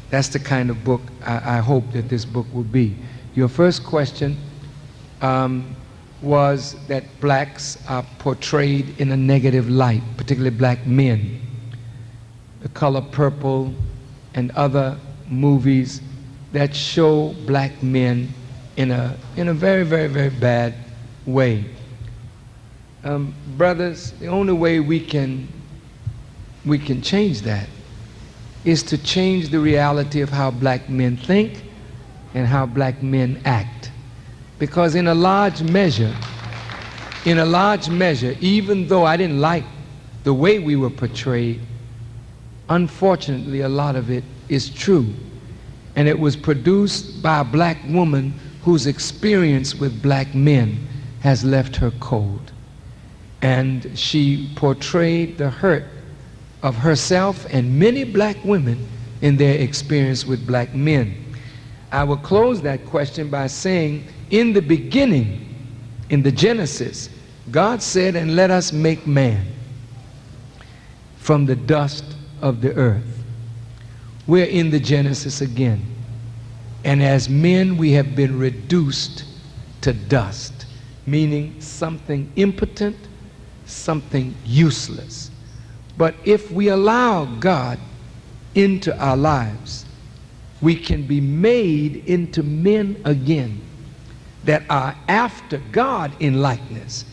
That's the kind of book I hope that this book will be. Your first question was that blacks are portrayed in a negative light, particularly black men. The Color Purple and other movies that show black men in a very, very, very bad way. Brothers, the only way we can change that is to change the reality of how black men think and how black men act. Because in a large measure, even though I didn't like the way we were portrayed, unfortunately a lot of it is true. And it was produced by a black woman whose experience with black men has left her cold. And she portrayed the hurt of herself and many black women in their experience with black men. I will close that question by saying, in the beginning, in the Genesis, God said, "And let us make man from the dust of the earth." We're in the Genesis again. And as men, we have been reduced to dust, meaning something impotent, something useless. But if we allow God into our lives, we can be made into men again that are after God in likeness.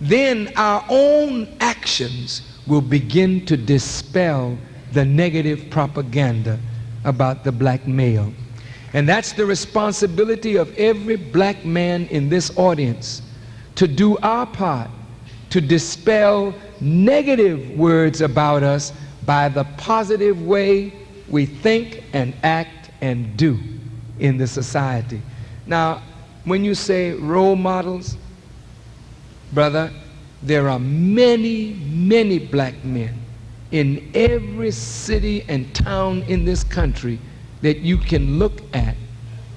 Then our own actions will begin to dispel the negative propaganda about the black male. And that's the responsibility of every black man in this audience, to do our part to dispel negative words about us by the positive way we think and act and do in the society. Now, when you say role models, brother, there are many, many black men in every city and town in this country that you can look at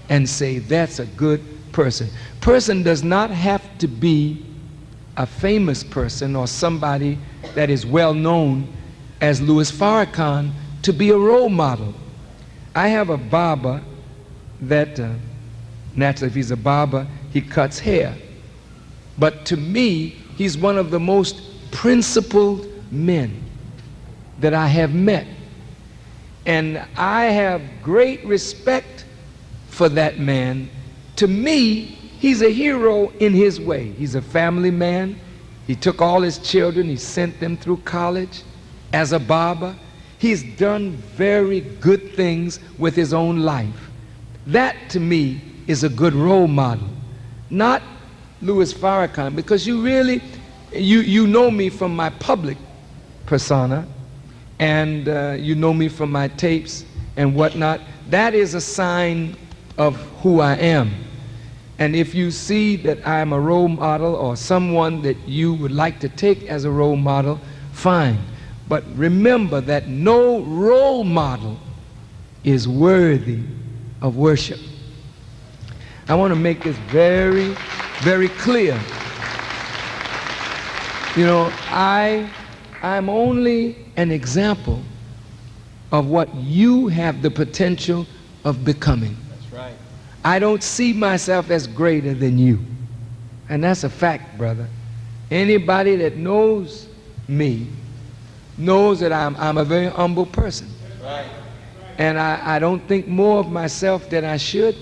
and say, that's a good person. Person does not have to be a famous person or somebody that is well known as Louis Farrakhan to be a role model. I have a barber that, naturally if he's a barber, he cuts hair. But to me, he's one of the most principled men that I have met. And I have great respect for that man. To me, he's a hero in his way. He's a family man. He took all his children, he sent them through college as a barber. He's done very good things with his own life. That, to me, is a good role model. Not Louis Farrakhan, because you really, you know me from my public persona, and you know me from my tapes and whatnot. That is a sign of who I am. And if you see that I'm a role model or someone that you would like to take as a role model, fine. But remember that no role model is worthy of worship. I want to make this very, very clear. You know, I'm only an example of what you have the potential of becoming. That's right. I don't see myself as greater than you. And that's a fact, brother. Anybody that knows me knows that I'm a very humble person. That's right. And I don't think more of myself than I should,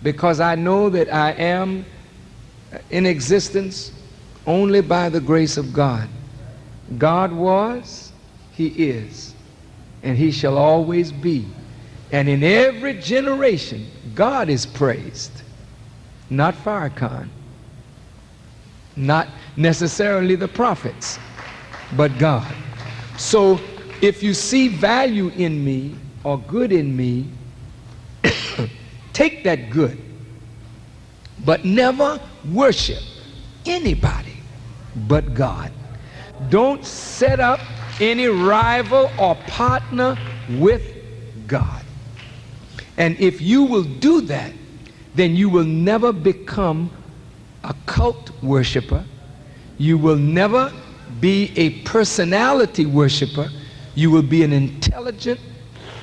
because I know that I am in existence only by the grace of God. God was, He is, and He shall always be. And in every generation, God is praised, not Farrakhan, not necessarily the prophets, but God. So if you see value in me or good in me, take that good, but never worship anybody but God. Don't set up any rival or partner with God. And if you will do that, then you will never become a cult worshiper. You will never be a personality worshiper. You will be an intelligent,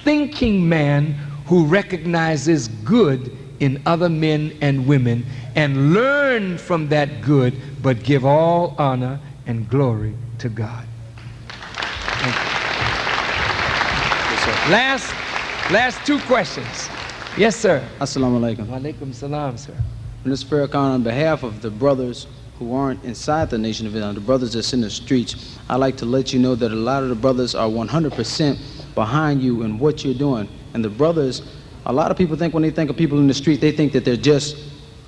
thinking man who recognizes good in other men and women and learn from that good, but give all honor and glory to God. Thank you. Yes, sir. Last two questions. Yes, sir. Assalamu alaikum. Wa alaikum salam, sir. Minister Farrakhan, on behalf of the brothers who aren't inside the Nation of Islam, the brothers that's in the streets, I'd like to let you know that a lot of the brothers are 100% behind you and what you're doing. And the brothers, a lot of people think when they think of people in the street, they think that they're just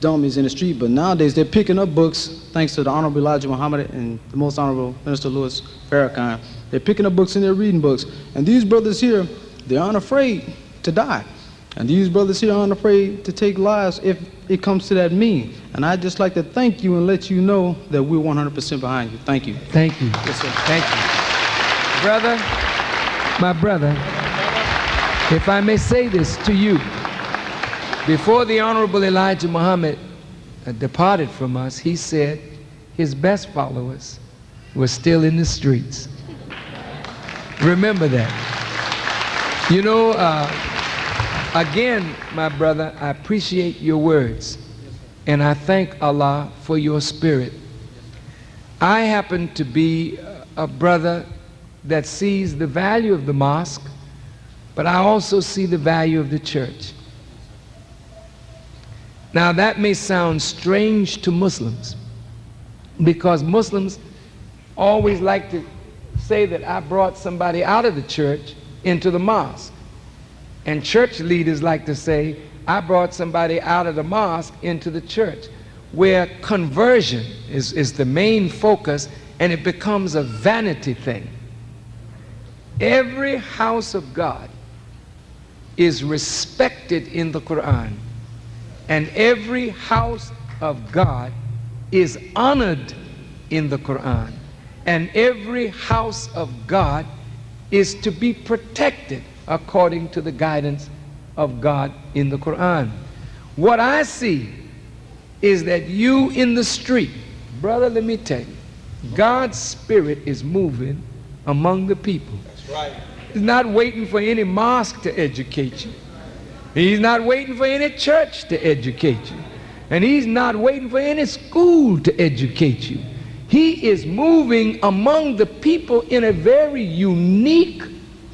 dummies in the street, but nowadays they're picking up books, thanks to the Honorable Elijah Muhammad and the Most Honorable Minister Louis Farrakhan. They're picking up books and they're reading books. And these brothers here, they aren't afraid to die. And these brothers here aren't afraid to take lives if it comes to that mean. And I'd just like to thank you and let you know that we're 100% behind you. Thank you. Thank you. Yes, sir. Thank you. Brother, my brother, if I may say this to you, before the Honorable Elijah Muhammad departed from us, he said his best followers were still in the streets. Remember that. You know, again, my brother, I appreciate your words, and I thank Allah for your spirit. I happen to be a brother that sees the value of the mosque, but I also see the value of the church. Now that may sound strange to Muslims, because Muslims always like to say that I brought somebody out of the church into the mosque. And church leaders like to say, I brought somebody out of the mosque into the church, where conversion is the main focus, and it becomes a vanity thing. Every house of God is respected in the Quran, and every house of God is honored in the Quran, and every house of God is to be protected according to the guidance of God in the Quran. What I see is that you in the street, brother, let me tell you, God's spirit is moving among the people. That's right. He's not waiting for any mosque to educate you. He's not waiting for any church to educate you. And he's not waiting for any school to educate you. He is moving among the people in a very unique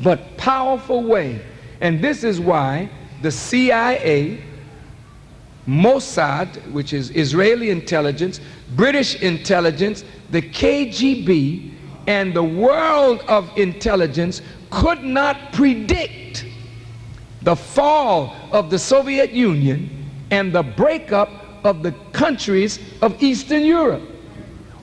but powerful way. And this is why the CIA, Mossad, which is Israeli intelligence, British intelligence, the KGB, and the world of intelligence could not predict the fall of the Soviet Union and the breakup of the countries of Eastern Europe.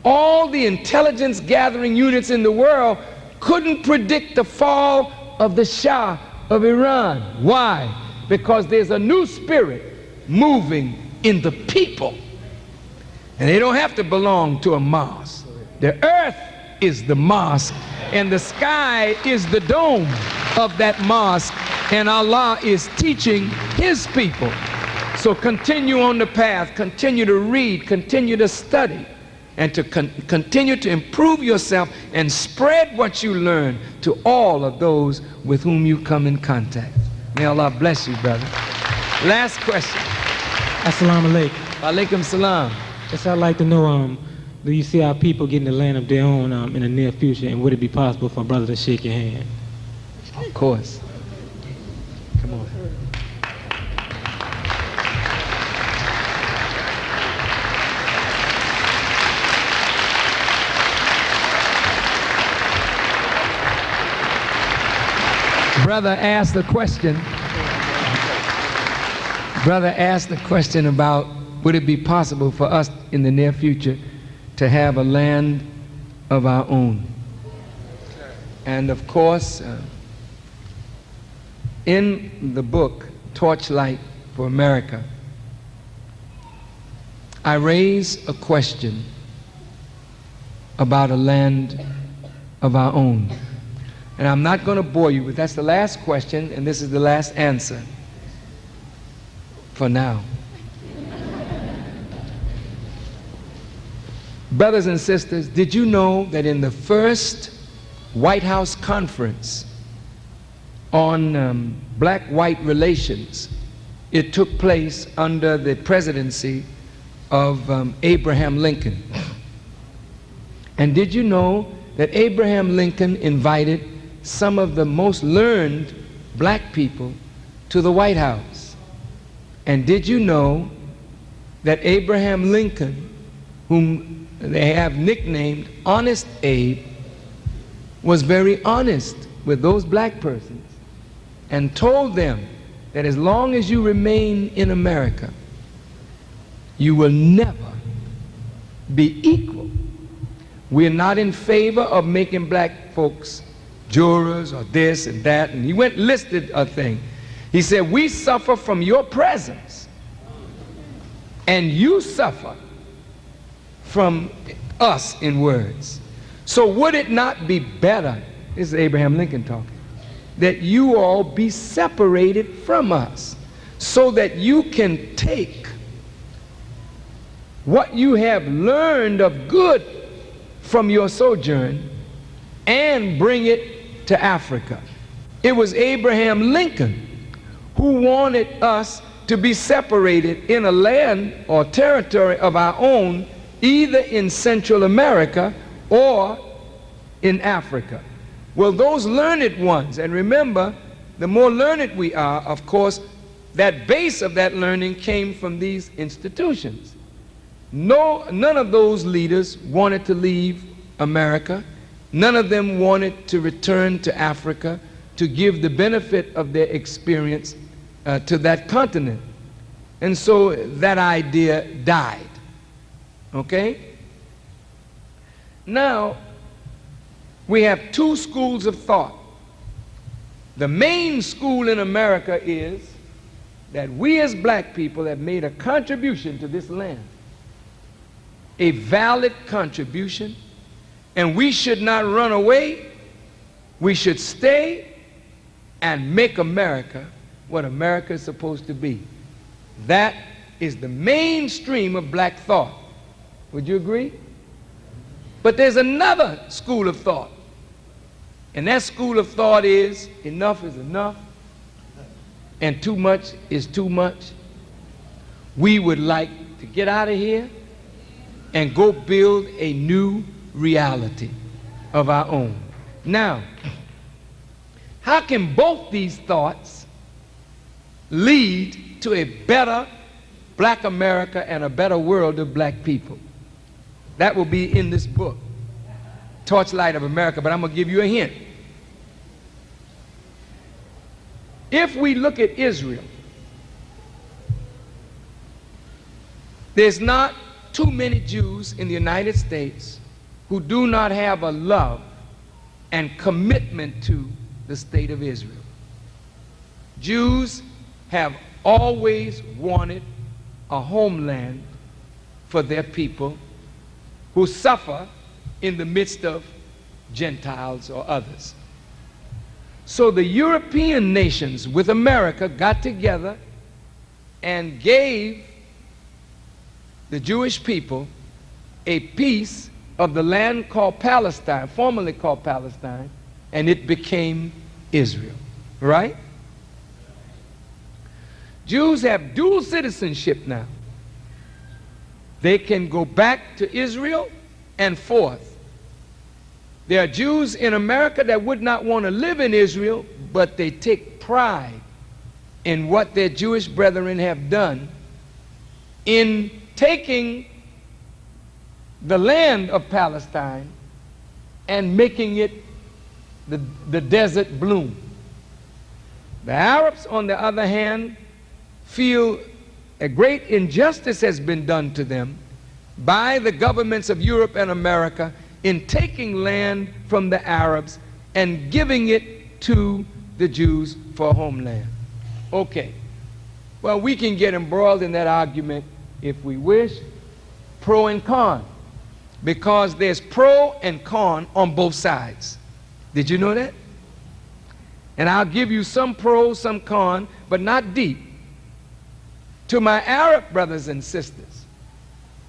All the intelligence gathering units in the world couldn't predict the fall of the Shah of Iran. Why? Because there's a new spirit moving in the people. And they don't have to belong to a mosque. The earth is the mosque, and the sky is the dome of that mosque, and Allah is teaching his people. So continue on the path, continue to read, continue to study, and to continue to improve yourself and spread what you learn to all of those with whom you come in contact. May Allah bless you, brother. Last question. Assalamu alaikum. Alaikum salam. Yes, I'd like to know, do you see our people getting the land of their own in the near future, and would it be possible for a brother to shake your hand? Of course. Come on. Brother asked the question. Brother asked the question about would it be possible for us in the near future to have a land of our own. And of course, in the book Torchlight for America, I raise a question about a land of our own. And I'm not going to bore you, but that's the last question, and this is the last answer for now. Brothers and sisters, did you know that in the first White House conference on black-white relations, it took place under the presidency of Abraham Lincoln? And did you know that Abraham Lincoln invited some of the most learned black people to the White House? And did you know that Abraham Lincoln, whom they have nicknamed Honest Abe, was very honest with those black persons and told them that as long as you remain in America, you will never be equal. We're not in favor of making black folks jurors or this and that. And he went and listed a thing. He said, we suffer from your presence, and you suffer from us in words. So would it not be better, this is Abraham Lincoln talking, that you all be separated from us so that you can take what you have learned of good from your sojourn and bring it to Africa. It was Abraham Lincoln who wanted us to be separated in a land or territory of our own, either in Central America or in Africa. Well, those learned ones, and remember, the more learned we are, of course, that base of that learning came from these institutions. None of those leaders wanted to leave America. None of them wanted to return to Africa to give the benefit of their experience to that continent. And so that idea died. Okay? Now, we have two schools of thought. The main school in America is that we as black people have made a contribution to this land, a valid contribution, and we should not run away. We should stay and make America what America is supposed to be. That is the mainstream of black thought. Would you agree? But there's another school of thought, and that school of thought is enough is enough and too much is too much. We would like to get out of here and go build a new reality of our own. Now, how can both these thoughts lead to a better black America and a better world of black people? That will be in this book, Torchlight of America, but I'm going to give you a hint. If we look at Israel, there's not too many Jews in the United States who do not have a love and commitment to the state of Israel. Jews have always wanted a homeland for their people who suffer in the midst of Gentiles or others. So the European nations with America got together and gave the Jewish people a piece of the land called Palestine, formerly called Palestine, and it became Israel, right? Jews have dual citizenship now. They can go back to Israel and forth. There are Jews in America that would not want to live in Israel, but they take pride in what their Jewish brethren have done in taking the land of Palestine and making it the desert bloom. The Arabs, on the other hand, feel a great injustice has been done to them by the governments of Europe and America in taking land from the Arabs and giving it to the Jews for a homeland. Okay, well, we can get embroiled in that argument if we wish, pro and con, because there's pro and con on both sides. Did you know that? And I'll give you some pro, some con, but not deep. To my Arab brothers and sisters,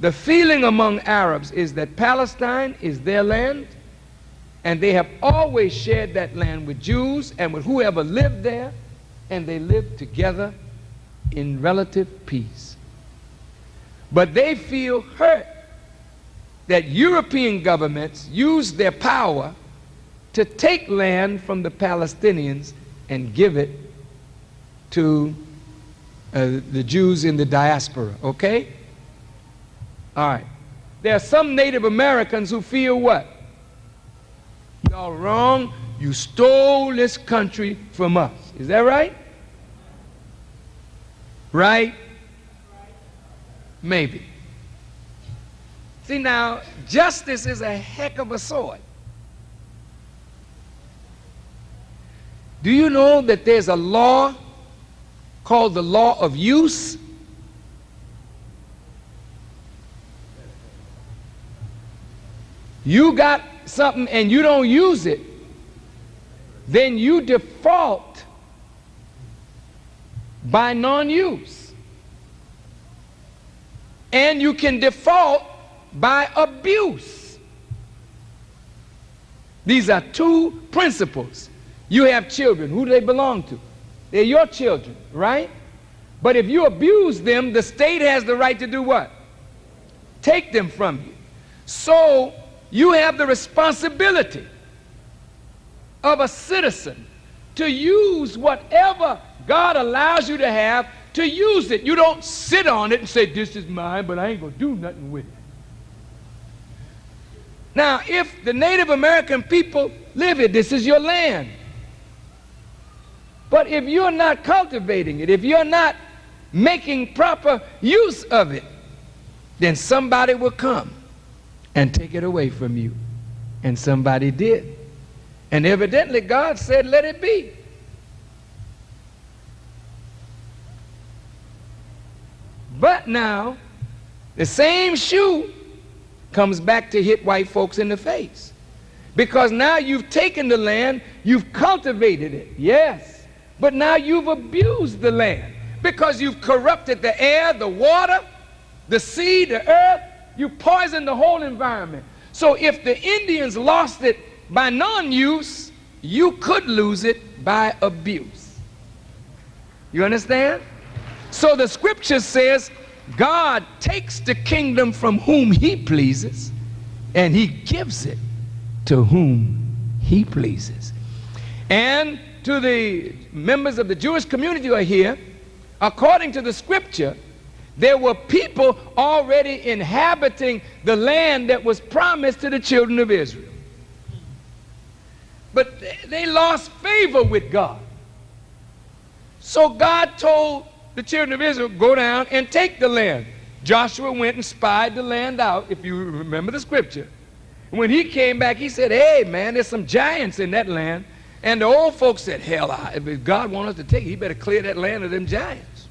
the feeling among Arabs is that Palestine is their land, and they have always shared that land with Jews and with whoever lived there, and they lived together in relative peace. But they feel hurt that European governments use their power to take land from the Palestinians and give it to the Jews in the diaspora, okay? All right. There are some Native Americans who feel what? Y'all wrong. You stole this country from us. Is that right? Right? Maybe. See, now, justice is a heck of a sword. Do you know that there's a law called the law of use? You got something and you don't use it, then you default by non-use. And you can default by abuse. These are two principles. You have children. Who do they belong to? They're your children, right? But if you abuse them, the state has the right to do what? Take them from you. So you have the responsibility of a citizen to use whatever God allows you to have, to use it. You don't sit on it and say, this is mine, but I ain't going to do nothing with it. Now, if the Native American people live here, this is your land. But if you're not cultivating it, if you're not making proper use of it, then somebody will come and take it away from you. And somebody did. And evidently God said, let it be. But now, the same shoe comes back to hit white folks in the face. Because now you've taken the land, you've cultivated it, yes. But now you've abused the land because you've corrupted the air, the water, the sea, the earth. You poisoned the whole environment. So if the Indians lost it by non-use, you could lose it by abuse. You understand? So the scripture says God takes the kingdom from whom he pleases and he gives it to whom he pleases. And to the members of the Jewish community who are here, according to the scripture, there were people already inhabiting the land that was promised to the children of Israel. But they lost favor with God. So God told the children of Israel, go down and take the land. Joshua went and spied the land out, if you remember the scripture. When he came back, he said, hey, man, there's some giants in that land. And the old folks said, hell, if God wants us to take it, he better clear that land of them giants.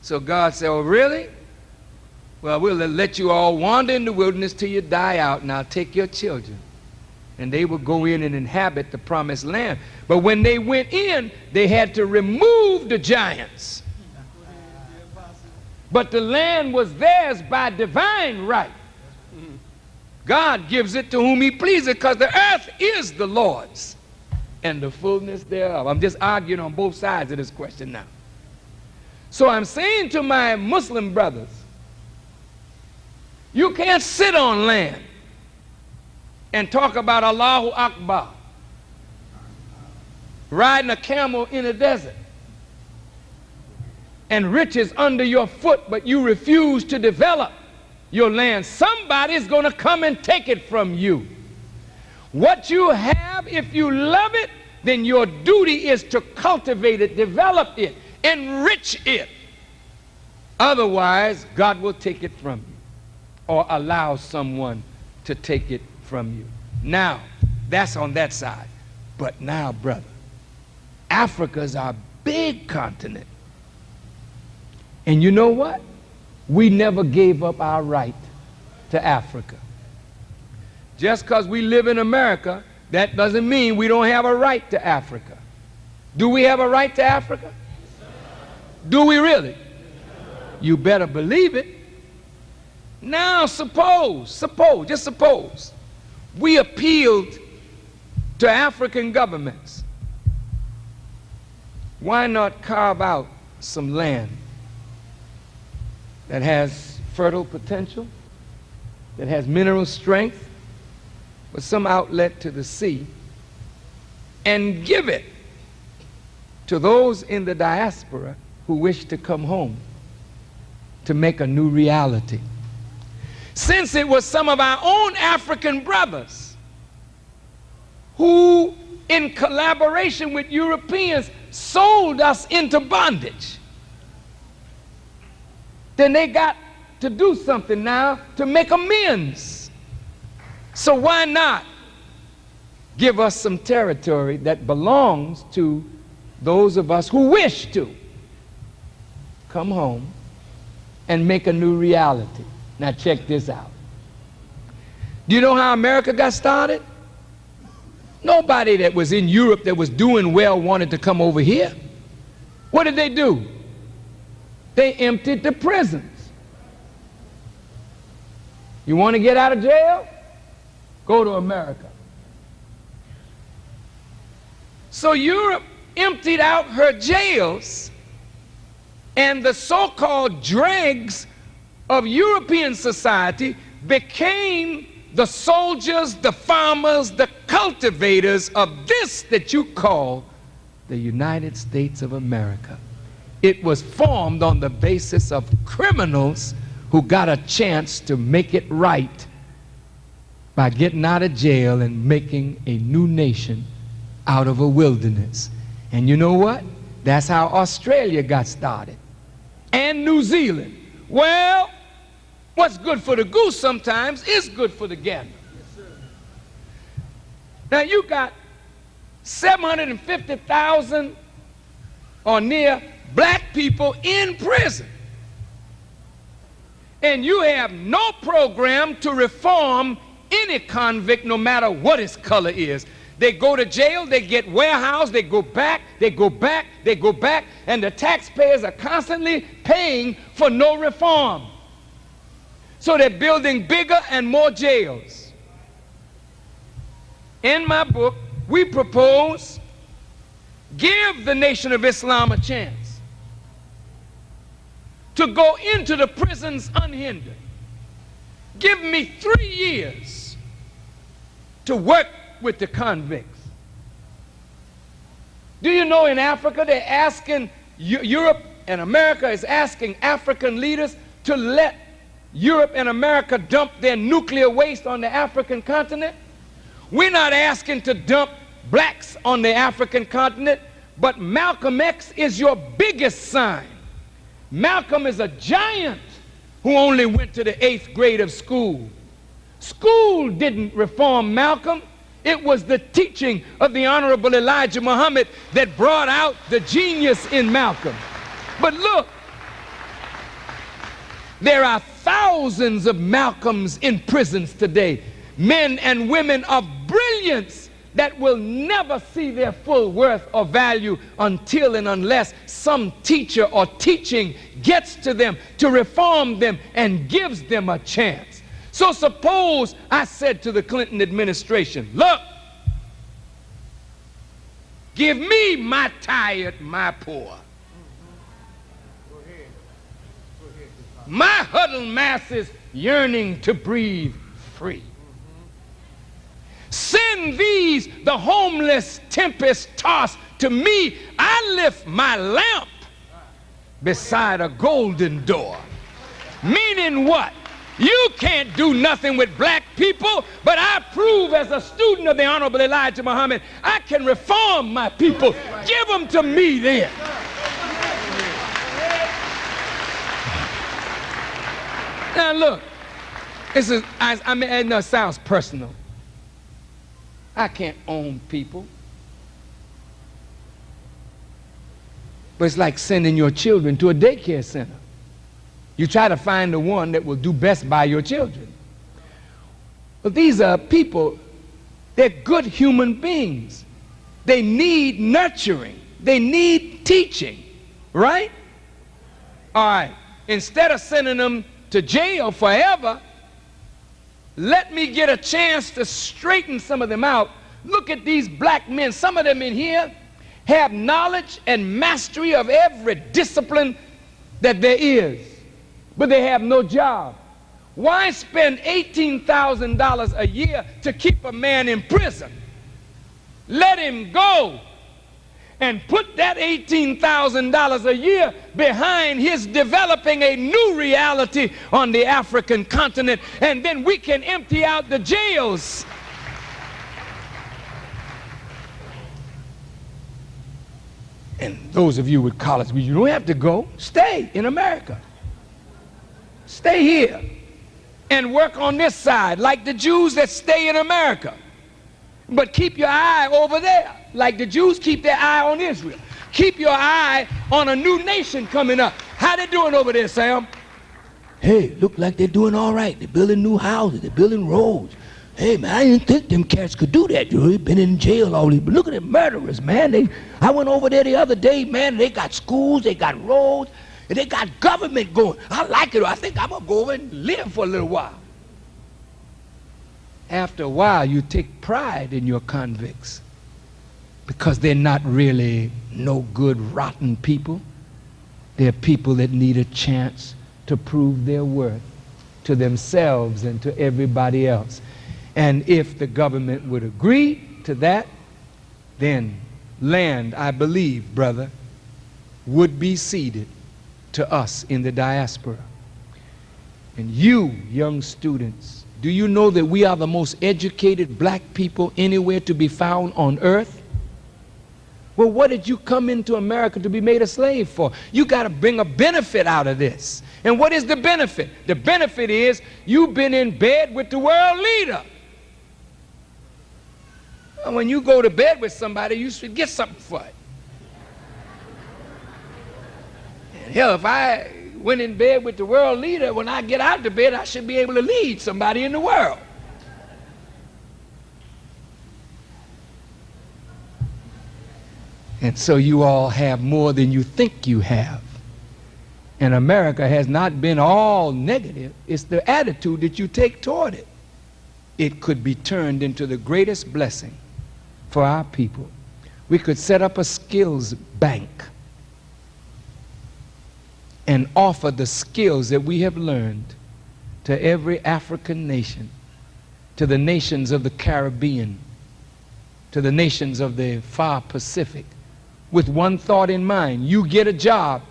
So God said, oh, really? Well, we'll let you all wander in the wilderness till you die out, and I'll take your children. And they will go in and inhabit the promised land. But when they went in, they had to remove the giants. But the land was theirs by divine right. God gives it to whom he pleases, because the earth is the Lord's and the fullness thereof. I'm just arguing on both sides of this question now. So I'm saying to my Muslim brothers, you can't sit on land and talk about Allahu Akbar, riding a camel in a desert, and riches under your foot, but you refuse to develop your land. Somebody's going to come and take it from you. What you have, if you love it, then your duty is to cultivate it, develop it, enrich it. Otherwise, God will take it from you or allow someone to take it from you. Now, that's on that side. But now, brother, Africa's our big continent. And you know what? We never gave up our right to Africa. Just because we live in America, that doesn't mean we don't have a right to Africa. Do we have a right to Africa? Do we really? You better believe it. Now suppose, we appealed to African governments. Why not carve out some land that has fertile potential, that has mineral strength, with some outlet to the sea, and give it to those in the diaspora who wish to come home to make a new reality? Since it was some of our own African brothers who, in collaboration with Europeans, sold us into bondage. Then they got to do something now to make amends. So why not give us some territory that belongs to those of us who wish to come home and make a new reality? Now check this out. Do you know how America got started? Nobody that was in Europe that was doing well wanted to come over here. What did they do? They emptied the prisons. You want to get out of jail? Go to America. So Europe emptied out her jails, and the so-called dregs of European society became the soldiers, the farmers, the cultivators of this that you call the United States of America. It was formed on the basis of criminals who got a chance to make it right by getting out of jail and making a new nation out of a wilderness. And you know what? That's how Australia got started. And New Zealand. Well, what's good for the goose sometimes is good for the gander. Now you got 750,000 or near black people in prison. And you have no program to reform any convict, no matter what his color is. They go to jail, they get warehoused, they go back, they go back, they go back, and the taxpayers are constantly paying for no reform. So they're building bigger and more jails. In my book, we propose, give the Nation of Islam a chance to go into the prisons unhindered. Give me 3 years to work with the convicts. Do you know in Africa they're asking, Europe and America is asking African leaders to let Europe and America dump their nuclear waste on the African continent? We're not asking to dump blacks on the African continent, but Malcolm X is your biggest sign. Malcolm is a giant who only went to the 8th grade of school. School didn't reform Malcolm. It was the teaching of the Honorable Elijah Muhammad that brought out the genius in Malcolm. But look, there are thousands of Malcolms in prisons today, men and women of brilliance that will never see their full worth or value until and unless some teacher or teaching gets to them to reform them and gives them a chance. So suppose I said to the Clinton administration, look, give me my tired, my poor, my huddled masses yearning to breathe free. Send these, the homeless tempest tossed, to me. I lift my lamp beside a golden door. Meaning what? You can't do nothing with black people, but I prove as a student of the Honorable Elijah Muhammad, I can reform my people. Give them to me then. Now look, this is, I mean, it sounds personal. I can't own people. But it's like sending your children to a daycare center. You try to find the one that will do best by your children. But these are people, they're good human beings. They need nurturing. They need teaching, right? All right, instead of sending them to jail forever, let me get a chance to straighten some of them out. Look at these black men. Some of them in here have knowledge and mastery of every discipline that there is, but they have no job. Why spend $18,000 a year to keep a man in prison? Let him go and put that $18,000 a year behind his developing a new reality on the African continent, and then we can empty out the jails. And those of you with college, you don't have to go. Stay in America. Stay here and work on this side like the Jews that stay in America. But keep your eye over there like the Jews keep their eye on Israel. Keep your eye on a new nation coming up. How they doing over there, Sam? Hey, look like they're doing all right. They're building new houses. They're building roads. Hey, man, I didn't think them cats could do that. They've been in jail all these. But look at them murderers, man. I went over there the other day, man. They got schools, they got roads, and they got government going. I like it. I think I'm going to go over and live for a little while. After a while, you take pride in your convicts because they're not really no good, rotten people. They're people that need a chance to prove their worth to themselves and to everybody else. And if the government would agree to that, then land, I believe, brother, would be ceded to us in the diaspora. And you, young students, do you know that we are the most educated black people anywhere to be found on earth? Well, what did you come into America to be made a slave for? You got to bring a benefit out of this. And what is the benefit? The benefit is you've been in bed with the world leader. And when you go to bed with somebody, you should get something for it. And hell, if I went in bed with the world leader, when I get out of bed, I should be able to lead somebody in the world. And so you all have more than you think you have. And America has not been all negative. It's the attitude that you take toward it. It could be turned into the greatest blessing for our people. We could set up a skills bank and offer the skills that we have learned to every African nation, to the nations of the Caribbean, to the nations of the far Pacific, with one thought in mind. You get a job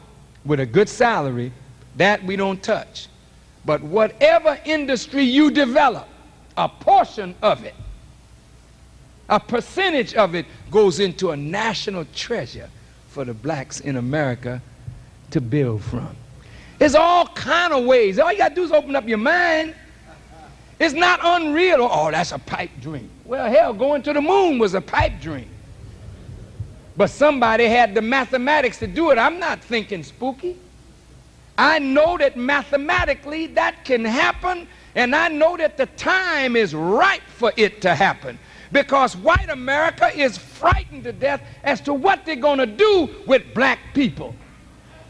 with a good salary, that we don't touch. But whatever industry you develop, a portion of it, a percentage of it goes into a national treasure for the blacks in America to build from. There's all kind of ways. All you got to do is open up your mind. It's not unreal. Oh, that's a pipe dream. Well, hell, going to the moon was a pipe dream. But somebody had the mathematics to do it. I'm not thinking spooky. I know that mathematically that can happen, and I know that the time is ripe for it to happen. Because white America is frightened to death as to what they're going to do with black people.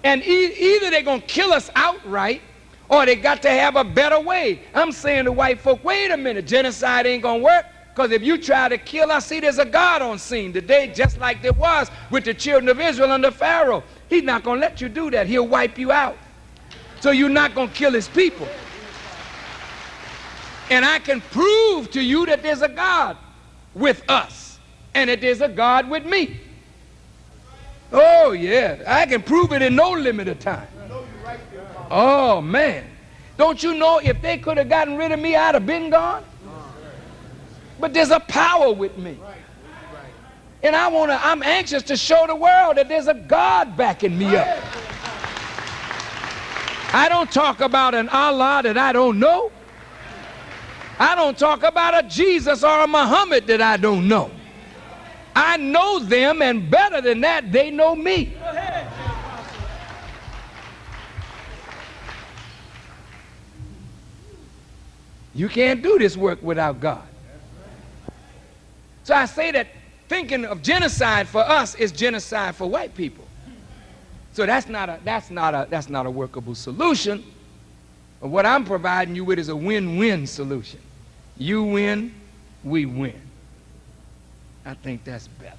And either they're going to kill us outright, or they got to have a better way. I'm saying to white folk, wait a minute, genocide ain't going to work. Because if you try to kill us, see, there's a God on scene today, just like there was with the children of Israel under Pharaoh. He's not going to let you do that. He'll wipe you out. So you're not going to kill his people. And I can prove to you that there's a God with us, and that there's a God with me. Oh, yeah. I can prove it in no limit of time. Oh, man. Don't you know if they could have gotten rid of me, I'd have been gone? But there's a power with me. And I'm anxious to show the world that there's a God backing me up. I don't talk about an Allah that I don't know. I don't talk about a Jesus or a Muhammad that I don't know. I know them, and better than that, they know me. You can't do this work without God. So I say that thinking of genocide for us is genocide for white people. So that's not a workable solution. But what I'm providing you with is a win-win solution. You win, we win. I think that's better.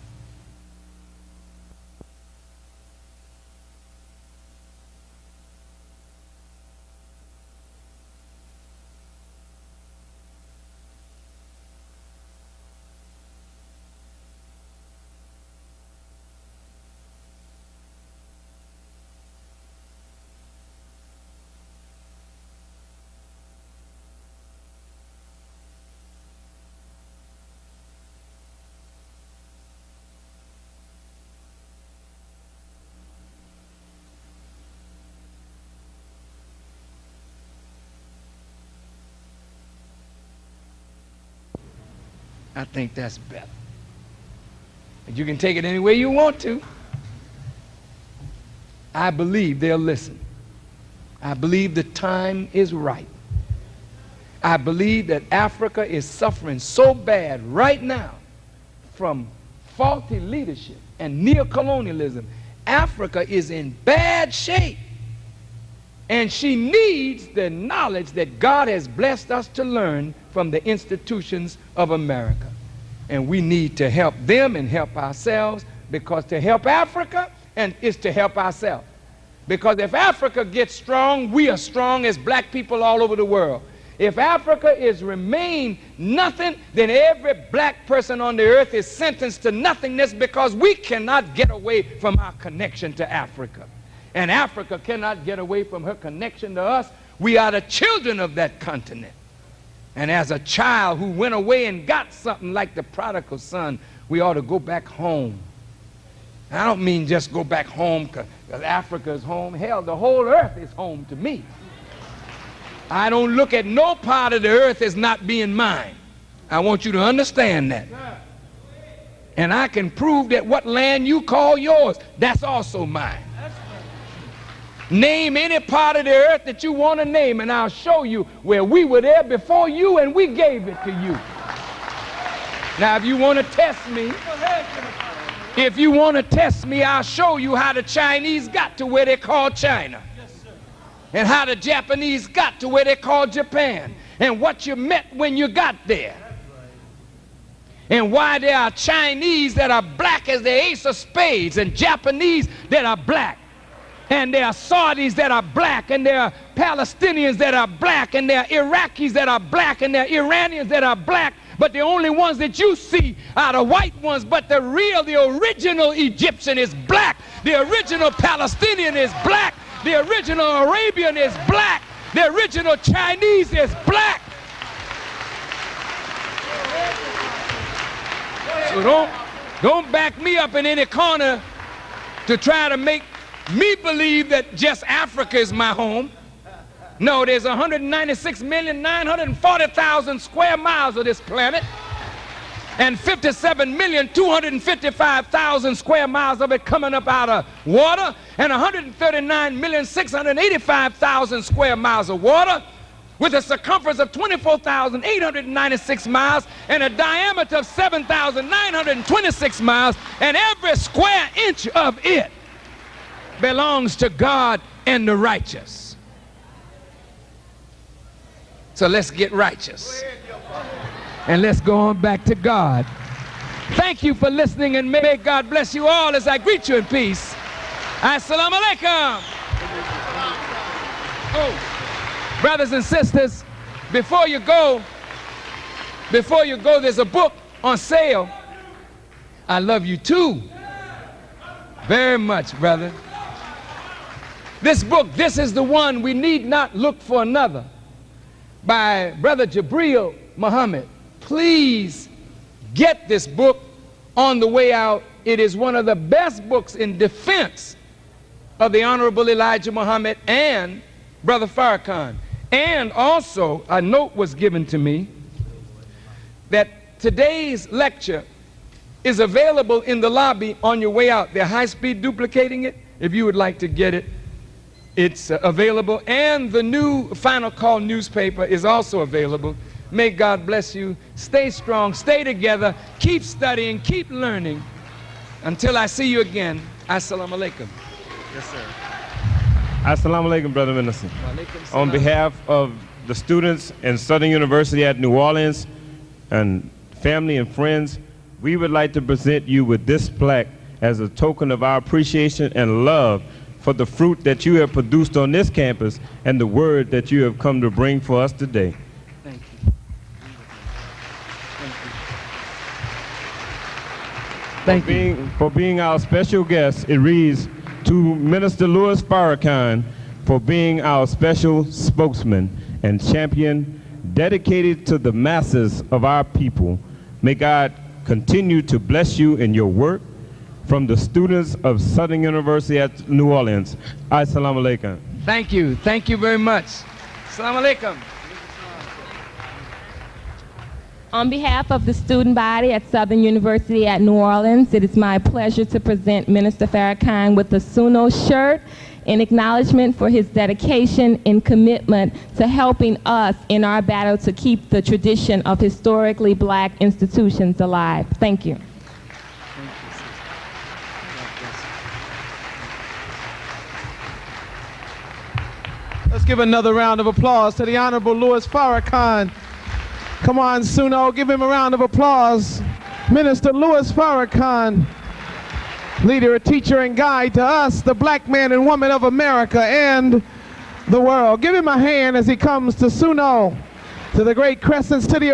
I think that's better. And you can take it any way you want to. I believe they'll listen. I believe the time is right. I believe that Africa is suffering so bad right now from faulty leadership and neocolonialism. Africa is in bad shape. And she needs the knowledge that God has blessed us to learn from the institutions of America. And we need to help them and help ourselves, because to help Africa is to help ourselves. Because if Africa gets strong, we are strong as black people all over the world. If Africa is remain nothing, then every black person on the earth is sentenced to nothingness, because we cannot get away from our connection to Africa. And Africa cannot get away from her connection to us. We are the children of that continent. And as a child who went away and got something like the prodigal son, we ought to go back home. I don't mean just go back home because Africa is home. Hell, the whole earth is home to me. I don't look at no part of the earth as not being mine. I want you to understand that. And I can prove that what land you call yours, that's also mine. Name any part of the earth that you want to name, and I'll show you where we were there before you and we gave it to you. Now, if you want to test me, I'll show you how the Chinese got to where they call China. And how the Japanese got to where they call Japan. And what you met when you got there. And why there are Chinese that are black as the ace of spades, and Japanese that are black. And there are Saudis that are black, and there are Palestinians that are black, and there are Iraqis that are black, and there are Iranians that are black. But the only ones that you see are the white ones. But the original Egyptian is black. The original Palestinian is black. The original Arabian is black. The original Chinese is black. So don't back me up in any corner to try to make me believe that just Africa is my home. No, there's 196,940,000 square miles of this planet, and 57,255,000 square miles of it coming up out of water, and 139,685,000 square miles of water, with a circumference of 24,896 miles and a diameter of 7,926 miles, and every square inch of it belongs to God and the righteous. So let's get righteous. And let's go on back to God. Thank you for listening, and may God bless you all as I greet you in peace. Assalamu alaikum. Oh, brothers and sisters, before you go, there's a book on sale. I love you too. Very much, brother. This book, This Is the One, We Need Not Look for Another, by Brother Jabril Muhammad. Please get this book on the way out. It is one of the best books in defense of the Honorable Elijah Muhammad and Brother Farrakhan. And also, a note was given to me that today's lecture is available in the lobby on your way out. They're high-speed duplicating it. If you would like to get it, it's available. And the new Final Call newspaper is also available. May God bless you. Stay strong, stay together, keep studying, keep learning. Until I see you again, assalamu alaikum. Yes, sir. Assalamu alaikum, Brother Minister. On behalf of the students in Southern University at New Orleans and family and friends, we would like to present you with this plaque as a token of our appreciation and love for the fruit that you have produced on this campus and the word that you have come to bring for us today. Thank you. Thank you. For being our special guest, it reads, to Minister Louis Farrakhan for being our special spokesman and champion dedicated to the masses of our people. May God continue to bless you in your work. From the students of Southern University at New Orleans. Assalamu alaikum. Thank you. Thank you very much. Assalamu alaikum. On behalf of the student body at Southern University at New Orleans, it is my pleasure to present Minister Farrakhan with the SUNO shirt in acknowledgement for his dedication and commitment to helping us in our battle to keep the tradition of historically black institutions alive. Thank you. Let's give another round of applause to the Honorable Louis Farrakhan. Come on, SUNO, give him a round of applause. Minister Louis Farrakhan, leader, teacher, and guide to us, the black man and woman of America and the world. Give him a hand as he comes to SUNO, to the great crescents, to the